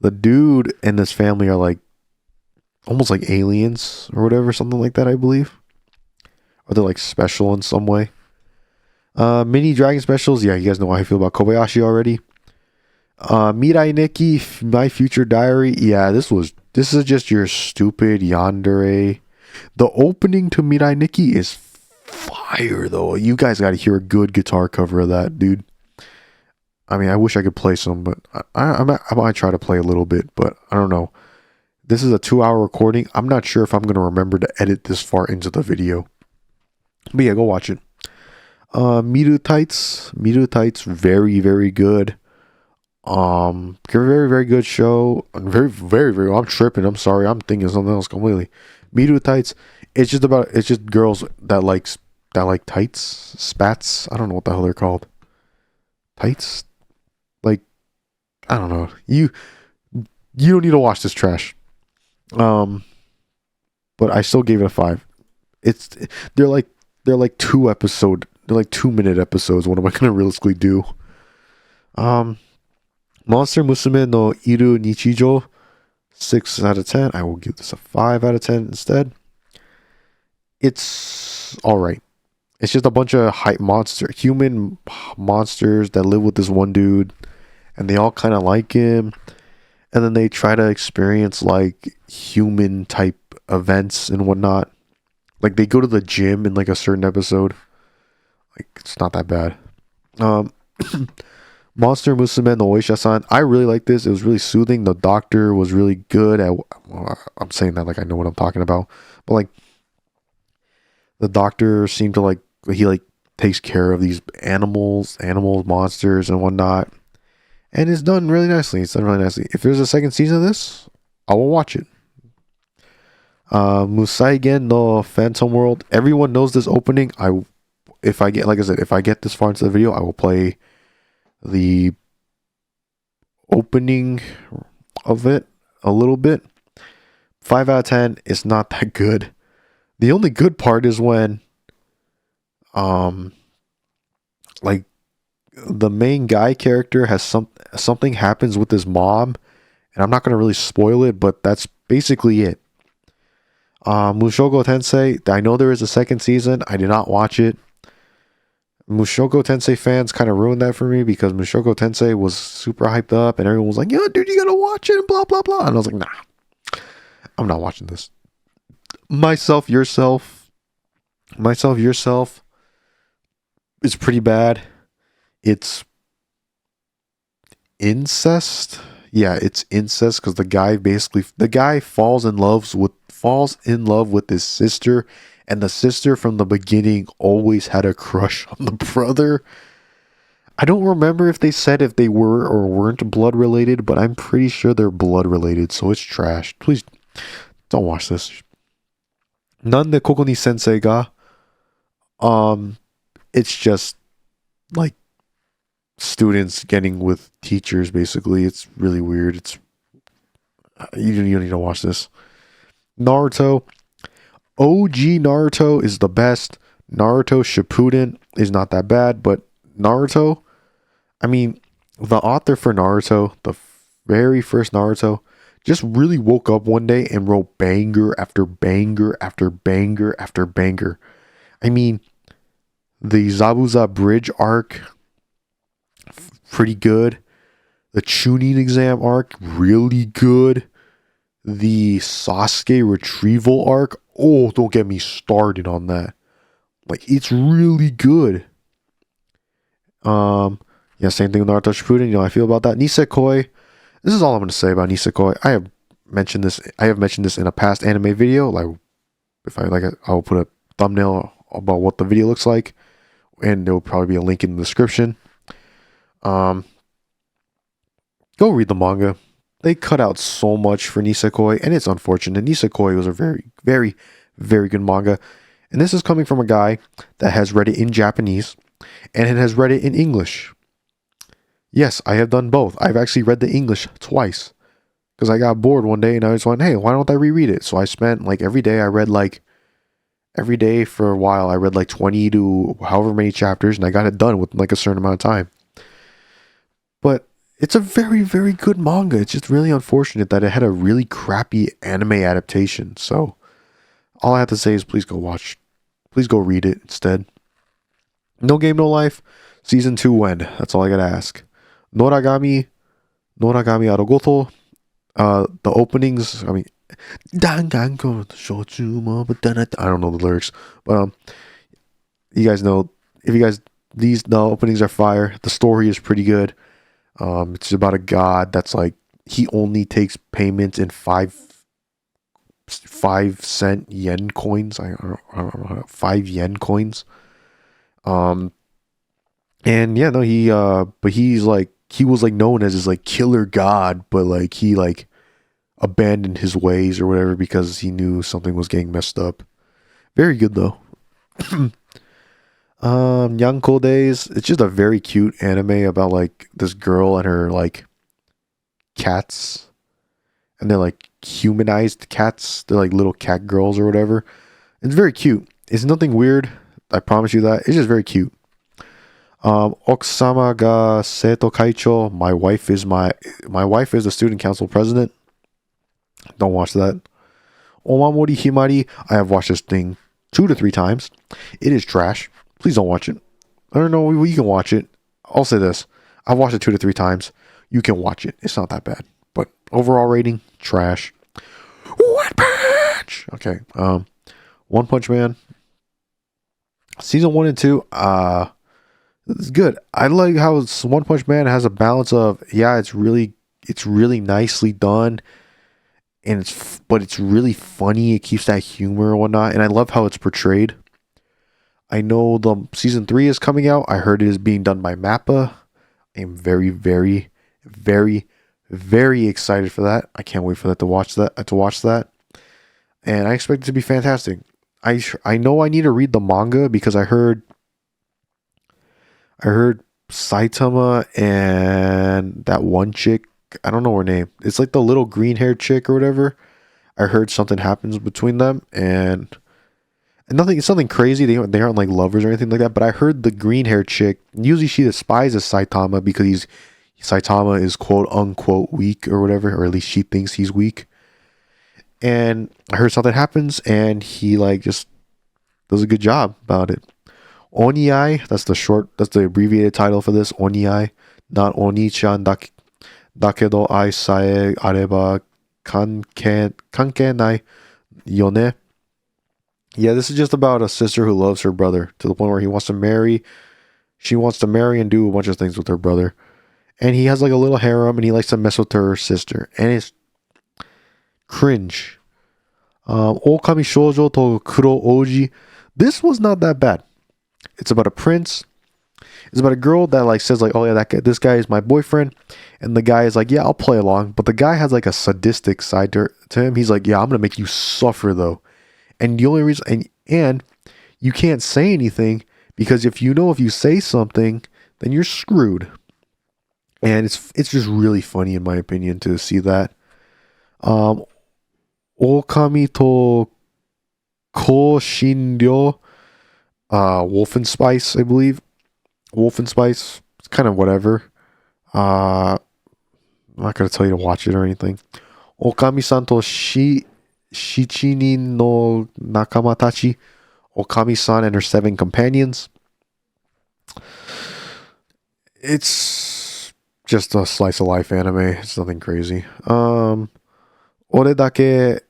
the dude and his family are like almost like aliens or whatever, something like that, I believe. Or they're like special in some way. Mini Dragon specials. Yeah, you guys know how I feel about Kobayashi already. Mirai Nikki, My Future Diary. Yeah, this is just your stupid yandere. The opening to Mirai Nikki is fire though. You guys got to hear a good guitar cover of that, dude. I mean, I wish I could play some, but I might try to play a little bit, but I don't know. This is a 2-hour recording. I'm not sure if I'm going to remember to edit this far into the video. But yeah, go watch it. Miru Tights, very, very good. Very, very good show. Very, very, very, I'm tripping. I'm sorry. I'm thinking something else completely. Miru Tights, it's just girls that like tights, spats. I don't know what the hell they're called. Tights? Like, I don't know. You don't need to watch this trash. But I still gave it a 5. They're like 2-minute episodes. What am I gonna realistically do? Monster Musume no Iru Nichijo, 6 out of 10. I will give this a 5 out of 10 instead. It's alright. It's just a bunch of human monsters that live with this one dude, and they all kind of like him, and then they try to experience like human type events and whatnot. Like they go to the gym in like a certain episode. Like it's not that bad. Monster Musume no Oisha-san. I really like this. It was really soothing. The doctor was really good at. I'm saying that like I know what I'm talking about, but like the doctor seemed to like he like takes care of these animals, monsters, and whatnot, and it's done really nicely. If there's a second season of this, I will watch it. Musaigen no Phantom World. Everyone knows this opening. If I get this far into the video, I will play the opening of it a little bit. 5 out of 10. It's not that good. The only good part is when um like the main guy character has something happens with his mom, and I'm not gonna really spoil it, but that's basically it. Mushoku Tensei, I know there is a second season. I did not watch it. Mushoku Tensei fans kind of ruined that for me because Mushoku Tensei was super hyped up and everyone was like, "Yeah, dude, you gotta watch it," and blah blah blah. And I was like, "Nah, I'm not watching this." Myself, yourself, myself, yourself is pretty bad. It's incest. Yeah, it's incest because the guy falls in love with his sister, and the sister from the beginning always had a crush on the brother. I don't remember if they said if they were or weren't blood related, but I'm pretty sure they're blood related, so it's trash. Please don't watch this. Nande koko ni sensei ga it's just like students getting with teachers basically. It's really weird. It's you don't need to watch this. Naruto. OG Naruto is the best. Naruto Shippuden is not that bad, but Naruto, I mean, the author for Naruto, the very first Naruto, just really woke up one day and wrote banger after banger after banger after banger. I mean, the Zabuza Bridge arc, pretty good. The Chunin exam arc, really good. The Sasuke retrieval arc, oh, don't get me started on that. Like, it's really good. Yeah, same thing with Naruto Shippuden. You know how I feel about that. Nisekoi. This is all I'm going to say about Nisekoi. I have mentioned this in a past anime video. Like, if I like it, I'll put a thumbnail about what the video looks like, and there will probably be a link in the description. Go read the manga. They cut out so much for Nisekoi, and it's unfortunate. Nisekoi was a very, very, very good manga. And this is coming from a guy that has read it in Japanese and has read it in English. Yes, I have done both. I've actually read the English twice because I got bored one day and I just went, hey, why don't I reread it? So I spent like every day for a while, I read like 20 to however many chapters, and I got it done with like a certain amount of time. But it's a very, very good manga. It's just really unfortunate that it had a really crappy anime adaptation. So all I have to say is please go read it instead. No Game, No Life. Season 2 when? That's all I gotta ask. Noragami Arogoto. The openings, I mean, I don't know the lyrics, but the openings are fire. The story is pretty good. It's about a god that's like, he only takes payments in 5 cent yen coins. I don't know, 5 yen coins. And yeah, no, he was like known as this like killer god, but like he like abandoned his ways or whatever because he knew something was getting messed up. Very good though. Yanko Days. It's just a very cute anime about like this girl and her like cats, and they're like humanized cats. They're like little cat girls or whatever. It's very cute. It's nothing weird. I promise you that. It's just very cute. Okusama ga Seito Kaicho. My wife is the student council president. Don't watch that. Omamori Himari. I have watched this thing 2 to 3 times. It is trash. Please don't watch it. I don't know. You can watch it. I'll say this. I've watched it 2 to 3 times. You can watch it. It's not that bad. But overall rating, trash. One Punch. Okay. One Punch Man. Season 1 and 2. It's good. I like how One Punch Man has a balance of, yeah, it's really nicely done, and it's really funny. It keeps that humor and whatnot, and I love how it's portrayed. I know the season 3 is coming out. I heard it is being done by Mappa. I am very, very, very, very excited for that. I can't wait for that to watch that. And I expect it to be fantastic. I know I need to read the manga because I heard Saitama and that one chick, I don't know her name. It's like the little green haired chick or whatever. I heard something happens between them, and And nothing, it's nothing crazy. They aren't like lovers or anything like that. But I heard the green hair chick. Usually she despises Saitama because Saitama is quote unquote weak or whatever, or at least she thinks he's weak. And I heard something happens, and he like just does a good job about it. Oniai, that's the abbreviated title for this. Oniai, not Oni-chan dakedo ai sae areba kanke nai yone. Yeah, this is just about a sister who loves her brother to the point where she wants to marry and do a bunch of things with her brother. And he has like a little harem and he likes to mess with her sister. And it's cringe. Okami Shoujo to Kuro Oji. This was not that bad. It's about a prince. It's about a girl that like says like, oh yeah, this guy is my boyfriend, and the guy is like, yeah, I'll play along. But the guy has like a sadistic side to him. He's like, yeah, I'm gonna make you suffer though. And the only reason, and you can't say anything because if you say something, then you're screwed. And it's just really funny in my opinion to see that. Okami to Koshinryo, Wolfenspice, I believe. Wolfenspice, it's kind of whatever. I'm not gonna tell you to watch it or anything. Okami-san to Shichinin no Nakamatachi. Okami-san and her 7 companions. It's just a slice of life anime. It's nothing crazy. Ore dake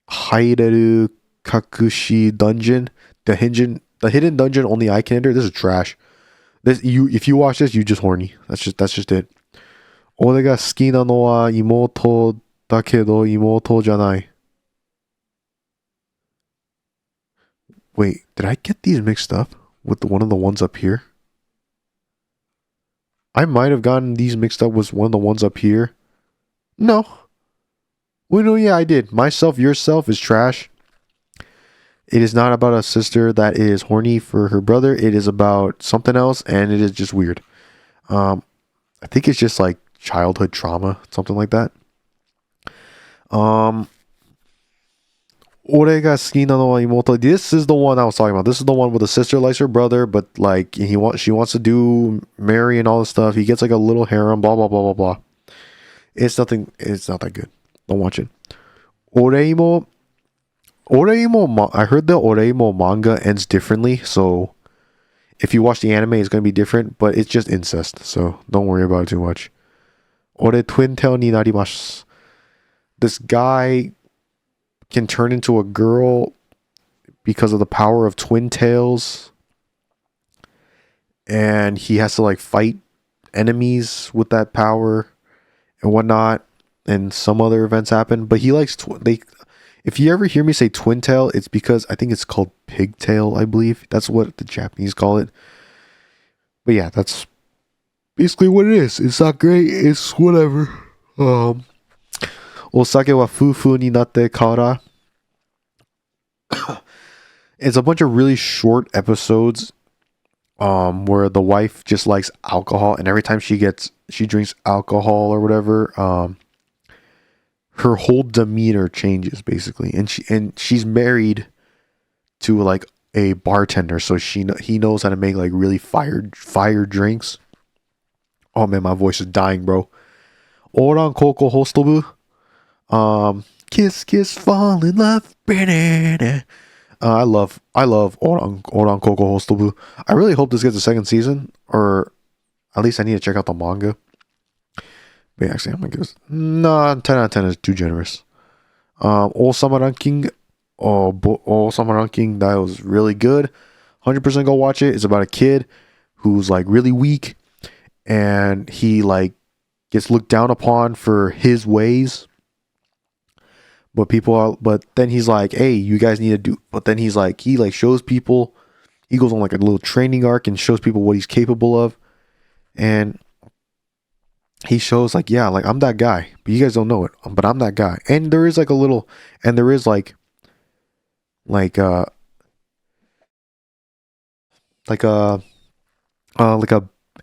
haireru kakushi dungeon. The hidden dungeon only I can enter. This is trash. If you watch this, you just horny. That's just it. Ore ga suki nano wa imoto dakedo imoto janai. Wait, did I get these mixed up with one of the ones up here? I might have gotten these mixed up with one of the ones up here. No. Well, no, yeah, I did. Myself, yourself is trash. It is not about a sister that is horny for her brother. It is about something else, and it is just weird. I think it's just like childhood trauma, something like that. Ore ga suki nano wa imoto. This is the one I was talking about. This is the one where the sister likes her brother, but like she wants to marry and all this stuff. He gets like a little harem, blah blah blah blah blah. It's not that good. Don't watch it. Oreimo. I heard the Oreimo manga ends differently, so if you watch the anime, it's gonna be different. But it's just incest, so don't worry about it too much. Ore twin tail ni narimasu. This guy can turn into a girl because of the power of twin tails, and he has to like fight enemies with that power and whatnot, and some other events happen. But he likes if you ever hear me say twin tail, it's because I think it's called pigtail, I believe. That's what the Japanese call it. But yeah, that's basically what it is. It's not great, it's whatever. Osake wa fufu ni natte kara. It's a bunch of really short episodes where the wife just likes alcohol, and every time she drinks alcohol or whatever, her whole demeanor changes basically. And she's married to like a bartender, so he knows how to make like really fire drinks. Oh man, my voice is dying, bro. Oran Koko Hostobu. Kiss, kiss, fall in love. I love Oran Koko Hostobu. I really hope this gets a second season, or at least I need to check out the manga. But actually, I'm gonna give this 10 out of 10 is too generous. All Summer Ranking. All Summer Ranking, that was really good. 100% go watch it. It's about a kid who's like really weak, and he like gets looked down upon for his ways. But then he's like, hey, you guys need to do, but then he shows people, he goes on like a little training arc and shows people what he's capable of. And he shows like, yeah, like I'm that guy, but you guys don't know it, but I'm that guy. And there is like a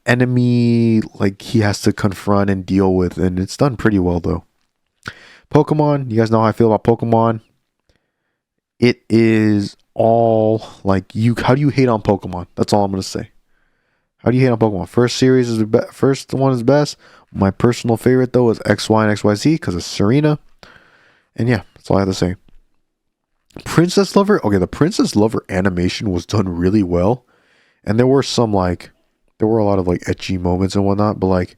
enemy like he has to confront and deal with, and it's done pretty well though. Pokemon, you guys know how I feel about Pokemon. It is all like you. How do you hate on Pokemon? That's all I'm gonna say. How do you hate on Pokemon? First series is first one is best. My personal favorite though is XY and XYZ because it's Serena. And yeah, that's all I have to say. Princess Lover. Okay, the Princess Lover animation was done really well, and there were some like there were a lot of like etchy moments and whatnot. But like,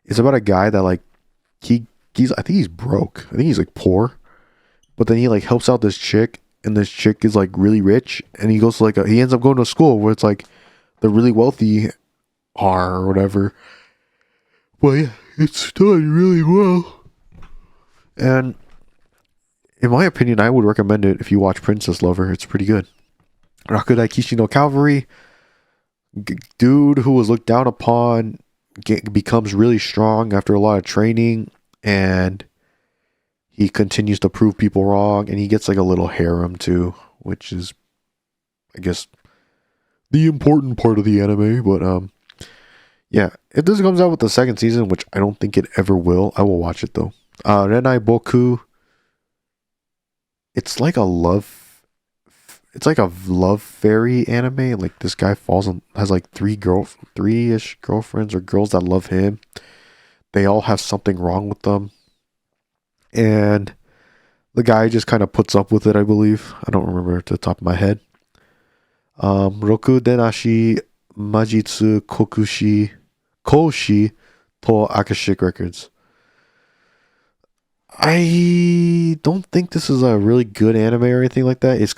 it's about a guy that like he's I think he's broke. I think he's like poor, but then he like helps out this chick, and this chick is like really rich, and he goes to like he ends up going to a school where it's like the really wealthy are or whatever. Well, yeah, it's done really well, and in my opinion, I would recommend it if you watch Princess Lover. It's pretty good. Rakudai Kishi no Cavalry, dude who was looked down upon becomes really strong after a lot of training, and he continues to prove people wrong, and he gets like a little harem too, which is, I guess, the important part of the anime. But yeah, if this comes out with the second season, which I don't think it ever will, I will watch it though. Renai Boku. It's like a love fairy anime. Like this guy has like three-ish girlfriends or girls that love him. They all have something wrong with them, and the guy just kind of puts up with it. I believe, I don't remember at the top of my head. Roku Denashi Majitsu Koshi to Akashic Records. I don't think this is a really good anime or anything like that. It's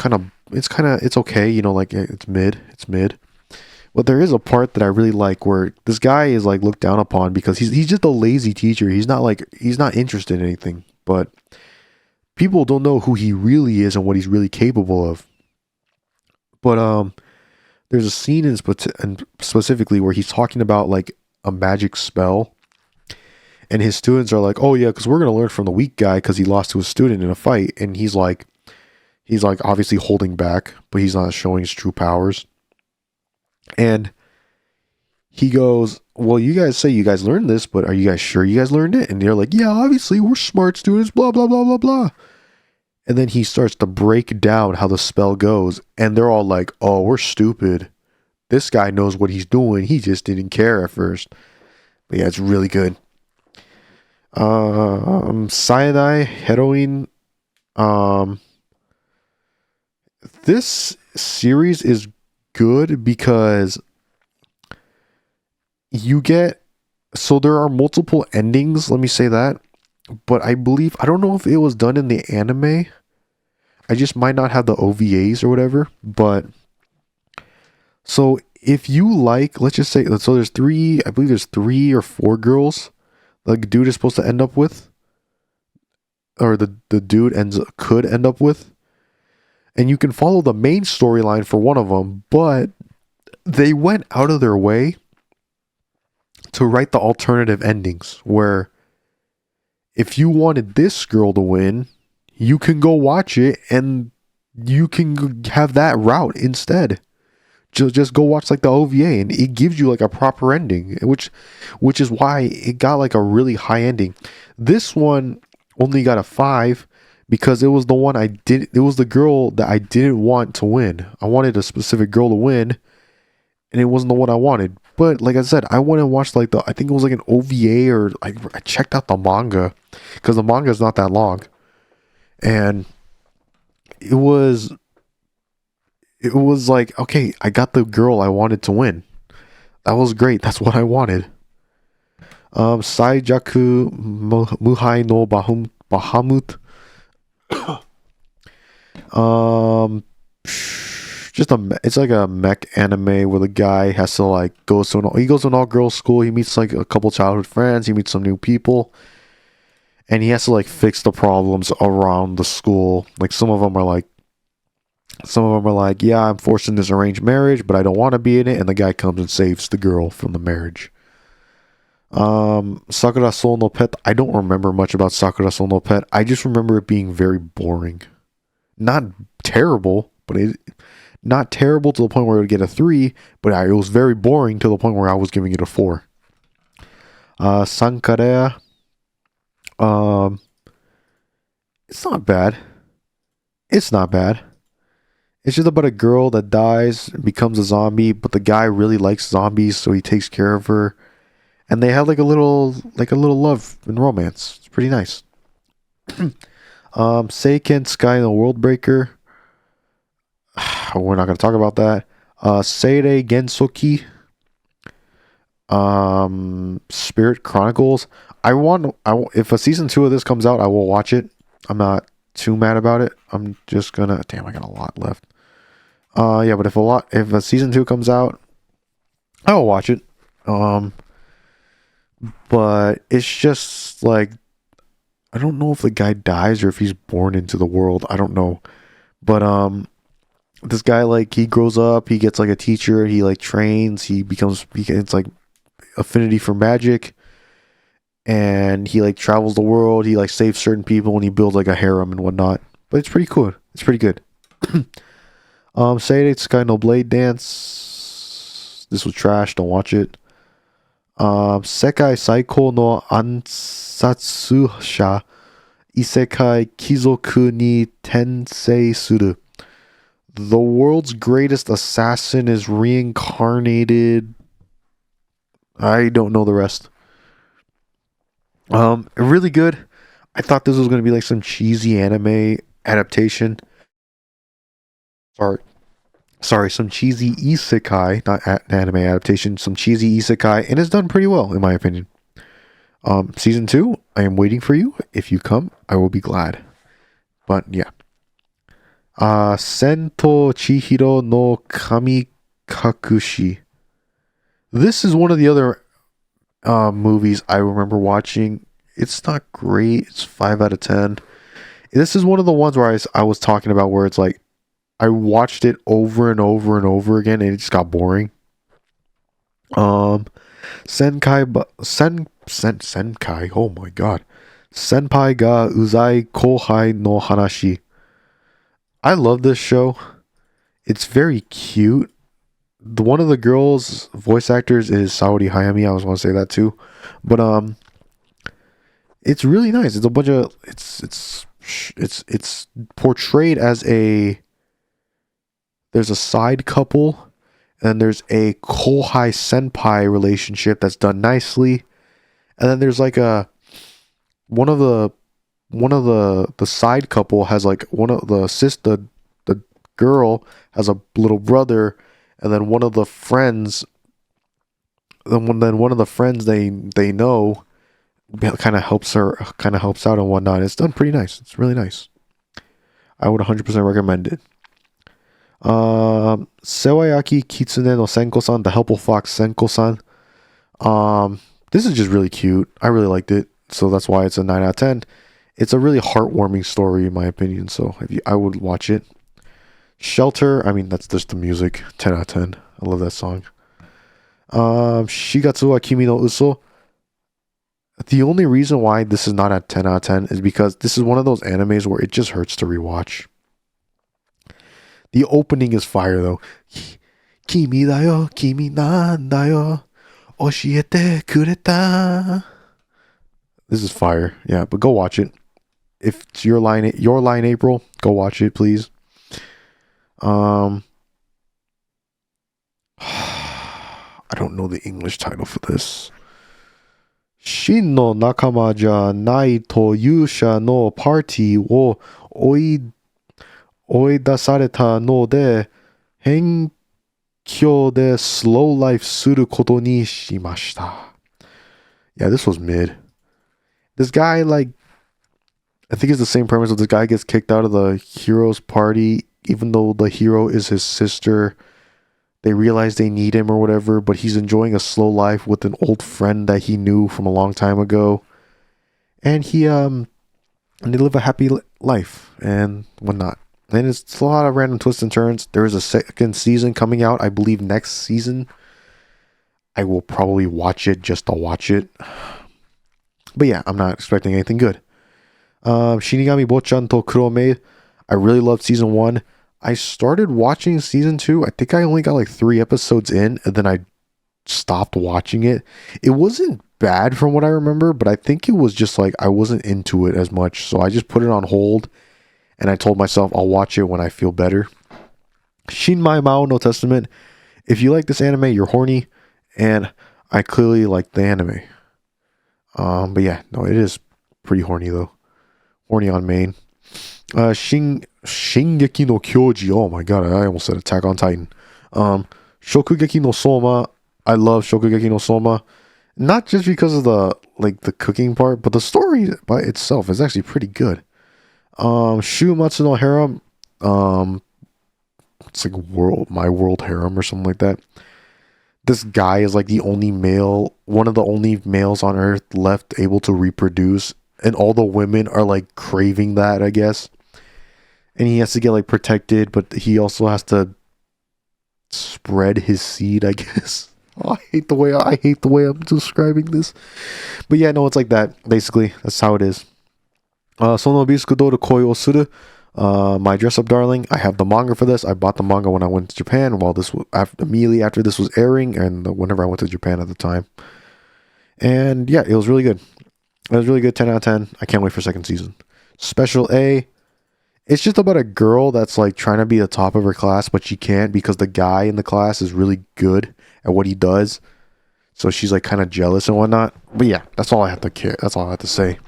okay, you know, like it's mid. But there is a part that I really like where this guy is like looked down upon because he's just a lazy teacher. He's not interested in anything. But people don't know who he really is and what he's really capable of. But there's a scene and specifically where he's talking about like a magic spell. And his students are like, oh yeah, because we're going to learn from the weak guy because he lost to a student in a fight. And he's like obviously holding back, but he's not showing his true powers. And he goes, well, you guys say you guys learned this, but are you guys sure you guys learned it? And they're like, yeah, obviously we're smart students, blah, blah, blah, blah, blah. And then he starts to break down how the spell goes. And they're all like, oh, we're stupid. This guy knows what he's doing. He just didn't care at first. But yeah, it's really good. Cyanide Heroine. This series is good because there are multiple endings, let me say that, but I don't know if it was done in the anime. I just might not have the OVAs or whatever, but so if you like, let's just say, so there's I believe there's 3 or 4 girls the dude is supposed to end up with, or the dude could end up with, and you can follow the main storyline for one of them, but they went out of their way to write the alternative endings where if you wanted this girl to win, you can go watch it and you can have that route instead. Just go watch like the OVA and it gives you like a proper ending, which is why it got like a really high ending. This one only got a 5 because it was the girl that I didn't want to win. I wanted a specific girl to win and it wasn't the one I wanted. But like I said, I went and watched like I think it was like an OVA, or like I checked out the manga because the manga is not that long, and it was like, okay, I got the girl I wanted to win. That was great. That's what I wanted. Saijaku Muhai no Bahamut. It's like a mech anime where the guy has to like he goes to an all girls school. He meets like a couple childhood friends. He meets some new people, and he has to like fix the problems around the school. Like some of them are like, yeah, I'm forced in this arranged marriage, but I don't want to be in it. And the guy comes and saves the girl from the marriage. Sakura Soul no Pet. I don't remember much about Sakura Soul no Pet. I just remember it being very boring. Not terrible, but not terrible to the point where it would get a 3, but it was very boring to the point where I was giving it a 4. Sankarea. It's not bad. It's just about a girl that dies, becomes a zombie, but the guy really likes zombies, so he takes care of her. And they have like a little love and romance. It's pretty nice. Seiken Sky and the World Breaker. We're not gonna talk about that. Seirei Gensoki. Spirit Chronicles. If a season 2 of this comes out, I will watch it. I'm not too mad about it. I'm just gonna, damn, I got a lot left. Yeah, but if a season 2 comes out, I will watch it. But it's just like, I don't know if the guy dies or if he's born into the world. I don't know. But this guy, like, he grows up, he gets like a teacher, he like trains, he gets like affinity for magic, and he like travels the world, he like saves certain people, and he builds like a harem and whatnot. But it's pretty cool. It's pretty good. Seirei Sky no Blade Dance. This was trash, don't watch it. Sekai Saiko no Ansatsusha Isekai Kizoku ni Tensei Suru. The world's greatest assassin is reincarnated. I don't know the rest. Really good. I thought this was gonna be like some cheesy anime adaptation. Sorry, some cheesy isekai, not anime adaptation, some cheesy isekai, and it's done pretty well in my opinion. Season 2, I am waiting for you. If you come, I will be glad. But yeah. Sento Chihiro no Kamikakushi. This is one of the other movies I remember watching. It's not great. It's 5 out of 10. This is one of the ones where I was talking about where it's like I watched it over and over and over again and it just got boring. Senkai, oh my god. Senpai ga Uzai Kohai no Hanashi. I love this show. It's very cute. One of the girls' voice actors is Saori Hayami. I was going to say that too. But it's really nice. It's a bunch of it's portrayed as there's a side couple and there's a Kohai Senpai relationship that's done nicely. And then there's like one of the side couple has like the girl has a little brother, and then one of the friends they know kind of helps out and whatnot. It's done pretty nice. It's really nice. I would 100% recommend it. Sewayaki Kitsune no Senko-san, the helpful fox Senko-san. This is just really cute. I really liked it, so that's why it's a 9 out of 10. It's a really heartwarming story in my opinion, so I would watch it. Shelter, I mean, that's just the music. 10 out of 10. I love that song. Shigatsu wa Kimi no Uso. The only reason why this is not at 10 out of 10 is because this is one of those animes where it just hurts to rewatch. The opening is fire though. Kimi da yo, kimi nan da yo, oshiete kureta. This is fire. Yeah, but go watch it. If it's your line April, go watch it, please. I don't know the English title for this. Shin no nakama ja nai to yusha no party wo oidasareta no de henkyo de slow life suru koto ni shimashita. Yeah, this was mid. This guy, like, I think it's the same premise of this guy gets kicked out of the hero's party, even though the hero is his sister. They realize they need him or whatever, but he's enjoying a slow life with an old friend that he knew from a long time ago. And and they live a happy life and whatnot. And it's a lot of random twists and turns. There is a second season coming out, I believe next season. I will probably watch it just to watch it. But yeah, I'm not expecting anything good. Shinigami Bochan to Kurome. I really loved season 1. I started watching season 2. I think I only got like 3 episodes in, and then I stopped watching it. It wasn't bad from what I remember, but I think it was just like I wasn't into it as much. So I just put it on hold, and I told myself I'll watch it when I feel better. Shinmai Mao no Testament. If you like this anime, you're horny, and I clearly like the anime. But yeah, no, it is pretty horny though. Horny on main. Shingeki no Kyoji. Oh my god, I almost said Attack on Titan. Shokugeki no Soma. I love Shokugeki no Soma. Not just because of the cooking part, but the story by itself is actually pretty good. Shumatsu no Harem. It's like my world harem or something like that. This guy is like the only male, one of the only males on earth left able to reproduce, and all the women are like craving that, I guess. And he has to get like protected, but he also has to spread his seed, I guess. Oh, I hate the way I'm describing this. But yeah, no, it's like that. Basically, that's how it is. Sono Biskudo to Koi o Suru. My dress up darling. I have the manga for this. I bought the manga when I went to Japan, while this was immediately after this was airing, and whenever I went to Japan at the time. And yeah, it was really good. It was really good. 10 out of 10. I can't wait for second season. Special A. It's just about a girl that's like trying to be the top of her class, but she can't because the guy in the class is really good at what he does. So she's like kind of jealous and whatnot. But yeah, that's all I have to care. That's all I have to say.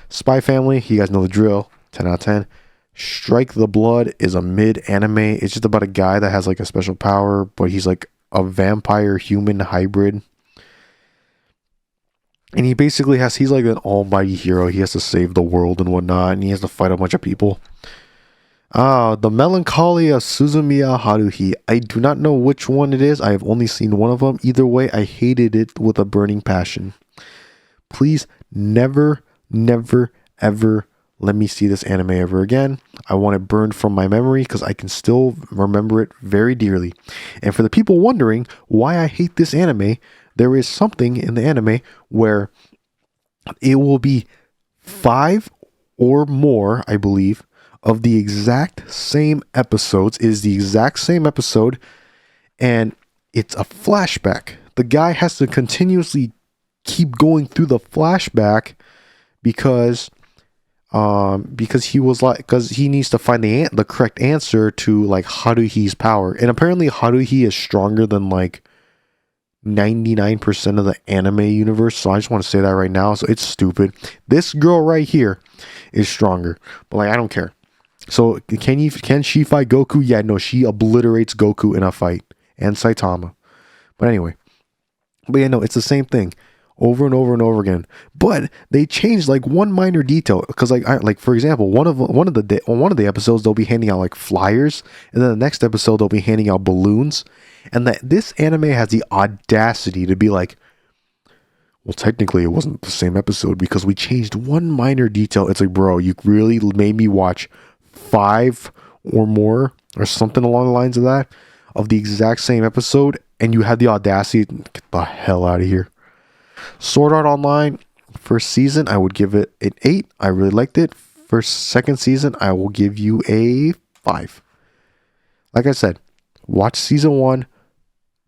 Spy Family, you guys know the drill. 10 out of 10. Strike the Blood is a mid anime. It's just about a guy that has like a special power, but he's like a vampire human hybrid. And he basically he's like an almighty hero. He has to save the world and whatnot, and he has to fight a bunch of people. The Melancholy of Suzumiya Haruhi. I do not know which one it is. I have only seen one of them. Either way, I hated it with a burning passion. Please never, ever let me see this anime ever again. I want it burned from my memory because I can still remember it very dearly. And for the people wondering why I hate this anime, there is something in the anime where it will be 5 or more, I believe, of the exact same episodes. It is the exact same episode, and it's a flashback. The guy has to continuously keep going through the flashback because he needs to find the correct answer to like Haruhi's power. And apparently Haruhi is stronger than like 99% of the anime universe. So I just want to say that right now. So it's stupid. This girl right here is stronger, but like I don't care. So can she fight Goku? Yeah, no, she obliterates Goku in a fight, and Saitama. But anyway, yeah, no, it's the same thing over and over and over again. But they changed like one minor detail because like for example, one of the episodes they'll be handing out like flyers, and then the next episode they'll be handing out balloons, and that this anime has the audacity to be like, well, technically it wasn't the same episode because we changed one minor detail. It's like, bro, you really made me watch 5 or more or something along the lines of that of the exact same episode, and you had the audacity. Get the hell out of here. Sword Art Online first season, I would give it an 8. I really liked it. Second season, I will give you a 5. Like I said, watch season 1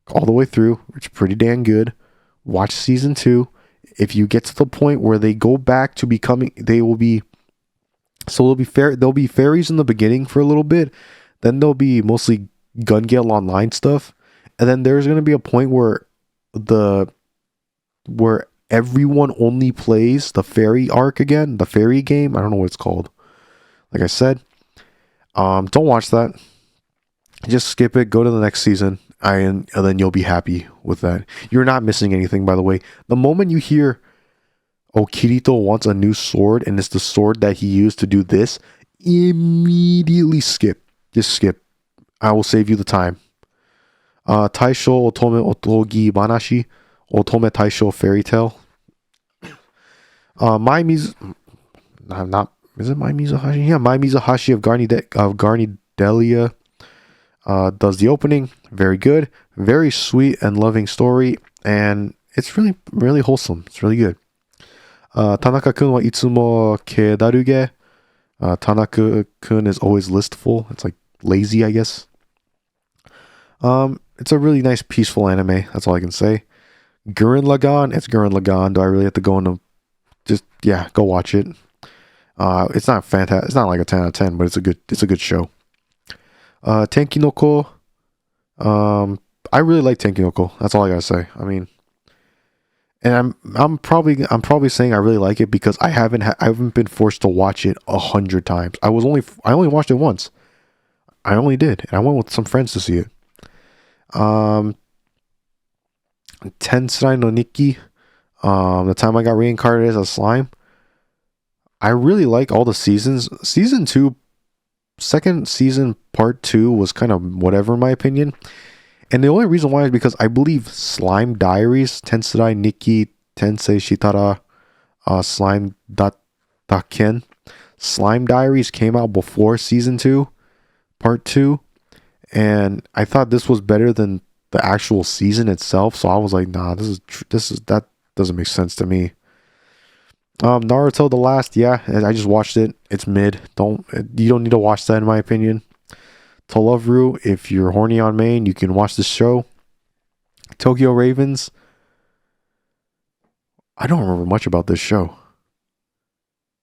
all the way through. It's pretty damn good. Watch season 2. If you get to the point where they go back to becoming, there'll be fairies in the beginning for a little bit, then there'll be mostly Gun Gale Online stuff, and then there's going to be a point where everyone only plays the fairy arc again, the fairy game. I don't know what it's called. Like I said, don't watch that. Just skip it. Go to the next season, and then you'll be happy with that. You're not missing anything, by the way. The moment you hear, oh, Kirito wants a new sword, and it's the sword that he used to do this, immediately skip. Just skip. I will save you the time. Taisho Otome Otogi Banashi. Otome Taisho Fairy Tale. Mai Mizuhashi? Yeah, Mai Mizuhashi of Garnidelia does the opening. Very good. Very sweet and loving story. And it's really, really wholesome. It's really good. Tanaka-kun wa itsumo kedaruge. Tanaka-kun is always listful. It's like lazy, I guess. It's a really nice, peaceful anime. That's all I can say. Gurren Lagann. It's Gurren Lagann. Do I really have to go into... go watch it. It's not fantastic. It's not like a 10 out of 10, but it's a good show. Tenki no Ko. I really like Tenkyoko. That's all I gotta say. I mean, and I'm probably saying I really like it because I haven't been forced to watch it 100 times. I only watched it once. I only did, and I went with some friends to see it. Um, Tensai no Nikki. The time I got reincarnated as a slime. I really like all the seasons. Season 2, second season, part 2 was kind of whatever in my opinion. And the only reason why is because I believe Slime Diaries, Tensai Nikki, Tensei Shitara, Slime Daken, Slime Diaries came out before season 2, part 2. And I thought this was better than the actual season itself. So I was like, nah, that doesn't make sense to me. Naruto the Last, yeah, I just watched it. It's mid. You don't need to watch that in my opinion. To Love Ru, if you're horny on main, you can watch this show. Tokyo Ravens. I don't remember much about this show.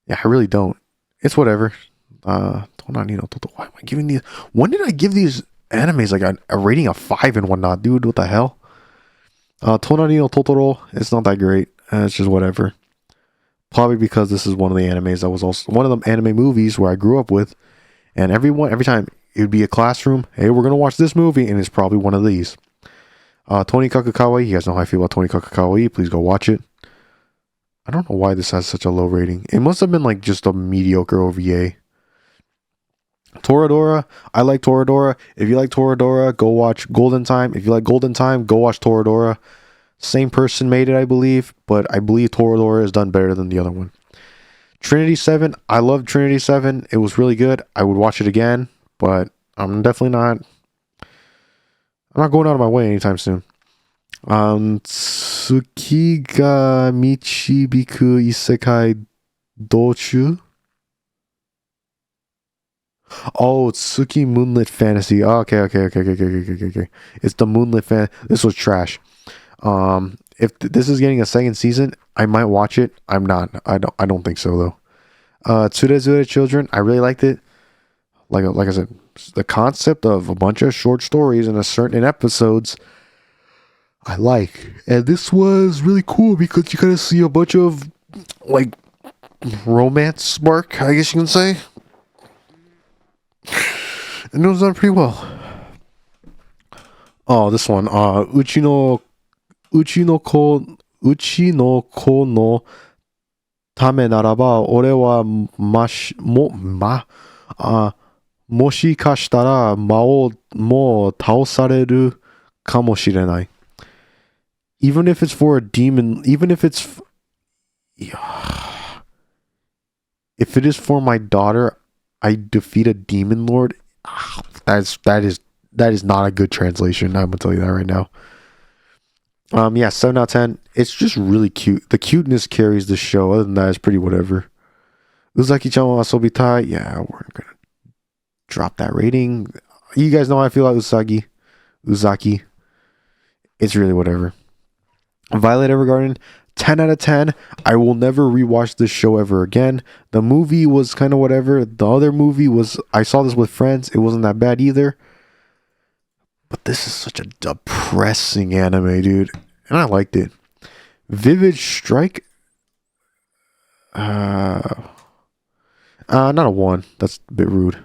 Yeah, I really don't. It's whatever. Why am I giving these? When did I give these animes like a rating of 5 and whatnot, dude? What the hell? Tonari no Totoro. It's not that great. It's just whatever. Probably because this is one of the animes that was also one of the anime movies where I grew up with, and every time it would be a classroom. Hey, we're gonna watch this movie, and it's probably one of these. Tonikaku Kawaii. You guys know how I feel about Tonikaku Kawaii. Please go watch it. I don't know why this has such a low rating. It must have been like just a mediocre OVA. Toradora. I like Toradora. If you like Toradora, go watch Golden Time. If you like Golden Time, go watch Toradora. Same person made it, I believe, but I believe Toradora is done better than the other one. Trinity 7. I love Trinity 7. It was really good. I would watch it again, but I'm not going out of my way anytime soon. Tsuki ga Michibiku Isekai Dochu. Oh, Tsuki Moonlit Fantasy. Oh, okay. It's the Moonlit Fan. This was trash. If this is getting a second season, I might watch it. I'm not. I don't think so though. Tsurezure Children. I really liked it. Like I said, the concept of a bunch of short stories in episodes, I like. And this was really cool because you kind of see a bunch of like romance spark, I guess you can say. And it was done pretty well. Oh, this one. Uchi no ko no tame naraba ore wa moshikashitara ma mo taosareru kamoshirenai. Even if it's for a demon, if it is for my daughter, I defeat a demon lord. That is not a good translation. I'm gonna tell you that right now. 7 out of 10. It's just really cute. The cuteness carries the show. Other than that, it's pretty whatever. Uzaki-chan wa asobitai. Yeah, we're gonna drop that rating. You guys know how I feel about Uzaki. It's really whatever. Violet Evergarden, 10 out of 10. I will never rewatch this show ever again. The movie was kind of whatever. The other movie I saw this with friends. It wasn't that bad either. But this is such a depressing anime, dude. And I liked it. Vivid Strike. Not a 1. That's a bit rude.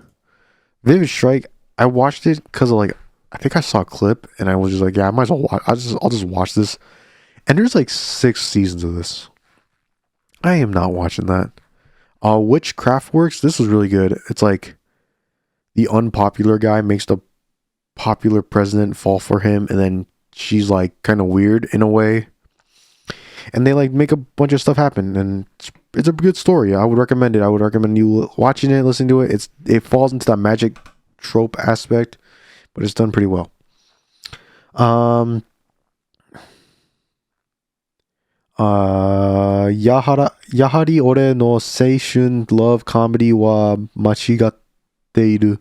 Vivid Strike. I watched it because of I think I saw a clip and I was just like, yeah, I might as well watch. I'll just watch this. And there's 6 seasons of this. I am not watching that. Witch Craftworks. This was really good. It's like the unpopular guy makes the popular president fall for him, and then she's kind of weird in a way, and they make a bunch of stuff happen, and it's a good story. I would recommend it. I would recommend you watching it, listening to it. It falls into that magic trope aspect, but it's done pretty well. Yahari ore no seishun love comedy wa machigatte iru.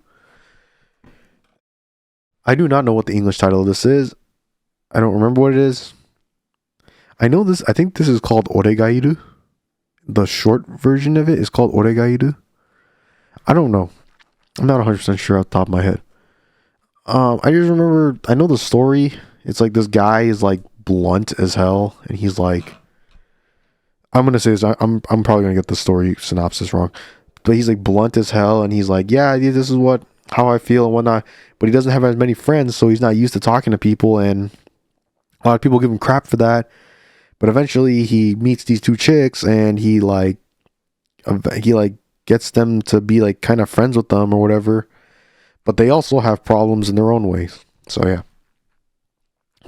I do not know what the English title of this is. I don't remember what it is. I think this is called Oregairu. The short version of it is called Oregairu. I don't know. I'm not 100% sure off the top of my head. I just remember, I know the story. It's like this guy is like blunt as hell, and he's like, I'm gonna say this. I'm probably gonna get the story synopsis wrong, but he's like blunt as hell, and he's like, yeah, this is how I feel and whatnot. But he doesn't have as many friends, so he's not used to talking to people, and a lot of people give him crap for that. But eventually, he meets these two chicks, and he like gets them to be like kind of friends with them or whatever. But they also have problems in their own ways. So yeah.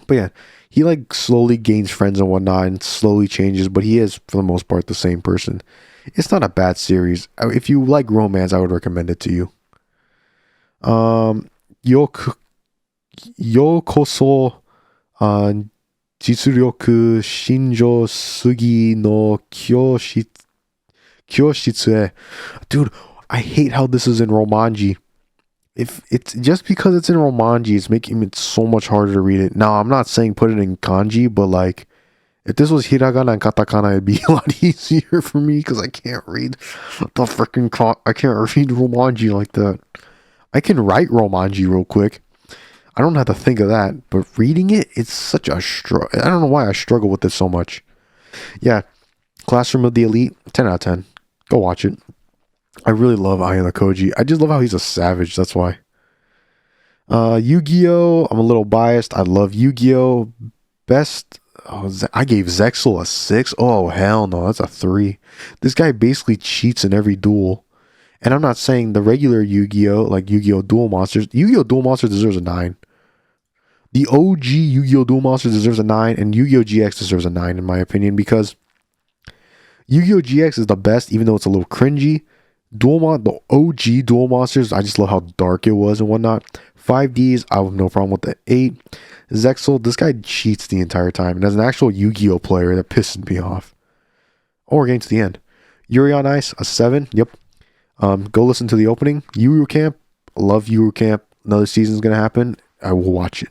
But yeah, he like slowly gains friends and whatnot and slowly changes, but he is for the most part the same person. It's not a bad series. If you like romance, I would recommend it to you. Um, Yoku Yokoso Jitsuryoku Shinjo Sugi no Kyoshitsu. Dude, I hate how this is in Romanji. If it's just because it's in Romanji, it's making it so much harder to read it. Now, I'm not saying put it in kanji, but like if this was hiragana and katakana, it'd be a lot easier for me because I can't read I can't read Romanji like that. I can write Romanji real quick. I don't have to think of that, but reading it, it's such a struggle. I don't know why I struggle with this so much. Yeah, Classroom of the Elite, 10 out of 10. Go watch it. I really love Ayano Koji. I just love how he's a savage. That's why. Yu-Gi-Oh! I'm a little biased. I love Yu-Gi-Oh! Best. Oh, I gave Zexel a 6. Oh, hell no. That's a 3. This guy basically cheats in every duel. And I'm not saying the regular Yu-Gi-Oh! Like Yu-Gi-Oh! Duel Monsters. Yu-Gi-Oh! Duel Monsters deserves a 9. The OG Yu-Gi-Oh! Duel Monsters deserves a 9. And Yu-Gi-Oh! GX deserves a 9 in my opinion. Because Yu-Gi-Oh! GX is the best, even though it's a little cringy. The OG Duel Monsters, I just love how dark it was and whatnot. 5Ds, I have no problem with the 8. Zexel, this guy cheats the entire time. And as an actual Yu-Gi-Oh! Player, that pisses me off. Oh, we're getting to the end. Yuri on Ice, a 7. Yep. Go listen to the opening. Yuru Camp, love Yuru Camp. Another season's gonna happen. I will watch it.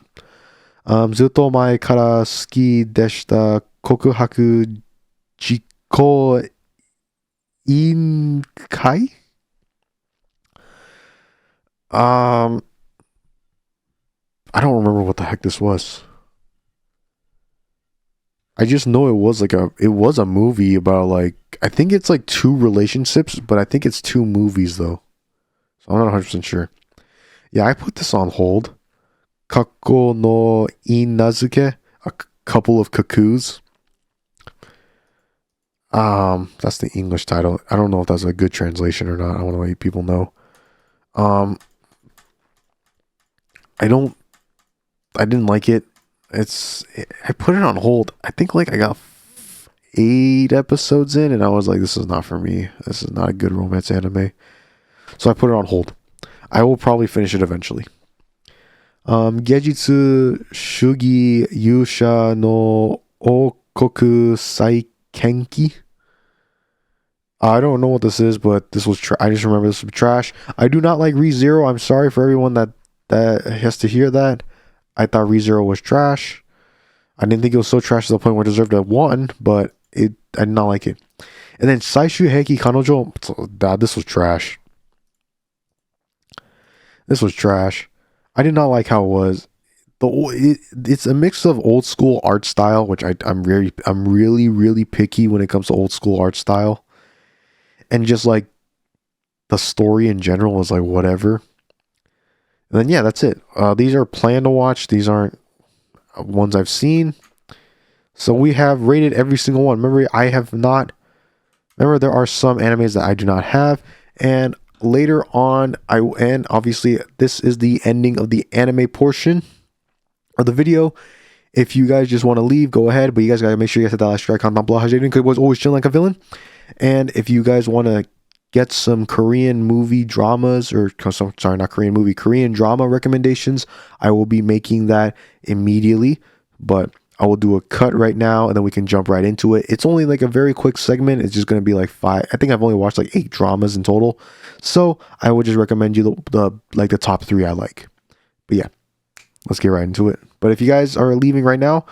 Zuto mae kara suki deshita kokuhaku jiko Inkai? I don't remember what the heck this was. I just know it was a movie about like, I think it's like 2 relationships, but I think it's 2 movies though. So I'm not 100% sure. Yeah, I put this on hold. Kako no Inazuke, a couple of cuckoos. That's the English title. I don't know if that's a good translation or not. I want to let people know. I didn't like it. I put it on hold. I think like I got 8 episodes in and I was like, this is not for me. This is not a good romance anime. So I put it on hold. I will probably finish it eventually. Gejitsu Shugi Yusha no Okoku Saikenki. I don't know what this is, but this was I just remember this was trash. I do not like ReZero. I'm sorry for everyone that has to hear that. I thought ReZero was trash. I didn't think it was so trash to the point where it deserved a 1, but I did not like it. And then Saishu Heiki Kanojo, this was trash. This was trash. I did not like how it was. It's a mix of old school art style, which I'm really picky when it comes to old school art style. And just like the story in general was like whatever. And then yeah, that's it. These are planned to watch. These aren't ones I've seen. So we have rated every single one. Remember, there are some animes that I do not have. And later on, and obviously this is the ending of the anime portion of the video. If you guys just want to leave, go ahead. But you guys gotta make sure you guys hit that last strike on blah because it was always chilling like a villain. And if you guys want to get some Korean movie dramas Korean drama recommendations, I will be making that immediately. But I will do a cut right now and then we can jump right into it. It's only like a very quick segment. It's just going to be like 5. I think I've only watched like 8 dramas in total. So I would just recommend you the top 3 I like. But yeah, let's get right into it. But if you guys are leaving right now,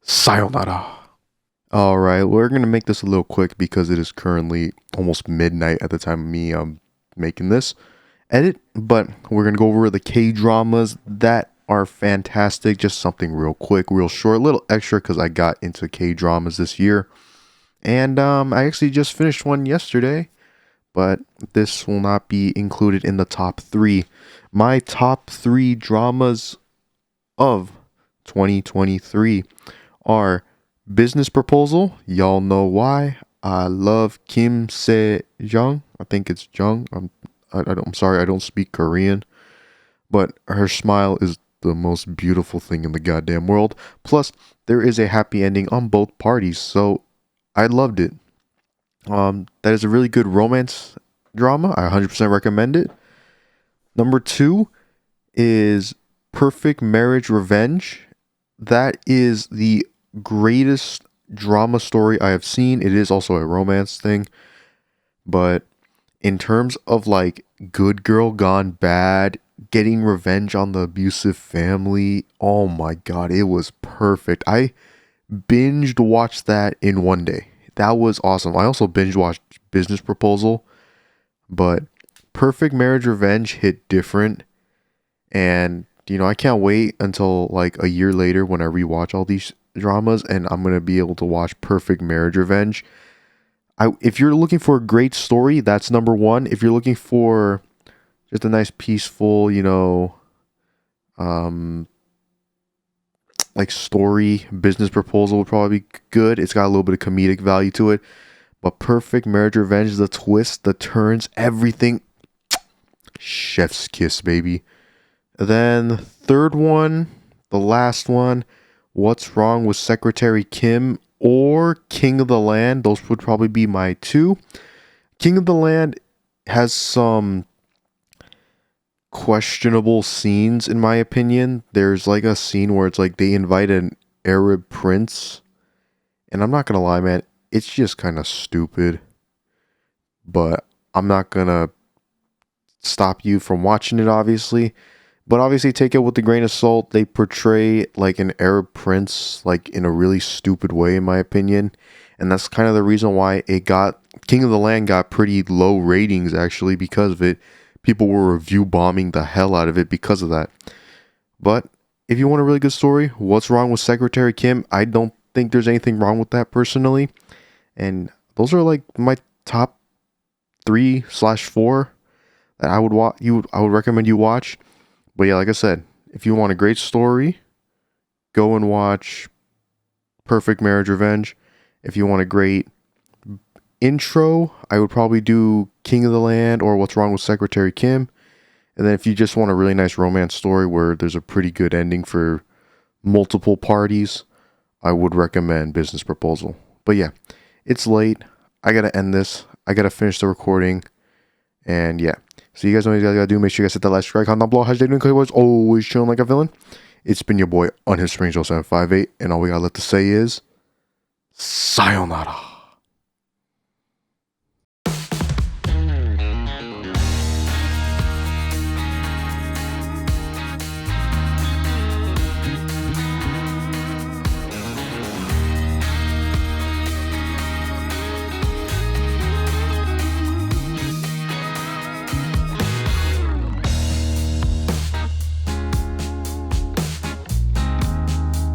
sayonara. Alright, we're going to make this a little quick because it is currently almost midnight at the time of me making this. edit, but we're going to go over the K-dramas that are fantastic. Just something real quick, real short, a little extra because I got into K-dramas this year. And I actually just finished one yesterday, but this will not be included in the top 3. My top 3 dramas of 2023 are Business Proposal. Y'all know why. I love Kim Se-jung. I think it's Jung. I'm sorry, I don't speak Korean, but her smile is the most beautiful thing in the goddamn world. Plus, there is a happy ending on both parties, so I loved it. That is a really good romance drama. I 100% recommend it. Number 2 is Perfect Marriage Revenge. That is the greatest drama story I have seen. It is also a romance thing, but in terms of like good girl gone bad, getting revenge on the abusive family, oh my god, it was perfect. I binged watched that in one day. That was awesome. I also binge watched Business Proposal, but Perfect Marriage Revenge hit different. And I can't wait until like a year later when I rewatch all these dramas and I'm gonna be able to watch Perfect Marriage Revenge. If you're looking for a great story, that's number 1. If you're looking for just a nice peaceful, like story, Business Proposal would probably be good. It's got a little bit of comedic value to it. But Perfect Marriage Revenge, the twist, the turns, everything. Chef's kiss, baby. Then third one, the last one, What's Wrong with Secretary Kim or King of the Land. Those would probably be my 2. King of the Land has some questionable scenes in my opinion. There's like a scene where it's like they invite an Arab prince, and I'm not gonna lie, man, it's just kind of stupid. But I'm not gonna stop you from watching it, obviously. But obviously take it with a grain of salt. They portray like an Arab prince like in a really stupid way, in my opinion. And that's kind of the reason why King of the Land got pretty low ratings actually, because of it. People were review bombing the hell out of it because of that. But if you want a really good story, What's Wrong with Secretary Kim? I don't think there's anything wrong with that personally. And those are like my top 3/4 that I would recommend you watch. But yeah, like I said, if you want a great story, go and watch Perfect Marriage Revenge. If you want a great intro, I would probably do King of the Land or What's Wrong with Secretary Kim. And then if you just want a really nice romance story where there's a pretty good ending for multiple parties, I would recommend Business Proposal. But yeah, it's late. I gotta end this. I gotta finish the recording. And yeah. So you guys know what you guys gotta do. Make sure you guys hit that like, subscribe, comment down below. Hashtag doing was always chilling like a villain. It's been your boy on his Spring 0758, and all we gotta let to say is sayonara.